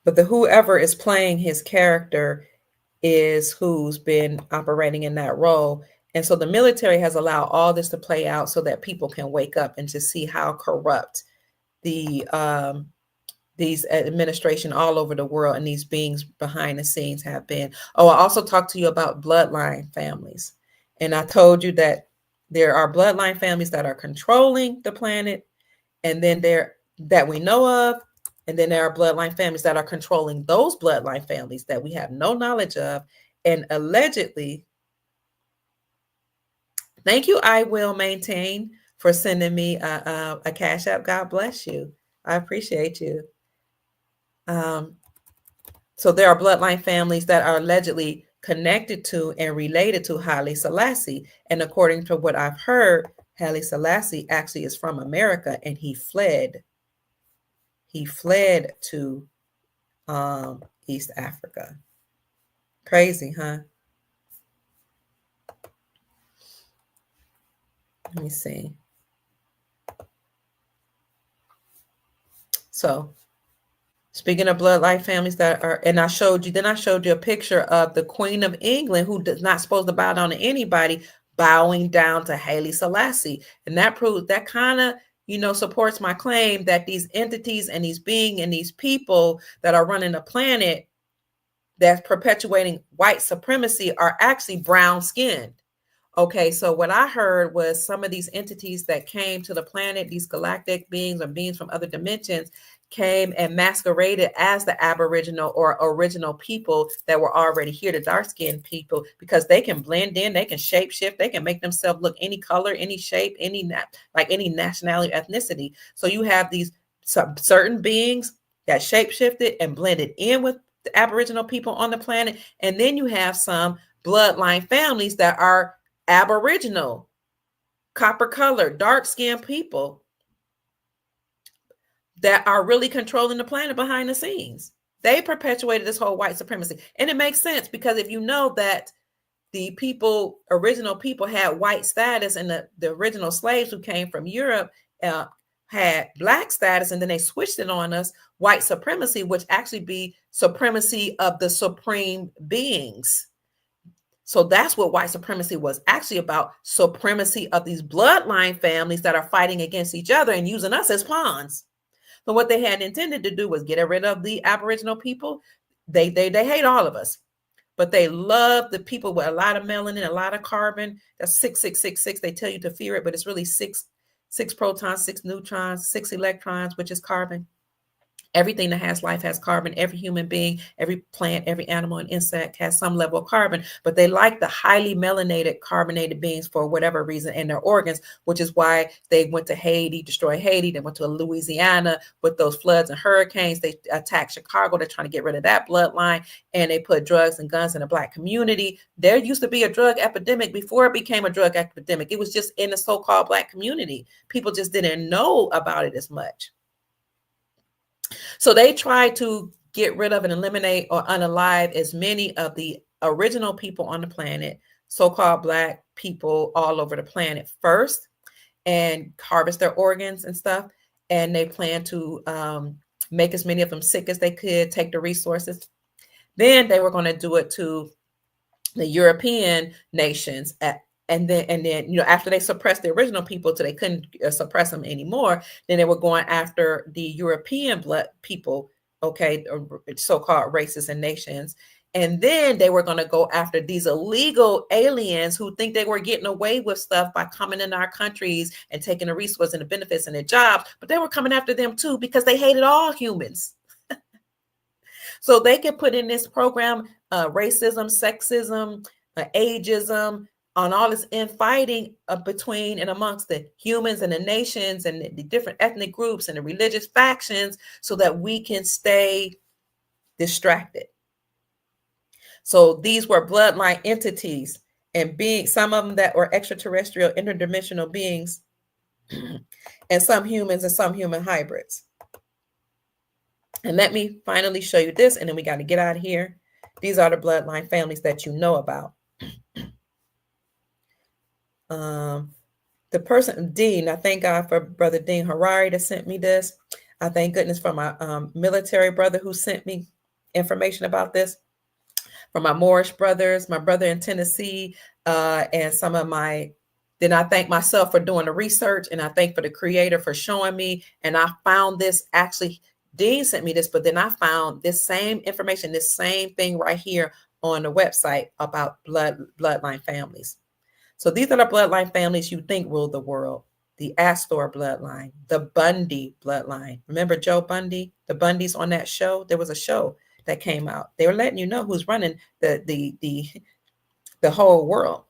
But the whoever is playing his character is who's been operating in that role. And so the military has allowed all this to play out so that people can wake up and to see how corrupt these administration all over the world and these beings behind the scenes have been. Oh, I also talked to you about bloodline families. And I told you that there are bloodline families that are controlling the planet, and then there that we know of, and then there are bloodline families that are controlling those bloodline families that we have no knowledge of. And allegedly, thank you, I Will Maintain, for sending me a Cash App. God bless you. I appreciate you. So there are bloodline families that are allegedly connected to and related to Haile Selassie. And according to what I've heard, Haile Selassie actually is from America, and he fled. He fled to East Africa. Crazy, huh? Let me see. So speaking of bloodline families that are, and I showed you a picture of the Queen of England, who does not supposed to bow down to anybody, bowing down to Haile Selassie. And that proves, that kind of, supports my claim that these entities and these beings and these people that are running the planet that's perpetuating white supremacy are actually brown skinned. Okay, so what I heard was some of these entities that came to the planet, these galactic beings or beings from other dimensions, came and masqueraded as the Aboriginal or original people that were already here, the dark-skinned people, because they can blend in, they can shapeshift, they can make themselves look any color, any shape, any nationality, ethnicity. So you have these certain beings that shapeshifted and blended in with the Aboriginal people on the planet, and then you have some bloodline families that are Aboriginal, copper-colored, dark-skinned people that are really controlling the planet behind the scenes. They perpetuated this whole white supremacy. And it makes sense because if you know that the original people had white status, and the original slaves who came from Europe had black status, and then they switched it on us, white supremacy, which actually be supremacy of the supreme beings. So that's what white supremacy was actually about, supremacy of these bloodline families that are fighting against each other and using us as pawns. So what they had intended to do was get rid of the Aboriginal people. They hate all of us, but they love the people with a lot of melanin, a lot of carbon. That's 6666. They tell you to fear it, but it's really six protons, 6 neutrons, 6 electrons, which is carbon. Everything that has life has carbon. Every human being, every plant, every animal and insect has some level of carbon, but they like the highly melanated, carbonated beings for whatever reason in their organs, which is why they went to Haiti, destroy Haiti. They went to Louisiana with those floods and hurricanes. They attacked Chicago. They're trying to get rid of that bloodline, and they put drugs and guns in the Black community. There used to be a drug epidemic before it became a drug epidemic. It was just in the so-called Black community. People just didn't know about it as much. So they tried to get rid of and eliminate or unalive as many of the original people on the planet so-called Black people all over the planet first and harvest their organs and stuff. And they plan to make as many of them sick as they could, take the resources. Then they were going to do it to the European nations and then after they suppressed the original people till they couldn't suppress them anymore, then they were going after the European blood people, okay, so-called races and nations. And then they were going to go after these illegal aliens who think they were getting away with stuff by coming in our countries and taking the resources and the benefits and the jobs, but they were coming after them too because they hated all humans. So they could put in this program racism, sexism, ageism, on all this infighting between and amongst the humans and the nations and the different ethnic groups and the religious factions so that we can stay distracted. So these were bloodline entities and some of them that were extraterrestrial, interdimensional beings, and some humans and some human hybrids. And let me finally show you this, and then we got to get out of here. These are the bloodline families that you know about. The person, Dean, I thank God for Brother Dean Harari that sent me this. I thank goodness for my military brother who sent me information about this. For my Moorish brothers, my brother in Tennessee, and some of my, then I thank myself for doing the research, and I thank for the creator for showing me. And I found this actually, Dean sent me this, but then I found this same information, this same thing right here on the website about bloodline families. So these are the bloodline families you think rule the world. The Astor bloodline, the Bundy bloodline. Remember Joe Bundy? The Bundys on that show? There was a show that came out. They were letting you know who's running the whole world.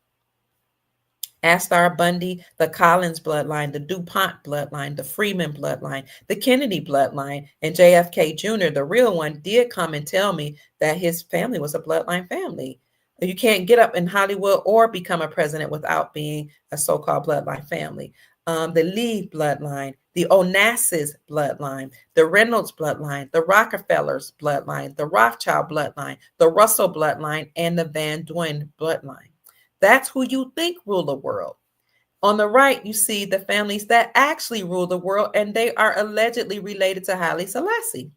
Astor Bundy, the Collins bloodline, the DuPont bloodline, the Freeman bloodline, the Kennedy bloodline, and JFK Jr., the real one, did come and tell me that his family was a bloodline family. You can't get up in Hollywood or become a president without being a so-called bloodline family. The Lee bloodline, the Onassis bloodline, the Reynolds bloodline, the Rockefellers bloodline, the Rothschild bloodline, the Russell bloodline, and the Van Duyn bloodline. That's who you think rule the world. On the right, you see the families that actually rule the world, and they are allegedly related to Haile Selassie.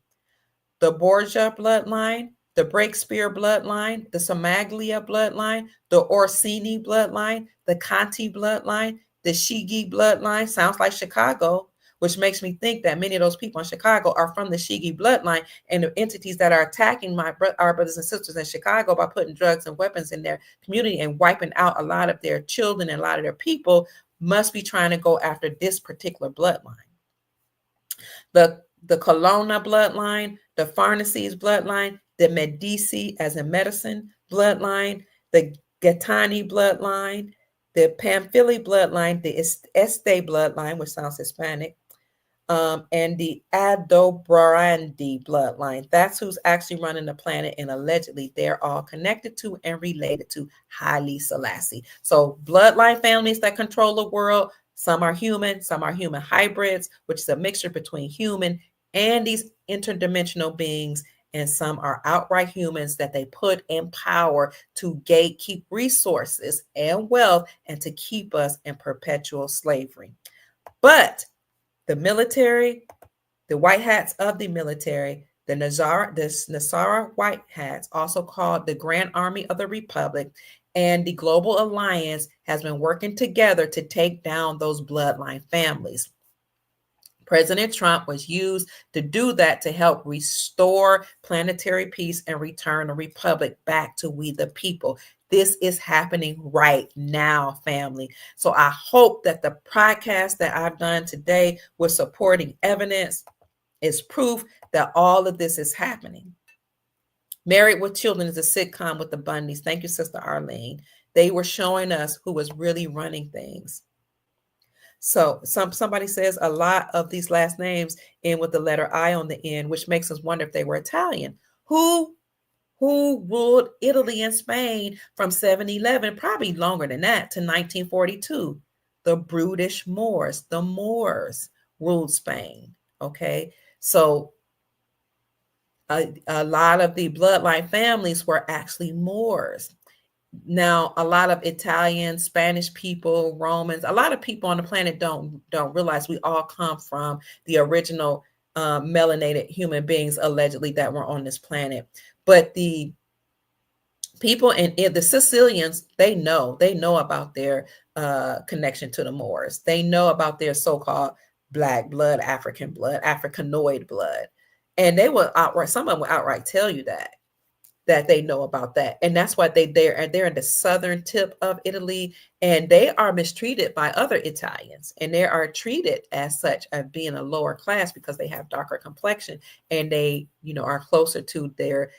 The Borgia bloodline, the Breakspear bloodline, the Somaglia bloodline, the Orsini bloodline, the Conti bloodline, the Shigi bloodline. Sounds like Chicago, which makes me think that many of those people in Chicago are from the Shigi bloodline, and the entities that are attacking our brothers and sisters in Chicago by putting drugs and weapons in their community and wiping out a lot of their children and a lot of their people must be trying to go after this particular bloodline. The Colonna bloodline, the Farnaces bloodline, the Medici as in medicine bloodline, the Gaetani bloodline, the Pamphili bloodline, the Este bloodline, which sounds Hispanic, and the Aldobrandi bloodline. That's who's actually running the planet, and allegedly they're all connected to and related to Haile Selassie. So bloodline families that control the world, some are human hybrids, which is a mixture between human and these interdimensional beings, and some are outright humans that they put in power to gatekeep resources and wealth and to keep us in perpetual slavery. But the military, the white hats of the military, the NESARA white hats, also called the Grand Army of the Republic, and the Global Alliance has been working together to take down those bloodline families. President Trump was used to do that to help restore planetary peace and return the republic back to we the people. This is happening right now, family. So I hope that the podcast that I've done today with supporting evidence is proof that all of this is happening. Married with Children is a sitcom with the Bundys. Thank you, Sister Arlene. They were showing us who was really running things. So somebody says a lot of these last names end with the letter I on the end, which makes us wonder if they were Italian. Who ruled Italy and Spain from 711, probably longer than that, to 1942? The brutish Moors, the Moors ruled Spain. Okay, so a lot of the bloodline families were actually Moors. Now, a lot of Italian, Spanish people, Romans, a lot of people on the planet don't realize we all come from the original melanated human beings, allegedly, that were on this planet. But the people in the Sicilians, they know about their connection to the Moors. They know about their so-called black blood, African blood, Africanoid blood, and they will outright. Some of them will outright tell you that they know about that. And that's why they're in the southern tip of Italy, and they are mistreated by other Italians, and they are treated as such, as being a lower class, because they have darker complexion, and they, are closer to their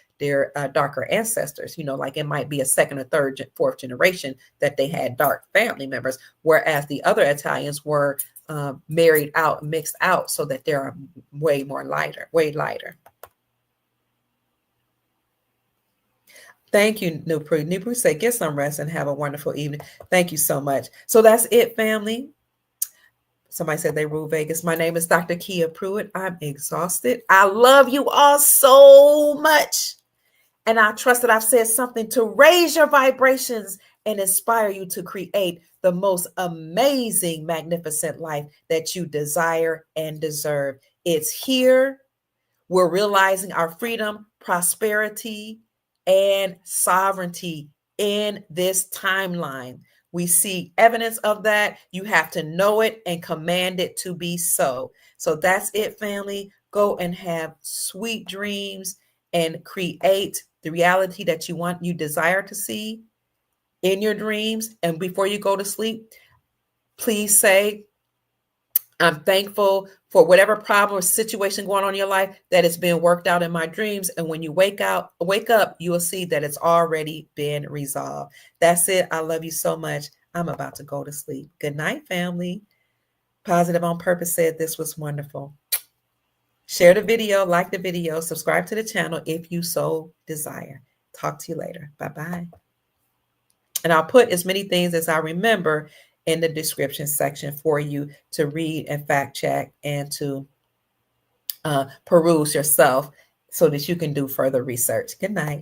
darker ancestors. Like it might be a second or third, fourth generation that they had dark family members, whereas the other Italians were married out, mixed out, so that they're way lighter. Thank you, Nupru. Nupru said, get some rest and have a wonderful evening. Thank you so much. So that's it, family. Somebody said they rule Vegas. My name is Dr. Kia Pruitt. I'm exhausted. I love you all so much. And I trust that I've said something to raise your vibrations and inspire you to create the most amazing, magnificent life that you desire and deserve. It's here. We're realizing our freedom, prosperity, and sovereignty in this timeline. We see evidence of that. You have to know it and command it to be so. So that's it, family. Go and have sweet dreams and create the reality that you desire to see in your dreams. And before you go to sleep, please say, I'm thankful for whatever problem or situation going on in your life that is being worked out in my dreams. And when you wake up, you will see that it's already been resolved. That's it. I love you so much. I'm about to go to sleep. Good night, family. Positive on Purpose said this was wonderful. Share the video, like the video, subscribe to the channel if you so desire. Talk to you later. Bye-bye. And I'll put as many things as I remember in the description section for you to read and fact check and to peruse yourself so that you can do further research. Good night.